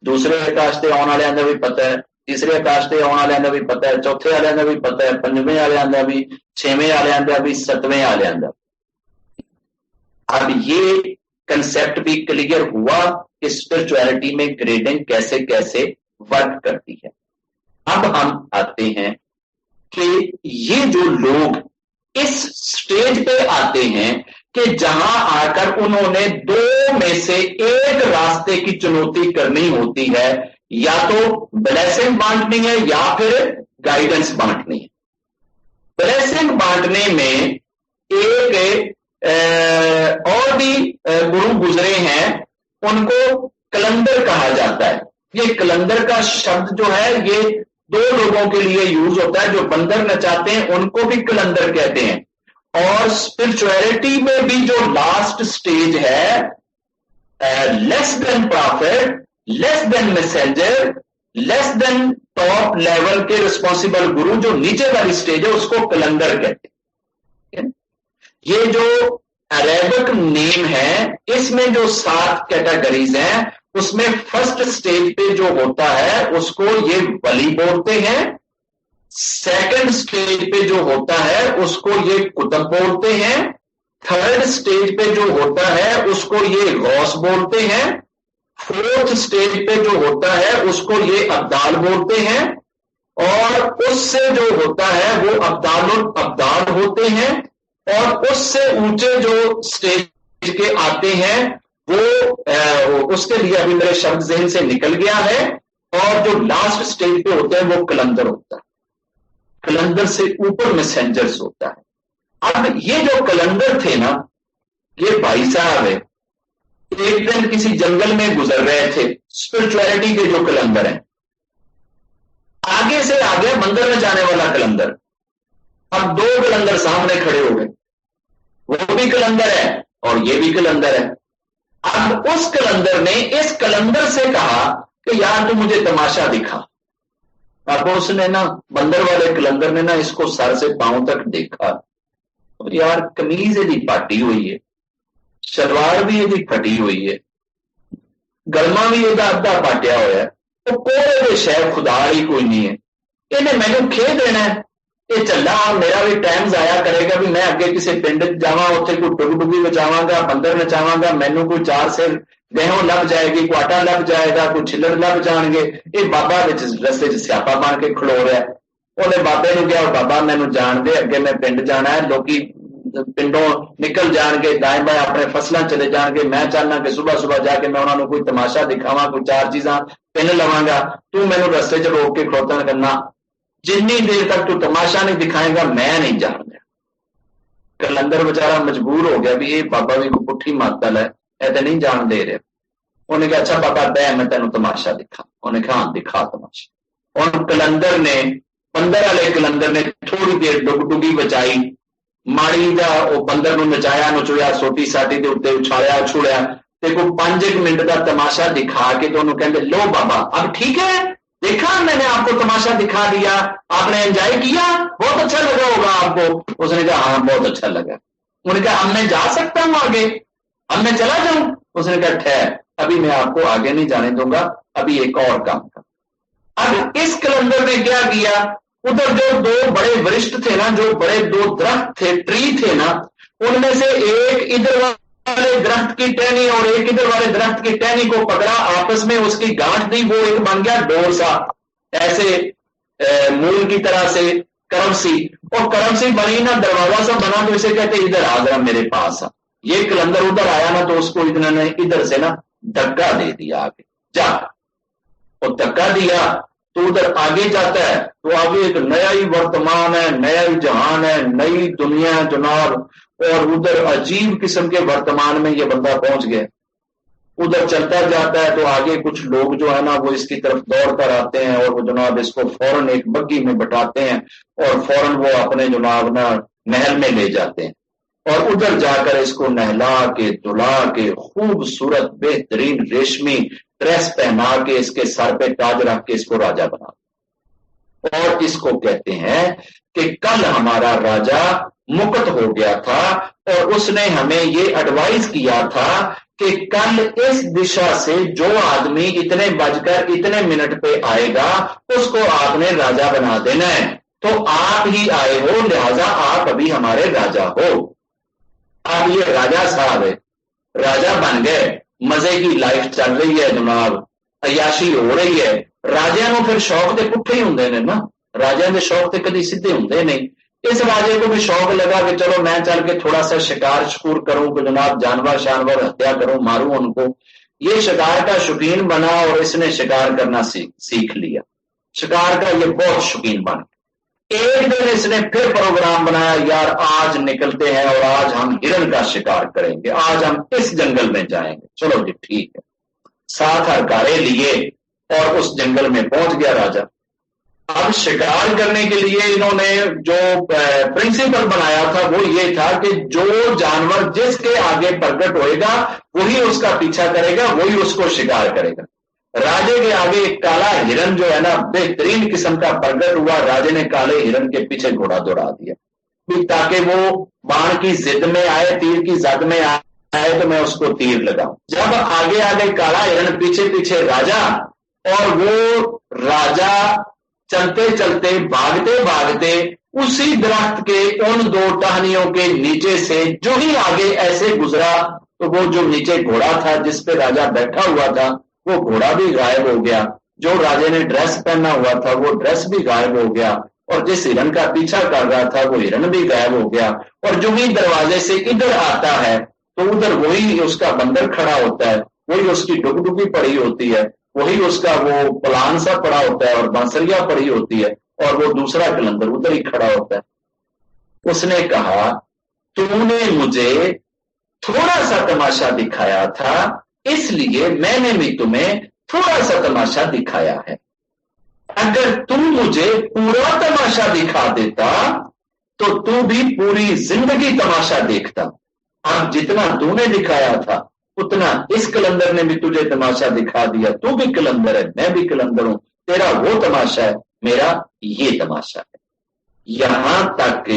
Speaker 1: دوسرے آکاش تے آنے والوں کا بھی پتا ہے, تیسرے آکاش تے آنے والوں کا بھی پتا ہے, چوتھے والوں کا بھی پتا ہے, پنجویں والوں کا بھی, چھویں والوں کا بھی, ستویں والوں کا. اب یہ کنسپٹ بھی کلیئر ہوا کہ اسپرچویلٹی میں گریڈنگ کیسے کیسے ورک کرتی ہے. اب ہم آتے ہیں کہ یہ جو لوگ اس سٹیج پہ آتے ہیں کہ جہاں آ کر انہوں نے دو میں سے ایک راستے کی چنوتی کرنی ہوتی ہے, یا تو بلیسنگ بانٹنی ہے یا پھر گائیڈنس بانٹنی ہے. بلیسنگ بانٹنے میں ایک اور بھی گرو گزرے ہیں, ان کو کلندر کہا جاتا ہے. یہ کلندر کا شبد جو ہے یہ دو لوگوں کے لیے یوز ہوتا ہے, جو بندر نچاتے ہیں ان کو بھی کلندر کہتے ہیں. اور اسپرچویلٹی میں بھی جو لاسٹ سٹیج ہے, لیس دین پرافٹ, لیس دین میسنجر, لیس دین ٹاپ لیول کے رسپانسبل گرو, جو نیچے والی سٹیج ہے اس کو کلندر کہتے ہیں. یہ جو عربک نیم ہے اس میں جو 7 کیٹیگریز ہیں اس میں فرسٹ سٹیج پہ جو ہوتا ہے اس کو یہ ولی بولتے ہیں، سیکنڈ سٹیج پہ جو ہوتا ہے اس کو یہ کتب بولتے ہیں، تھرڈ سٹیج پہ جو ہوتا ہے اس کو یہ غوث بولتے ہیں، فورتھ سٹیج پہ جو ہوتا ہے اس کو یہ ابدال بولتے ہیں، اور اس سے جو ہوتا ہے وہ ابدال ہوتے ہیں، اور اس سے اونچے جو سٹیج کے آتے ہیں وہ اس کے لیے ابھی میرے شبد ذہن سے نکل گیا ہے، اور جو لاسٹ سٹیج پہ ہوتے ہیں وہ کلندر ہوتا ہے، کلندر سے اوپر میسنجرز ہوتا ہے۔ اب یہ جو کلندر تھے نا، یہ بھائی صاحب ہے ایک دن کسی جنگل میں گزر رہے تھے، اسپرچویلٹی کے جو کلندر ہیں، آگے سے آگے مندر میں جانے والا کلندر، اب 2 کلندر سامنے کھڑے ہو گئے، وہ بھی کلندر ہے اور یہ بھی کلندر ہے۔ اب اس کلندر نے اس کلندر سے کہا کہ یار تو مجھے تماشا دکھا۔ اب اس نے نا بندر والے کلندر نے نا اس کو سر سے پاؤں تک دیکھا، یار کمیز یہ پاٹی ہوئی ہے، شلوار بھی یہ پھٹی ہوئی ہے، گلما بھی یہ ادھا پاٹیا ہوا ہے، تو کوئی شہ خدا ہی کوئی نہیں ہے، انہیں مینو کھے دینا ہے، یہ چلا میرا بھی ٹائم ضائع کرے گا بھی میں اگے کسی پنڈ جاواں اتنے کوئی ڈگ ڈگی بچاواں گا، بندر نچاواں گا، مینو کوئی 4 سے گہوں لب جائے گی، کوئی آٹا لب جائے گا، کوئی چھلڑ لب جان گے، یہ بابا رستے سیاپا بن کے کھلو رہا ہے۔ انہیں بابے نو کہا بابا مینو جان دے، اگے میں پنڈ جانا ہے، لوکی پنڈوں نکل جان گے دائیں بائیں اپنے فصلیں چلے جان گے، میں چاہنا کہ صبح صبح جا کے میں انہوں نے کوئی تماشا دکھاواں، کوئی 4 چیزاں پن لواں گا، تو مینو رستے چ روک کے کھڑوتا کرنا، جنی دیر تک تو تماشا نہیں دکھائے گا میں نہیں جان گیا۔ کلندر بیچارہ مجبور ہو گیا بھی یہ بابا بھی کوئی پٹھی معطل ہے، یہ تو نہیں جان دے رہے۔ انہیں کہا اچھا بابا بہ میں تینوں تماشا دکھا، انہیں کہا ہاں دکھا تماشا۔ اور کلندر نے بندر والے کلندر نے تھوڑی دیر ڈگ ڈگی بچائی، ماڑی دا وہ بندر نو نچایا نچویا سوٹی ساٹی دے اتنے اچھالیا چھوڑیا، تے کوئی 5 منٹ کا تماشا دکھا کے تو انہوں کہتے لو بابا اب ٹھیک ہے، دیکھا میں نے آپ کو تماشا دکھا دیا، آپ نے انجوائے کیا، بہت اچھا لگا ہوگا آپ کو۔ اس نے کہا ہاں بہت اچھا لگا۔ انہوں نے کہا اب میں جا سکتا ہوں آگے، اب میں چلا جاؤں؟ اس نے کہا ٹھہر، ابھی میں آپ کو آگے نہیں جانے دوں گا، ابھی ایک اور کام کر۔ اب اس کلندر نے کیا کیا، ادھر جو 2 بڑے ورشت تھے نا، جو بڑے 2 درخت تھے، ٹری تھے نا، ان میں سے ایک ادھر والے درخت کی ٹہنی اور ایک ادھر والے درخت کی ٹہنی کو پکڑا، آپس میں اس کی گانٹھ دی، وہ ایک بن گیا ڈور سا، ایسے مول کی طرح سے کرمسی، اور کرمسی بنی نا دروازہ سا بنا، تو اسے کہتے ادھر آ ذرا میرے پاس آ۔ یہ کلندر ادھر آیا نا تو اس کو نے ادھر سے نا دھکا دے دیا آگے جا، اور دھکا دیا تو ادھر آگے جاتا ہے تو آگے ایک نیا ہی ورتمان ہے، نیا ہی جہان ہے، نئی دنیا ہے جناب، اور ادھر عجیب قسم کے ورتمان میں یہ بندہ پہنچ گیا۔ ادھر چلتا جاتا ہے تو آگے کچھ لوگ جو ہے نا وہ اس کی طرف دوڑ کر آتے ہیں، اور وہ جناب اس کو فوراً ایک بگی میں بٹھاتے ہیں، اور فوراً وہ اپنے جناب نا محل میں لے جاتے ہیں، اور ادھر جا کر اس کو نہلا کے دھلا کے خوبصورت بہترین ریشمی ڈریس پہنا کے اس کے سر پہ تاج رکھ کے اس کو راجا بنا، اور اس کو کہتے ہیں کہ کل ہمارا راجا مقت ہو گیا تھا، اور اس نے ہمیں یہ ایڈوائز کیا تھا کہ کل اس دشا سے جو آدمی اتنے بج کر اتنے منٹ پہ آئے گا اس کو آپ نے راجا بنا دینا ہے، تو آپ ہی آئے ہو لہذا آپ ابھی ہمارے راجا ہو۔ اب یہ راجا صاحب ہے، راجا بن گئے، مزے کی لائف چل رہی ہے جناب، عیاشی ہو رہی ہے۔ راجے نو پھر شوق تے پٹھے ہی ہوندے نے نا، راجے دے شوق تے کدی سیدھے ہوندے نہیں۔ اس راجے کو بھی شوق لگا کہ چلو میں چل کے تھوڑا سا شکار شکور کروں کہ جناب جانور شانور ہتیا کروں، ماروں ان کو۔ یہ شکار کا شوقین بنا اور اس نے شکار کرنا سیکھ لیا، شکار کا یہ بہت شوقین بن گیا۔ ایک دن اس نے پھر پروگرام بنایا، یار آج نکلتے ہیں اور آج ہم ہرن کا شکار کریں گے، آج ہم اس جنگل میں جائیں گے۔ چلو جی ٹھیک ہے، 7 ہرکارے لیے اور اس جنگل میں پہنچ گیا راجا۔ اب شکار کرنے کے لیے انہوں نے جو پرنسپل بنایا تھا وہ یہ تھا کہ جو جانور جس کے آگے پرگٹ ہوئے گا وہی اس کا پیچھا کرے گا، وہی اس کو شکار کرے گا۔ راجے کے آگے ایک کالا ہرن جو ہے نا بہترین قسم کا پرگٹ ہوا، راجے نے کالے ہرن کے پیچھے گھوڑا دوڑا دیا، تاکہ وہ बाण की जिद में आए, तीर की जद में आए तो मैं उसको तीर लगाऊं। जब आगे आगे काला हिरण, पीछे पीछे राजा, और वो राजा चलते चलते भागते भागते उसी दरख्त के उन दो टहनियों के नीचे से जो ही आगे ऐसे गुजरा तो वो जो नीचे घोड़ा था जिस पे राजा बैठा हुआ था वो घोड़ा भी गायब हो गया, जो राजे ने ड्रेस पहना हुआ था वो ड्रेस भी गायब हो गया, और जिस हिरण का पीछा कर रहा था वो हिरण भी गायब हो गया। और जो ही दरवाजे से इधर आता है तो उधर वही उसका बंदर खड़ा होता है, वही उसकी डुगडुगी पड़ी होती है, वही उसका वो पलान सा पड़ा होता है और बांसुरिया पड़ी होती है, और वो दूसरा कलंदर उधर ही खड़ा होता है। उसने कहा तूने मुझे थोड़ा सा तमाशा दिखाया था, इसलिए मैंने भी तुम्हें थोड़ा सा तमाशा दिखाया है। अगर तुम मुझे पूरा तमाशा दिखा देता तो तू भी पूरी जिंदगी तमाशा देखता। अब जितना तूने दिखाया था उतना इस कलंदर ने भी तुझे तमाशा दिखा दिया, तू भी कलंदर है, मैं भी कलंदर हूं, तेरा वो तमाशा है, मेरा ये तमाशा है। यहां तक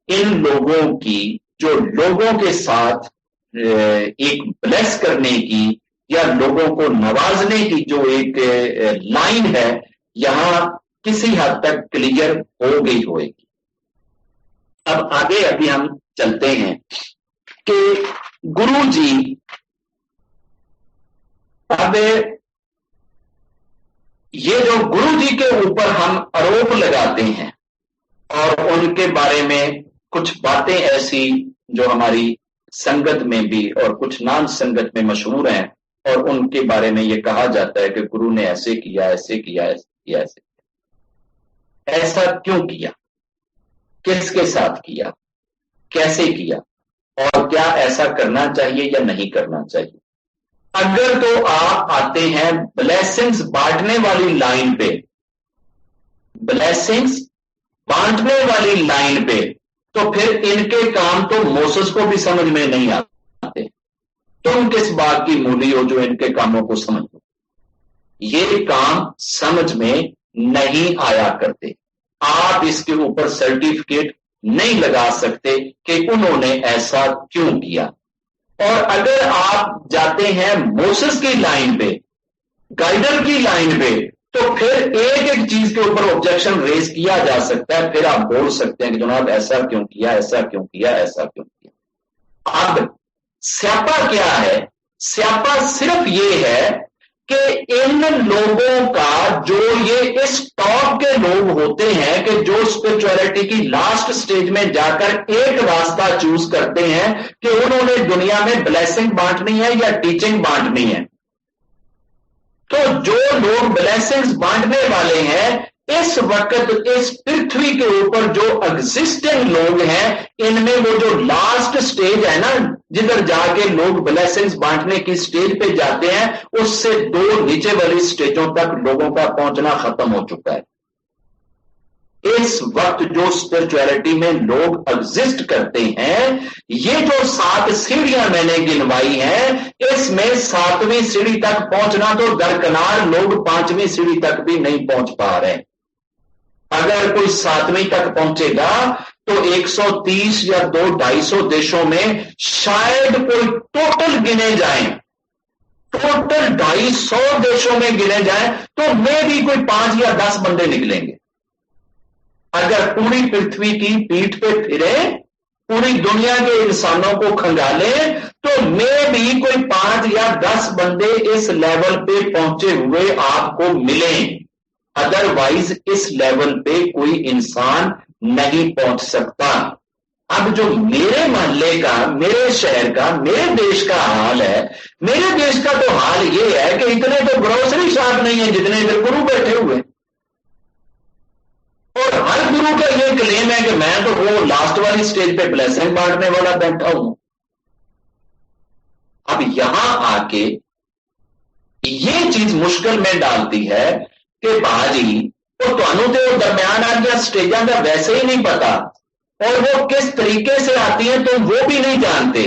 Speaker 1: इन लोगों की जो लोगों के साथ एक ब्लेस करने की या लोगों को नवाजने की जो एक लाइन है यहां किसी हद तक क्लियर हो गई होगी। अब आगे अभी हम चलते हैं कि गुरु जी, अब ये जो गुरु जी के ऊपर हम आरोप लगाते हैं और उनके बारे में कुछ बातें ऐसी जो हमारी संगत में भी और कुछ नाम संगत में मशहूर हैं, और उनके बारे में ये कहा जाता है कि गुरु ने ऐसे किया, ऐसे किया, ऐसे किया, ऐसे किया। ऐसा क्यों किया, किसके साथ किया, कैसे किया, और क्या ऐसा करना चाहिए या नहीं करना चाहिए। अगर तो आप आते हैं ब्लेसिंग्स बांटने वाली लाइन पे, ब्लेसिंग्स बांटने वाली लाइन पे, तो फिर इनके काम तो मोसेस को भी समझ में नहीं आते। तुम किस बात की मूली हो जो इनके कामों को समझ लो। ये काम समझ में नहीं आया करते। आप इसके ऊपर सर्टिफिकेट नहीं लगा सकते कि उन्होंने ऐसा क्यों किया। और अगर आप जाते हैं मोसेस की लाइन पे, गाइडर की लाइन पे, तो फिर एक एक चीज के ऊपर ऑब्जेक्शन रेज किया जा सकता है। फिर आप बोल सकते हैं कि जनाब ऐसा क्यों किया, ऐसा क्यों किया, ऐसा क्यों किया। अब स्यापा क्या है? स्यापा सिर्फ ये है कि इन लोगों का, जो ये इस टॉप के लोग होते हैं कि जो स्पिरिचुअलिटी की लास्ट स्टेज में जाकर एक रास्ता चूज करते हैं कि उन्होंने दुनिया में ब्लेसिंग बांटनी है या टीचिंग बांटनी है, तो जो लोग ब्लेसिंग्स बांटने वाले हैं इस वक्त इस पृथ्वी के ऊपर जो एग्जिस्टिंग लोग हैं, इनमें वो जो लास्ट स्टेज है ना, जिधर जाके लोग ब्लेसिंग्स बांटने की स्टेज पे जाते हैं, उससे दो नीचे वाली स्टेजों तक लोगों का पहुंचना खत्म हो चुका है। इस वक्त जो स्पिरिचुअलिटी में लोग एग्जिस्ट करते हैं, ये जो 7 सीढ़ियां मैंने गिनवाई हैं, इसमें 7वीं सीढ़ी तक पहुंचना तो दरकिनार, लोग 5वीं सीढ़ी तक भी नहीं पहुंच पा रहे। अगर कोई 7वीं तक पहुंचेगा तो 130 या 200-250 देशों में शायद कोई टोटल गिने जाएं, टोटल 250 देशों में गिने जाएं तो में भी कोई 5 या 10 बंदे निकलेंगे। अगर पूरी पृथ्वी की पीठ पे फिरे, पूरी दुनिया के इंसानों को खंगाले, तो में भी कोई 5 या 10 बंदे इस लेवल पे पहुंचे हुए आपको मिलें। अदरवाइज इस लेवल पे कोई इंसान नहीं पहुंच सकता। अब जो मेरे मोहल्ले का, मेरे शहर का, मेरे देश का हाल है, मेरे देश का तो हाल ये है कि इतने तो ग्रोसरी शॉप नहीं है जितने इधर गुरु बैठे हुए, और हर गुरु का ये क्लेम है कि मैं तो वो लास्ट वाली स्टेज पे ब्लेसिंग बांटने वाला बैठा हूं। अब यहां आके ये चीज मुश्किल में डालती है कि भाजी वो थानू तो दरम्यान आ गया स्टेजां का वैसे ही नहीं पता, और वो किस तरीके से आती है तो वो भी नहीं जानते।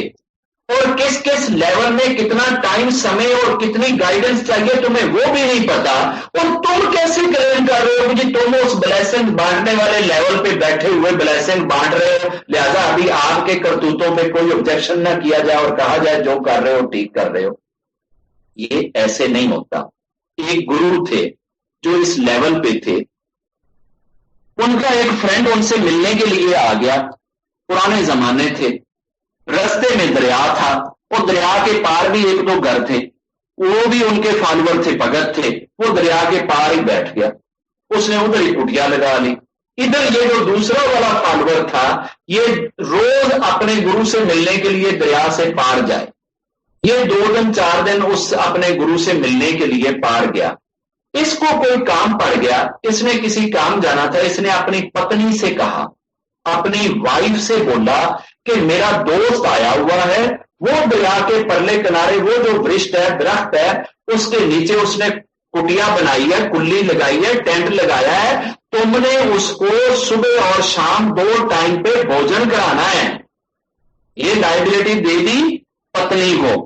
Speaker 1: और किस किस लेवल में कितना टाइम, समय और कितनी गाइडेंस चाहिए तुम्हें वो भी नहीं पता, और तुम कैसे क्लेम कर रहे हो कि तुम उस ब्लेसिंग बांटने वाले लेवल पे बैठे हुए ब्लेसिंग बांट रहे हो, लिहाजा अभी आपके करतूतों पे कोई ऑब्जेक्शन ना किया जाए और कहा जाए जो कर रहे हो ठीक कर रहे हो। ये ऐसे नहीं होता। एक गुरु थे जो इस लेवल पे थे, उनका एक फ्रेंड उनसे मिलने के लिए आ गया, पुराने जमाने थे, रास्ते में दरिया था और दरिया के पार भी एक दो घर थे, वो भी उनके फॉलोअर थे, भगत थे, वो दरिया के पार ही बैठ गया, उसने उधर ही कुटिया लगा ली। इधर ये जो दूसरा वाला फॉलोअर था, ये रोज अपने गुरु से मिलने के लिए दरिया से पार जाए, ये 2 दिन 4 दिन उस अपने गुरु से मिलने के लिए पार गया। इसको कोई काम पड़ गया, इसने किसी काम जाना था, इसने अपनी पत्नी से कहा, अपनी वाइफ से बोला कि मेरा दोस्त आया हुआ है, वो दरिया के परले किनारे वो जो वृक्ष है, दरख्त है, उसके नीचे उसने कुटिया बनाई है, कुल्ली लगाई है, टेंट लगाया है, तुमने उसको सुबह और शाम 2 टाइम पे भोजन कराना है। ये लाइबिलिटी दे दी पत्नी को।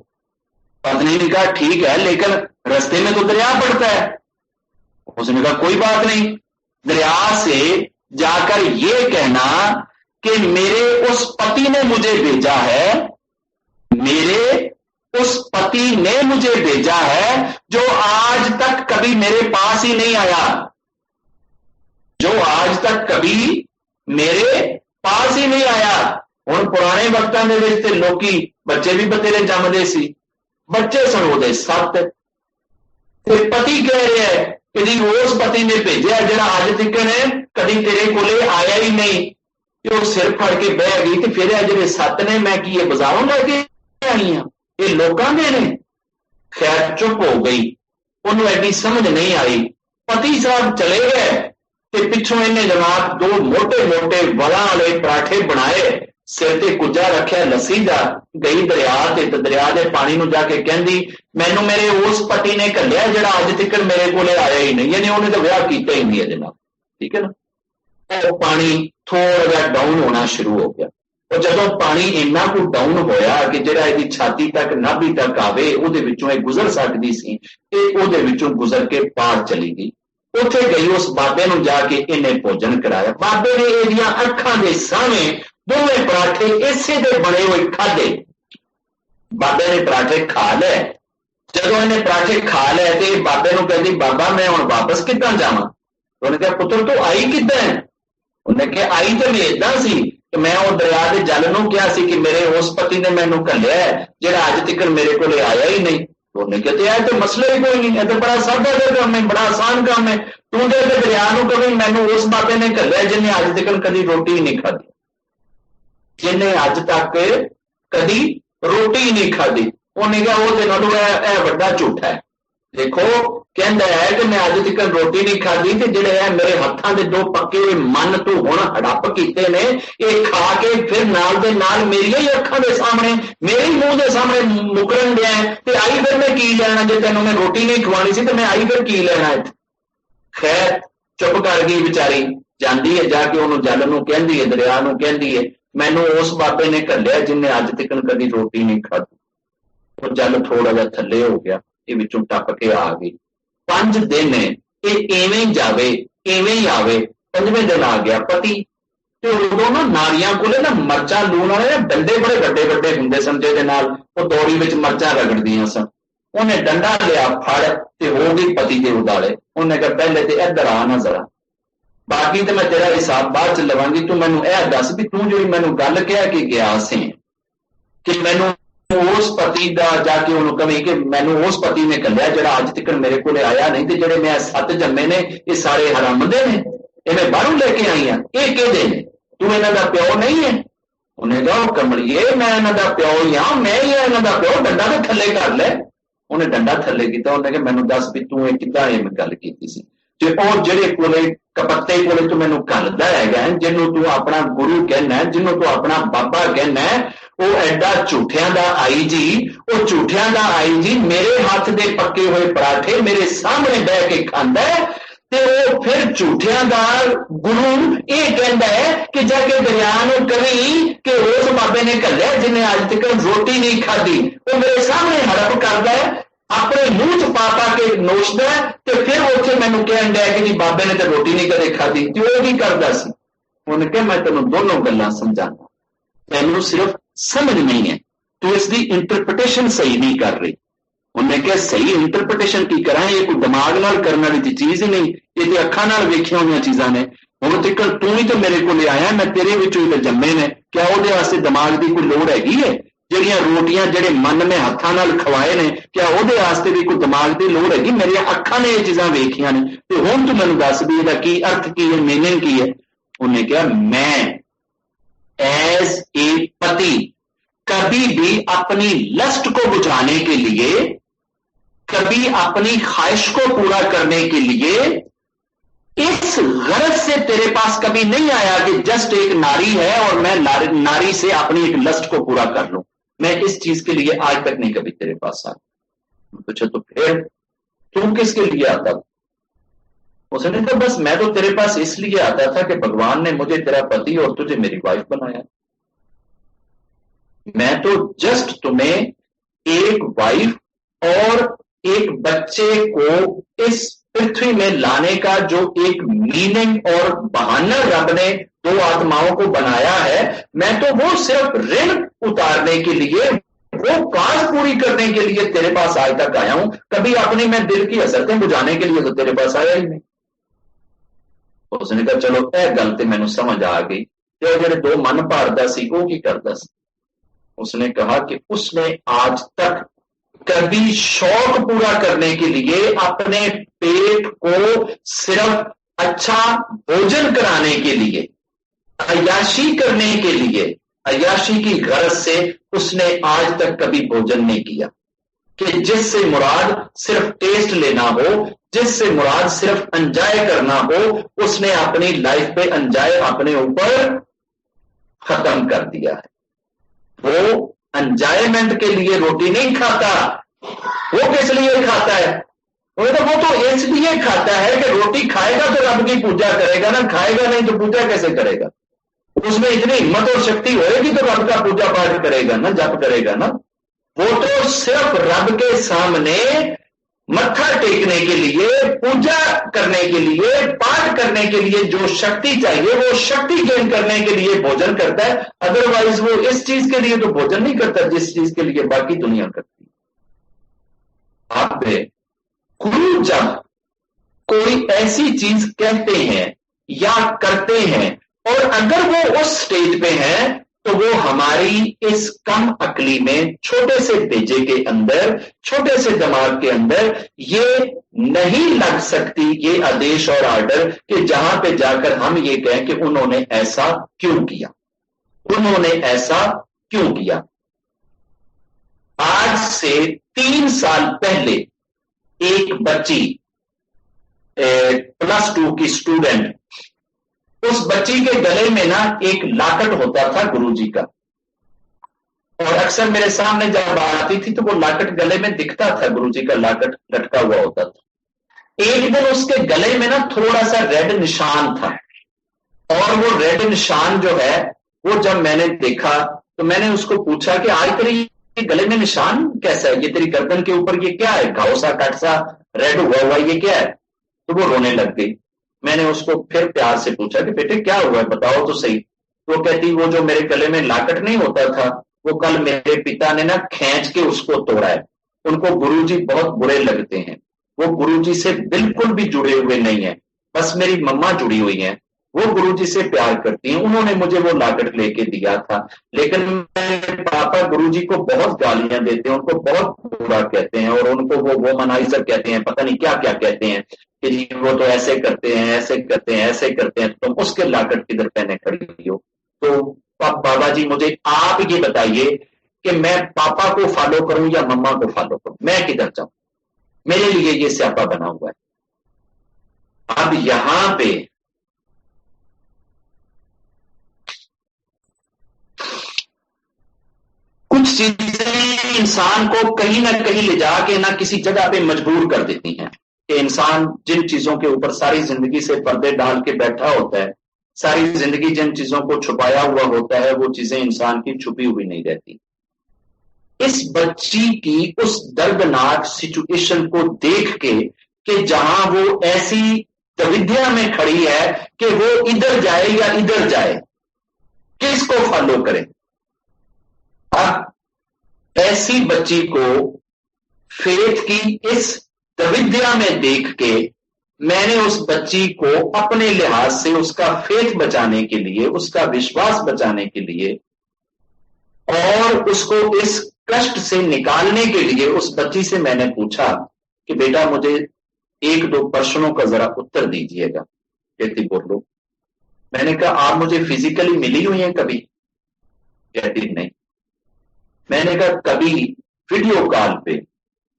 Speaker 1: पत्नी ने कहा ठीक है, लेकिन रास्ते में तो दरिया पड़ता है। उसने कहा कोई बात नहीं, दरिया से जाकर ये कहना कि मेरे उस पति ने मुझे भेजा है, मेरे उस पति ने मुझे भेजा है जो आज तक कभी मेरे पास ही नहीं आया, जो आज तक कभी मेरे पास ही नहीं आया। हुण पुराने वक्तां दे विच ते लोकी बच्चे भी बतेरे जमदे सी, बच्चे सन ओहदे 7 ते पति कह रहा है कि जी उस पति ने भेजा जिहड़ा अज तक ने कभी तेरे कोले आया ही नहीं, कि वो सिर फड़ के बह गई, तो फिर जिहड़े 7 ने मैं की बाजारों लैके आई हाँ, ये लोगों के ने। खैर चुप हो गई, उन्होंने एडी समझ नहीं आई। पति साहब चले गए ते पिछों इन्हें जनाब 2 मोटे मोटे वलां वाले पराठे बनाए, सिर ते कुजा रखिया लस्सी दा, गई दरिया ते दरिया के पानी नूं जाके कहंदी मैनू मेरे उस पति ने घल्लिया जिहड़ा अज तक मेरे कोले आया ही नहीं, यानी उन्हें तो विआह कीता ही नहीं है जनाब, ठीक है ना। वो पानी थोड़ा जिहा डाउन होना शुरू हो गया, और जदों पानी इन्ना को डाउन होया कि जिहड़ा इहदी छाती तक नाभि तक आवे उहदे विचों गुजर सकदी सी, ते उहदे विचों गुजर के पार चली गई। उत्थे गई, उस बाबे नूं जाके इन्हें भोजन कराया। बाबे ने इहदियां अखां दे सामने दोवें पराठे इसे दे बने हुए खाधे। बाबे ने पराठे खा ले, जदों इन्हें पराठे खा ले ते बाबे नूं कहंदी बाबा मैं हुण वापस किद्दां जावां? उन्हें कहा पुत्र तू आई किद्दां है? उन्हें कहा आई तो मैं इदां सी कि मैं वो दरिया के जल नूं कहा सी कि मेरे उस पति ने मैनू घल्लिया है जिहड़ा अज तक मेरे कोले आया ही नहीं। उन्हें कहते है तो मसला ही कोई नहीं, है तो बड़ा सादा सा काम है, बड़ा आसान काम है। तू तो दरिया नूं कहीं मैनू उस बाबे ने घल्लिया जिन्हें अज तक कभी रोटी ही नहीं खाधी, जिन्हें अज तक कभी रोटी ही नहीं खाधी। उन्हें कहा वो तो वड्डा झूठा है। देखो कहता है कि मैं अज तक रोटी नहीं खाधी, ते जिहड़े है मेरे हत्थां दे 2 पक्के हुए मन तू हुण हड़प कीते ने, ये खा के फिर नाल दे नाल मेरिया ही अखां दे सामने, मेरे ही मुंह दे सामने मुकरन दिया है, ते आई फिर मैं की लेना? जे तैनूं मैं रोटी नहीं खवानी सी ते मैं आई फिर की लेना इत्थे? खैर चुप कर गई बेचारी, जांदी है जाके उन्होंने जल नूं कहंदी है, दरिया नूं कहंदी है मैनू उस बाबे ने घल्लिया जिन्हें अज तक कभी रोटी नहीं खाधी। वो जल थोड़ा जिहा थल्ले हो गया, ये विचों टप के आ गई। 5 दिन ये इवें ही जावे इवें ही आवे, 5वें दिन आ गया पति। तो उदों ना नारियां कोले ना मरचां लूण वाले डंडे बड़े वड्डे वड्डे हुंदे सन, जिहदे नाल वो दौड़ी विच मरचां रगड़दियां सन। उन्हें डंडा लिया फड़ ते हो गई पति दे उदाले। उन्हें कहा पहले ते इधर आ ना जरा, बाकी तो मैं तेरा हिसाब बाद च लवांगी, तू मैनू यह दस भी तू जी मैनू गल कह के गया से कि मैनू उस पति का जाके उन्होंने कही कि मैनू उस पति ने घल्लिया जिहड़ा अज तक मेरे को आया नहीं, तो जिहड़े मैं 7 जम्मे ने ये सारे हरामदे ने, इन्हें बाहरों लेके आई हाँ, ये कहते हैं तू इन्हां दा प्यो नहीं है? उन्हें कहा कमलिए मैं इन्हां दा प्यो ही हाँ, मैं ही इन्हां दा प्यो, डंडा तो थल्ले कर ले। उन्हें डंडा थल्ले किया, उन्हें कहा मैनू दस भी तू किद्दां गल कीती सी, ते और जिहड़े कोले कपत्ते कोले तू मैनू घल्लदा हैगा, जिन्हों तू अपना गुरु कहना है, जिन्हों तू अपना बाबा कहना है, वो एडा झूठियां दा आई जी, वो झूठियां दा आई जी मेरे हाथ दे पक्के हुए पराठे मेरे सामने बह के खांदा है, وہ پھر جھوٹیاں دار گرو یہ کہندا ہے کہ جا کے دریا نوں کہیں کہ اس بابے نے گھلیا جنہیں اج تک روٹی نہیں کھادی، وہ میرے سامنے ہڑپ کردا ہے، اپنے منہ چ پا پا کے نوچدا ہے، تے پھر اتنے مینوں کہن دیا کہ جی بابے نے تو روٹی نہیں کدے کھادی، تے وہ کی کردا سی؟ انہوں نے کہا میں تینوں دونوں گلاں سمجھانا، تینوں صرف سمجھ نہیں ہے، تو اس دی انٹرپریٹیشن صحیح نہیں کر رہی۔ انہیں کہا صحیح انٹرپریٹیشن کی کریں، یہ کوئی دماغ نال کرنے والی چیز ہی نہیں، یہ تو اکھاں نال ویکھیاں ہوئی چیزاں نے۔ ہن تک تو ہی تو میرے کو لے آیا، میں تیرے وچوں ہی جمے نے، کیا وہ واسطے دماغ دی کوئی لوڑ ہیگی ہے؟ جہاں روٹیاں جڑے من میں ہاتھاں نال کھوائے نے، کیا وہ واسطے بھی کوئی دماغ دی لوڑ ہیگی؟ میری اکھاں نے یہ چیزاں ویکھیاں نے، تے ہن تو مینوں دس بھی یہ کی ارتھ کی ہے، میننگ کی ہے؟ انہیں کہا میں ایز اے پتی کبھی بھی اپنی لسٹ کو بجھانے کے لیے، کبھی اپنی خواہش کو پورا کرنے کے لیے اس غرض سے تیرے پاس کبھی نہیں آیا کہ جسٹ ایک ناری ہے اور میں ناری سے اپنی ایک لسٹ کو پورا کر لوں۔ میں اس چیز کے لیے آج تک نہیں کبھی تیرے پاس آیا۔ پوچھا تو پھر تم کس کے لیے آتا تھا؟ اس نے کہا بس میں تو تیرے پاس اس لیے آتا تھا کہ بھگوان نے مجھے تیرا پتی اور تجھے میری وائف بنایا، میں تو جسٹ تمہیں ایک وائف اور ایک بچے کو اس پرتھوی میں لانے کا جو ایک میننگ اور بہانہ رب نے دو آتماؤں کو بنایا ہے، میں تو وہ صرف رن اتارنے کے لیے، وہ کاز پوری کرنے کے لیے تیرے پاس آج تک آیا ہوں، کبھی اپنی میں دل کی حسرتیں بجھانے کے لیے تو تیرے پاس آیا ہی نہیں۔ اس نے کہا چلو اے گل تے مینوں سمجھ آ گئی، جڑے دو من بھاردا سی وہ کی کردا سی؟ اس نے کہا کہ اس نے آج تک کبھی شوق پورا کرنے کے لیے اپنے پیٹ کو صرف اچھا بھوجن کرانے کے لیے، عیاشی کرنے کے لیے، عیاشی کی غرض سے اس نے آج تک کبھی بھوجن نہیں کیا، کہ جس سے مراد صرف ٹیسٹ لینا ہو، جس سے مراد صرف انجوائے کرنا ہو، اس نے اپنی لائف پہ انجوائے اپنے اوپر ختم کر دیا ہے۔ وہ انجوائمنٹ کے لیے روٹی نہیں کھاتا، وہ کس لیے کھاتا ہے؟ وہ تو اس لیے کھاتا ہے کہ روٹی کھائے گا تو رب کی پوجا کرے گا، نہ کھائے گا نہیں تو پوجا کیسے کرے گا؟ اس میں اتنی ہمت اور شکتی ہوئے گی تو رب کا پوجا پاٹ کرے گا نا، جپ کرے گا نا۔ وہ تو صرف رب کے سامنے متھا ٹیکنے کے لیے، پوجا کرنے کے لیے، پاٹ کرنے کے لیے جو شکتی چاہیے وہ شکتی گین کرنے کے لیے بھوجن کرتا ہے، ادروائز وہ اس چیز کے لیے تو بھوجن نہیں کرتا جس چیز کے لیے باقی دنیا کرتی ہے۔ آپ گرو جب کوئی ایسی چیز کہتے ہیں یا کرتے ہیں اور اگر وہ اس سٹیج پہ ہیں تو وہ ہماری اس کم عقلی میں، چھوٹے سے بیجے کے اندر، چھوٹے سے دماغ کے اندر یہ نہیں لگ سکتی یہ آدیش اور آرڈر کہ جہاں پہ جا کر ہم یہ کہیں کہ انہوں نے ایسا کیوں کیا، انہوں نے ایسا کیوں کیا۔ آج سے 3 سال پہلے ایک بچی +2 کی اسٹوڈنٹ، اس بچی کے گلے میں نا ایک لاکٹ ہوتا تھا گرو جی کا، اور اکثر میرے سامنے جب آتی تھی تو وہ لاکٹ گلے میں دکھتا تھا، گرو جی کا لاکٹ لٹکا ہوا ہوتا تھا۔ ایک دن اس کے گلے میں نا تھوڑا سا ریڈ نشان تھا، اور وہ ریڈ نشان جو ہے وہ جب میں نے دیکھا تو میں نے اس کو پوچھا کہ آج تیری گلے میں نشان کیسا ہے، یہ تیری گردن کے اوپر یہ کیا ہے، گھاؤ سا کٹ سا ریڈ ہوا ہوا یہ کیا ہے؟ تو وہ رونے لگ گئی۔ میں نے اس کو پھر پیار سے پوچھا کہ بیٹے کیا ہوا ہے بتاؤ تو صحیح۔ وہ کہتی وہ جو میرے گلے میں لاکٹ نہیں ہوتا تھا وہ کل میرے پتا نے نا کھینچ کے اس کو توڑا ہے، ان کو گرو جی بہت برے لگتے ہیں، وہ گرو جی سے بالکل بھی جڑے ہوئے نہیں ہیں، بس میری مما جڑی ہوئی ہیں، وہ گرو جی سے پیار کرتی ہیں، انہوں نے مجھے وہ لاکٹ لے کے دیا تھا، لیکن میرے پاپا گرو جی کو بہت گالیاں دیتے ہیں، ان کو بہت برا کہتے ہیں، اور ان کو وہ وومنائزر کہتے ہیں، پتہ نہیں کیا کیا کہتے ہیں کہ جی وہ تو ایسے کرتے ہیں، ایسے کرتے ہیں، ایسے کرتے ہیں، تم اس کے لاکٹ کدھر پہنے کھڑی ہو؟ تو بابا جی مجھے آپ یہ بتائیے کہ میں پاپا کو فالو کروں یا مما کو فالو کروں، میں کدھر جاؤں؟ میرے لیے یہ سیاپا بنا ہوا ہے۔ اب یہاں پہ کچھ چیزیں انسان کو کہیں نہ کہیں لے جا کے نہ کسی جگہ پہ مجبور کر دیتی ہیں۔ کہ انسان جن چیزوں کے اوپر ساری زندگی سے پردے ڈال کے بیٹھا ہوتا ہے، ساری زندگی جن چیزوں کو چھپایا ہوا ہوتا ہے، وہ چیزیں انسان کی چھپی ہوئی نہیں رہتی۔ اس بچی کی اس دردناک سچویشن کو دیکھ کے کہ جہاں وہ ایسی دویدھیا میں کھڑی ہے کہ وہ ادھر جائے یا ادھر جائے، کس کو فالو کرے، اب ایسی بچی کو فیتھ کی اس دویدھیا میں دیکھ کے میں نے اس بچی کو اپنے لحاظ سے اس کا فیتھ بچانے کے لیے، اس کا وشواس بچانے کے لیے اور اس کو اس کشٹ سے نکالنے کے لیے اس بچی سے میں نے پوچھا کہ بیٹا مجھے ایک دو پرشنوں کا ذرا اتر دیجئے گا۔ کہتی بولو۔ میں نے کہا آپ مجھے فزیکلی ملی ہوئی ہیں کبھی؟ کہتی نہیں۔ میں نے کہا کبھی ویڈیو کال پہ،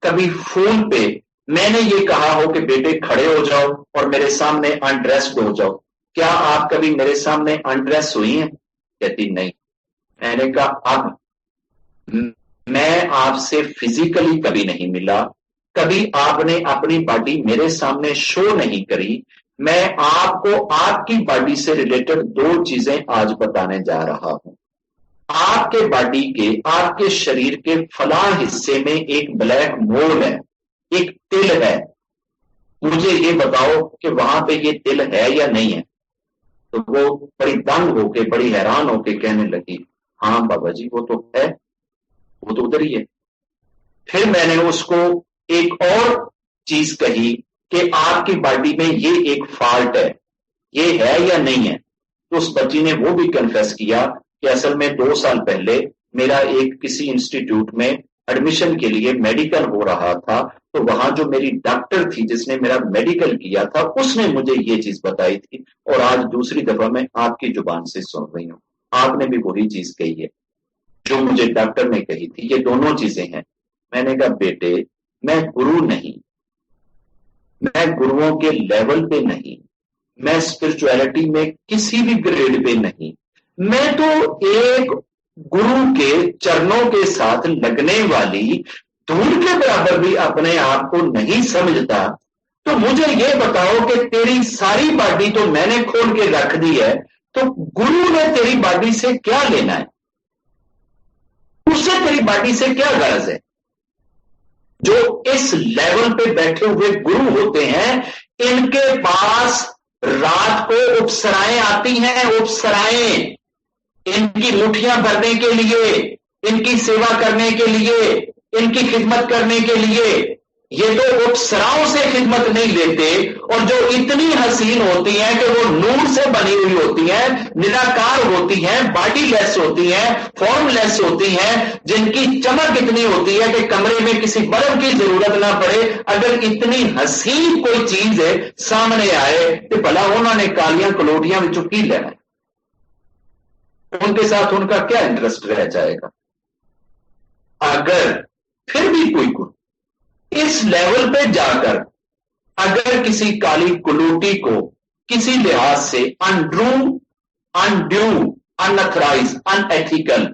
Speaker 1: کبھی فون پہ میں نے یہ کہا ہو کہ بیٹے کھڑے ہو جاؤ اور میرے سامنے انڈریسڈ ہو جاؤ، کیا آپ کبھی میرے سامنے انڈریس ہوئی ہیں؟ کہتی نہیں۔ میں نے کہا اب میں آپ سے فزیکلی کبھی نہیں ملا، کبھی آپ نے اپنی باڈی میرے سامنے شو نہیں کری، میں آپ کو آپ کی باڈی سے ریلیٹڈ دو چیزیں آج بتانے جا رہا ہوں۔ آپ کے باڈی کے، آپ کے شریر کے فلاں حصے میں ایک بلیک مول ہے، ایک تل ہے، مجھے یہ بتاؤ کہ وہاں پہ یہ تل ہے یا نہیں ہے؟ تو وہ بڑی دنگ ہو کے، بڑی حیران ہو کے کہنے لگی ہاں بابا جی وہ تو ہے، وہ تو ادھر ہی ہے۔ پھر میں نے اس کو ایک اور چیز کہی کہ آپ کی باڈی میں یہ ایک فالٹ ہے، یہ ہے یا نہیں ہے؟ تو اس بچی نے وہ بھی کنفیس کیا کہ اصل میں 2 سال پہلے میرا ایک کسی انسٹیٹیوٹ میں ایڈمیشن کے لیے میڈیکل ہو رہا تھا، تو وہاں جو میری ڈاکٹر تھی جس نے میرا میڈیکل کیا تھا اس نے مجھے یہ چیز بتائی تھی، اور آج دوسری دفعہ میں آپ کی زبان سے سن رہی ہوں، آپ نے بھی وہی چیز کہی ہے جو مجھے ڈاکٹر نے کہی تھی، یہ دونوں چیزیں ہیں۔ میں نے کہا بیٹے میں گرو نہیں، میں گروؤں کے لیول پہ نہیں، میں اسپرچویلٹی میں کسی بھی گریڈ پہ نہیں، میں تو ایک گرو کے چرنوں کے ساتھ لگنے والی دھول کے برابر بھی اپنے آپ کو نہیں سمجھتا، تو مجھے یہ بتاؤ کہ تیری ساری باڈی تو میں نے کھول کے رکھ دی ہے، تو گرو نے تیری باڈی سے کیا لینا ہے؟ اس سے تیری باڈی سے کیا غرض ہے؟ جو اس لیول پہ بیٹھے ہوئے گرو ہوتے ہیں ان کے پاس رات کو اپسرائیں آتی ہیں، اپسرائیں ان کی مٹھیاں بھرنے کے لیے، ان کی سیوا کرنے کے لیے، ان کی خدمت کرنے کے لیے۔ یہ تو اپسراؤں سے خدمت نہیں لیتے، اور جو اتنی حسین ہوتی ہیں کہ وہ نور سے بنی ہوئی ہوتی ہیں، نراکار ہوتی ہیں، باڈی لیس ہوتی ہیں، فارم لیس ہوتی ہیں، جن کی چمک اتنی ہوتی ہے کہ کمرے میں کسی بلب کی ضرورت نہ پڑے، اگر اتنی حسین کوئی چیز ہے سامنے آئے تو بھلا انہوں نے کالیاں کلوٹیاں میں چکی لینا ہے، ان کے ساتھ ان کا کیا انٹرسٹ رہ جائے گا؟ اگر پھر بھی کوئی اس لیول پہ جا کر اگر کسی کالی کلوٹی کو کسی لحاظ سے انڈیو، انتھرائز، ان ایتھیکل،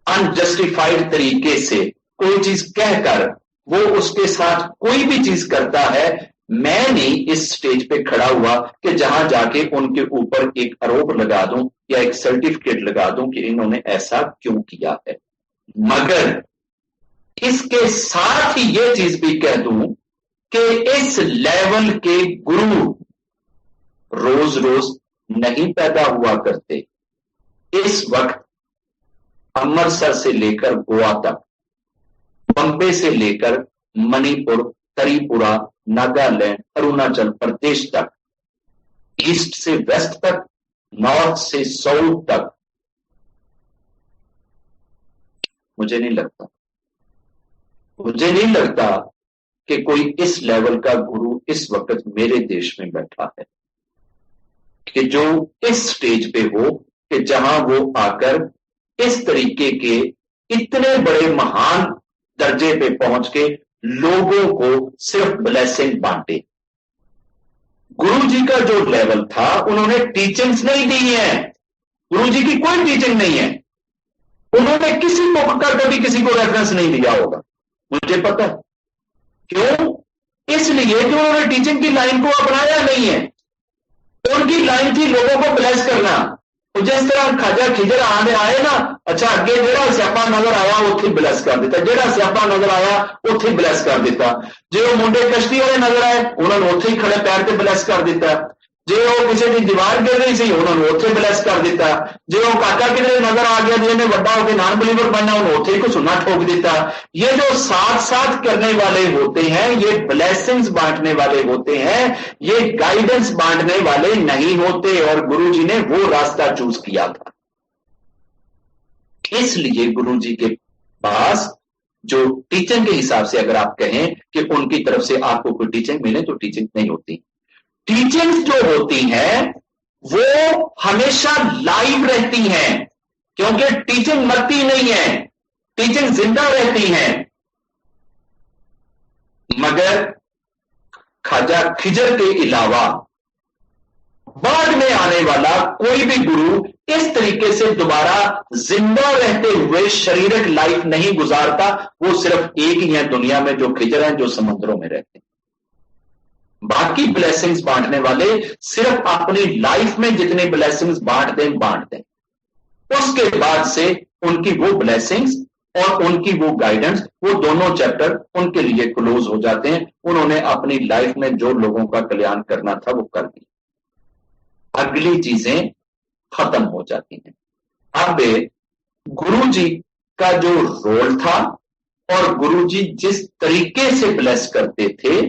Speaker 1: انجسٹیفائڈ طریقے سے کوئی چیز کہہ کر وہ اس کے ساتھ کوئی بھی چیز کرتا ہے، میں نہیں اس سٹیج پہ کھڑا ہوا کہ جہاں جا کے ان کے اوپر ایک آروپ لگا دوں یا ایک سرٹیفکیٹ لگا دوں کہ انہوں نے ایسا کیوں کیا ہے، مگر اس کے ساتھ ہی یہ چیز بھی کہہ دوں کہ اس لیول کے گرو روز روز نہیں پیدا ہوا کرتے۔ اس وقت امرتسر سے لے کر گوا تک، بمبے سے لے کر منی پور، تریپورہ، ناگالینڈ، اروناچل پردیش تک، ایسٹ سے ویسٹ تک، نارتھ سے ساؤتھ تک، مجھے نہیں لگتا کہ کوئی اس لیول کا گرو اس وقت میرے دیش میں بیٹھا ہے کہ جو اس سٹیج پہ ہو کہ جہاں وہ آ کر اس طریقے کے اتنے بڑے مہان درجے پہ پہنچ کے لوگوں کو صرف بلیسنگ بانٹے۔ گرو جی کا جو لیول تھا انہوں نے ٹیچنگز نہیں دی ہیں، گرو جی کی کوئی ٹیچنگ نہیں ہے، انہوں نے کسی بک کا کبھی کسی کو ریفرنس نہیں دیا ہوگا، مجھے پتا کیوں इसलिए कि उन्होंने टीचिंग की लाइन को अपनाया नहीं है। उनकी लाइन थी लोगों को ब्लेस करना। तो जिस तरह खाजा खिजर आने आए ना, अच्छा अगे जेड़ा स्यापा नजर आया उत्थे ब्लेस कर दिता, जेड़ा स्यापा नजर आया उत्थे ब्लेस कर दिता। जे वो मुंडे कश्ती वाले नजर आए उन्होंने उत्थे ही खड़े पैर ते ब्लेस कर दिता। जे वो किसी की दीवार गिर रही सी उन्होंने उत्थे ब्लेस कर दिता। जे वो काका किधरे नजर आ गया जिन्हें वड्डा होकर नॉन बिलीवर बनना उन्होंने उत्थे ही कुछ सुना ठोक दिता। ये जो साथ साथ करने वाले होते हैं ये ब्लेसिंग्स बांटने वाले होते हैं, ये गाइडेंस बांटने वाले नहीं होते। और गुरु जी ने वो रास्ता चूज किया था। इसलिए गुरु जी के पास जो टीचिंग के हिसाब से अगर आप कहें कि उनकी तरफ से आपको कोई टीचिंग मिले तो टीचिंग नहीं होती। टीचिंग्स जो होती हैं वो हमेशा लाइव रहती हैं, क्योंकि टीचिंग मरती नहीं है, टीचिंग जिंदा रहती है। मगर खाजा खिजर के अलावा बाद में आने वाला कोई भी गुरु इस तरीके से दोबारा जिंदा रहते हुए शारीरिक लाइफ नहीं गुजारता। वो सिर्फ एक ही है दुनिया में जो खिजर हैं, जो समुद्रों में रहते हैं। बाकी ब्लेसिंग्स बांटने वाले सिर्फ अपनी लाइफ में जितने ब्लेसिंग्स बांट दें, उसके बाद से उनकी वो ब्लेसिंग्स और उनकी वो गाइडेंस, वो दोनों चैप्टर उनके लिए क्लोज हो जाते हैं। उन्होंने अपनी लाइफ में जो लोगों का कल्याण करना था वो कर दिया, अगली चीजें खत्म हो जाती हैं। अब गुरु जी का जो रोल था और गुरु जी जिस तरीके से ब्लेस करते थे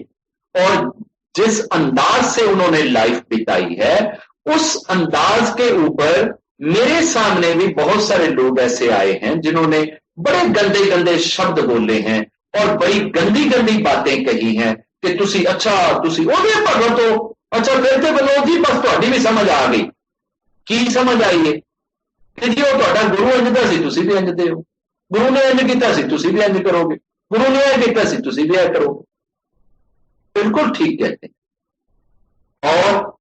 Speaker 1: और जिस अंदाज से उन्होंने लाइफ बिताई है, उस अंदाज के ऊपर मेरे सामने भी बहुत सारे लोग ऐसे आए हैं जिन्होंने बड़े गंदे गंदे शब्द बोले हैं और बड़ी गंदी गंदी बातें कही हैं कि तुसी अच्छा तुसी ओदे भगत हो, अच्छा फिर तो विनोद जी बस तुहाडी भी समझ आ गई। की समझ आई है कि जी वो तुहाडा गुरु इंजदा सी तुसी भी इंजदे हो, गुरु ने इंज कीता सी तुसी भी इंज करोगे, गुरु ने यह कीता सी तुसी भी यह करोगे। बिल्कुल ठीक कहते हैं और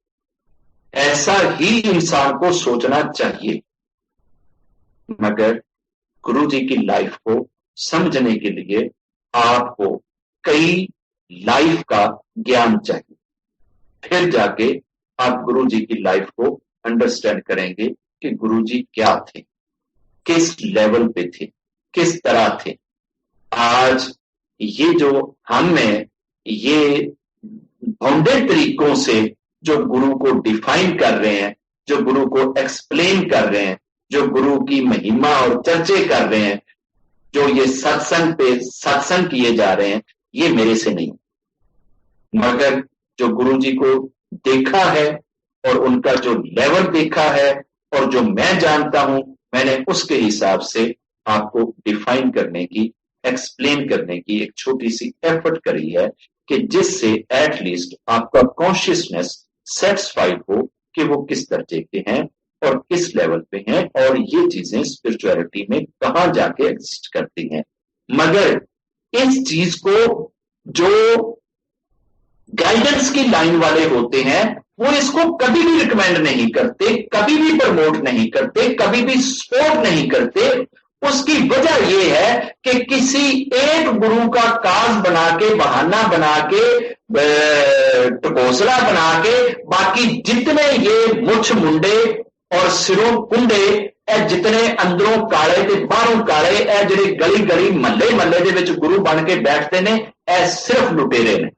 Speaker 1: ऐसा ही इंसान को सोचना चाहिए। मगर गुरु जी की लाइफ को समझने के लिए आपको कई लाइफ का ज्ञान चाहिए, फिर जाके आप गुरु जी की लाइफ को अंडरस्टैंड करेंगे कि गुरु जी क्या थे, किस लेवल पे थे, किस तरह थे। आज ये जो हमें ये बाउंडेड तरीकों से जो गुरु को डिफाइन कर रहे हैं, जो गुरु को एक्सप्लेन कर रहे हैं, जो गुरु की महिमा और चर्चे कर रहे हैं, जो ये सत्संग पे सत्संग किए जा रहे हैं, ये मेरे से नहीं। मगर जो गुरु जी को देखा है और उनका जो लेवल देखा है और जो मैं जानता हूं, मैंने उसके हिसाब से आपको डिफाइन करने की, एक्सप्लेन करने की एक छोटी सी एफर्ट करी है कि जिससे एटलीस्ट आपका कॉन्शियसनेस सेटिस्फाइड हो कि वो किस दर्जे के हैं और किस लेवल पे हैं और ये चीजें स्पिरिचुअलिटी में कहां जाके एग्जिस्ट करती हैं। मगर इस चीज को जो गाइडेंस की लाइन वाले होते हैं वो इसको कभी भी रिकमेंड नहीं करते, कभी भी प्रमोट नहीं करते, कभी भी सपोर्ट नहीं करते। उसकी वजह यह है कि किसी एक गुरु का काज बना के, बहाना बना के, टकोसला बना के बाकी जितने ये मुछ मुंडे और सिरों कुंडे जितने अंदरों काले ते बाहरों काले जिहड़े गली गली महल्ले महल्ले दे विच गुरु बन के बैठते ने, सिर्फ लुटेरे ने,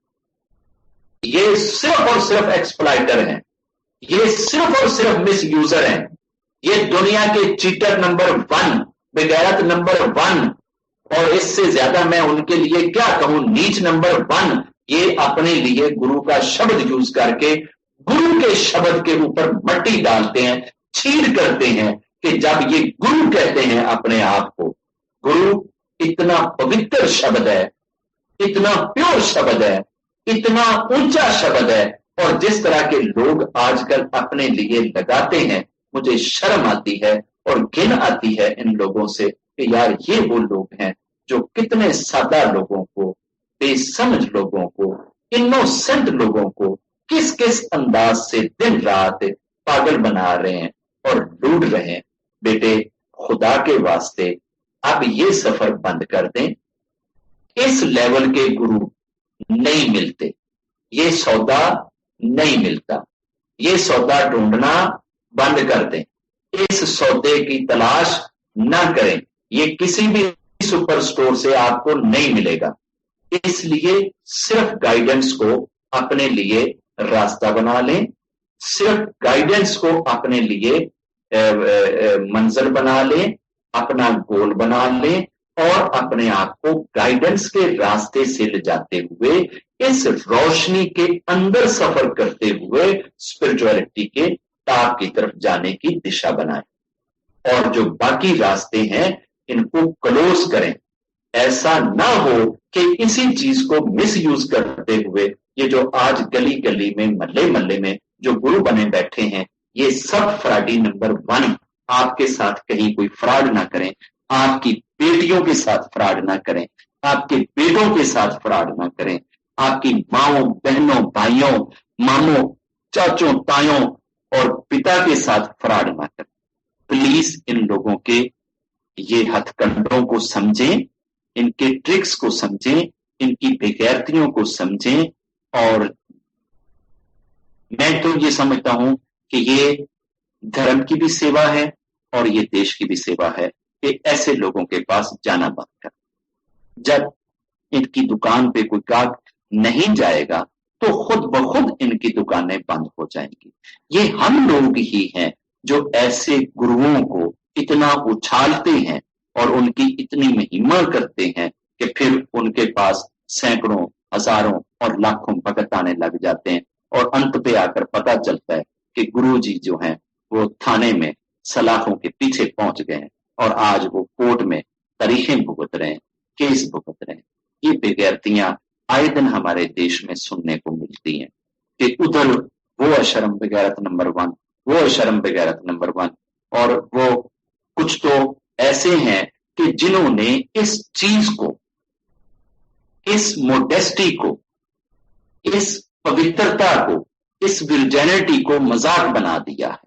Speaker 1: ये सिर्फ और सिर्फ एक्सप्लॉइटर हैं, ये सिर्फ और सिर्फ मिस यूजर हैं, ये दुनिया के चीटर नंबर 1, बेगैरत नंबर 1 और इससे ज्यादा मैं उनके लिए क्या कहूं, नीच नंबर 1। ये अपने लिए गुरु का शब्द यूज करके गुरु के शब्द के ऊपर मट्टी डालते हैं, छीड़ करते हैं कि जब ये गुरु कहते हैं अपने आप को, गुरु इतना पवित्र शब्द है, इतना प्योर शब्द है, इतना ऊंचा शब्द है। और जिस तरह के लोग आजकल अपने लिए लगाते हैं, मुझे शर्म आती है और घिन आती है इन लोगों से कि यार ये वो लोग हैं जो कितने सादा लोगों को, बेसमझ लोगों को, इनोसेंट लोगों को किस किस अंदाज से दिन रात पागल बना रहे हैं और लूट रहे हैं। बेटे खुदा के वास्ते अब ये सफर बंद कर दें। इस लेवल के गुरु नहीं मिलते, ये सौदा नहीं मिलता, ये सौदा ढूंढना बंद कर दें, इस सौदे की तलाश ना करें, ये किसी भी सुपर स्टोर से आपको नहीं मिलेगा। इसलिए सिर्फ गाइडेंस को अपने लिए रास्ता बना लें, सिर्फ गाइडेंस को अपने लिए मंजिल बना लें, अपना गोल बना लें और अपने आप को गाइडेंस के रास्ते से ले जाते हुए इस रोशनी के अंदर सफर करते हुए स्पिरिचुअलिटी के टॉप की तरफ जाने की दिशा बनाएं और जो बाकी रास्ते हैं इनको क्लोज करें। ऐसा ना हो कि इसी चीज को मिस यूज करते हुए ये जो आज गली गली में महल्ले महल्ले में जो गुरु बने बैठे हैं, ये सब फ्रॉडी नंबर 1 आपके साथ कहीं कोई फ्रॉड ना करें, आपकी बेटियों के साथ फ्रॉड ना करें, आपके बेटों के साथ फ्रॉड ना करें, आपकी माओ बहनों भाइयों मामों चाचों तायों और पिता के साथ फ्रॉड ना करें। प्लीज इन लोगों के ये हथकंडों को समझें, इनके ट्रिक्स को समझें, इनकी बेगैरतियों को समझें। और मैं तो ये समझता हूं कि ये धर्म की भी सेवा है और ये देश की भी सेवा है कि ऐसे लोगों के पास जाना बंद कर। जब इनकी दुकान पे कोई ग्राहक नहीं जाएगा तो खुद ब खुद इनकी दुकानें बंद हो जाएंगी। ये हम लोग ही हैं जो ऐसे गुरुओं को इतना उछालते हैं और उनकी इतनी महिमा करते हैं कि फिर उनके पास सैकड़ों हजारों और लाखों भगत आने लग जाते हैं और अंत पे आकर पता चलता है कि गुरुजी जो हैं वो थाने में सलाखों के पीछे पहुंच गए हैं और आज वो कोर्ट में तारीखें भुगत रहे हैं, केस भुगत रहे हैं। ये बेगैरतियां आए दिन हमारे देश में सुनने को मिलती हैं कि उधर वो अशर्म बेगैरत नंबर 1, वो अशर्म बेगैरत नंबर 1, और वो कुछ तो ऐसे हैं कि जिन्होंने इस चीज को, इस मोडेस्टी को, इस पवित्रता को, इस विर्जिनिटी को मजाक बना दिया है।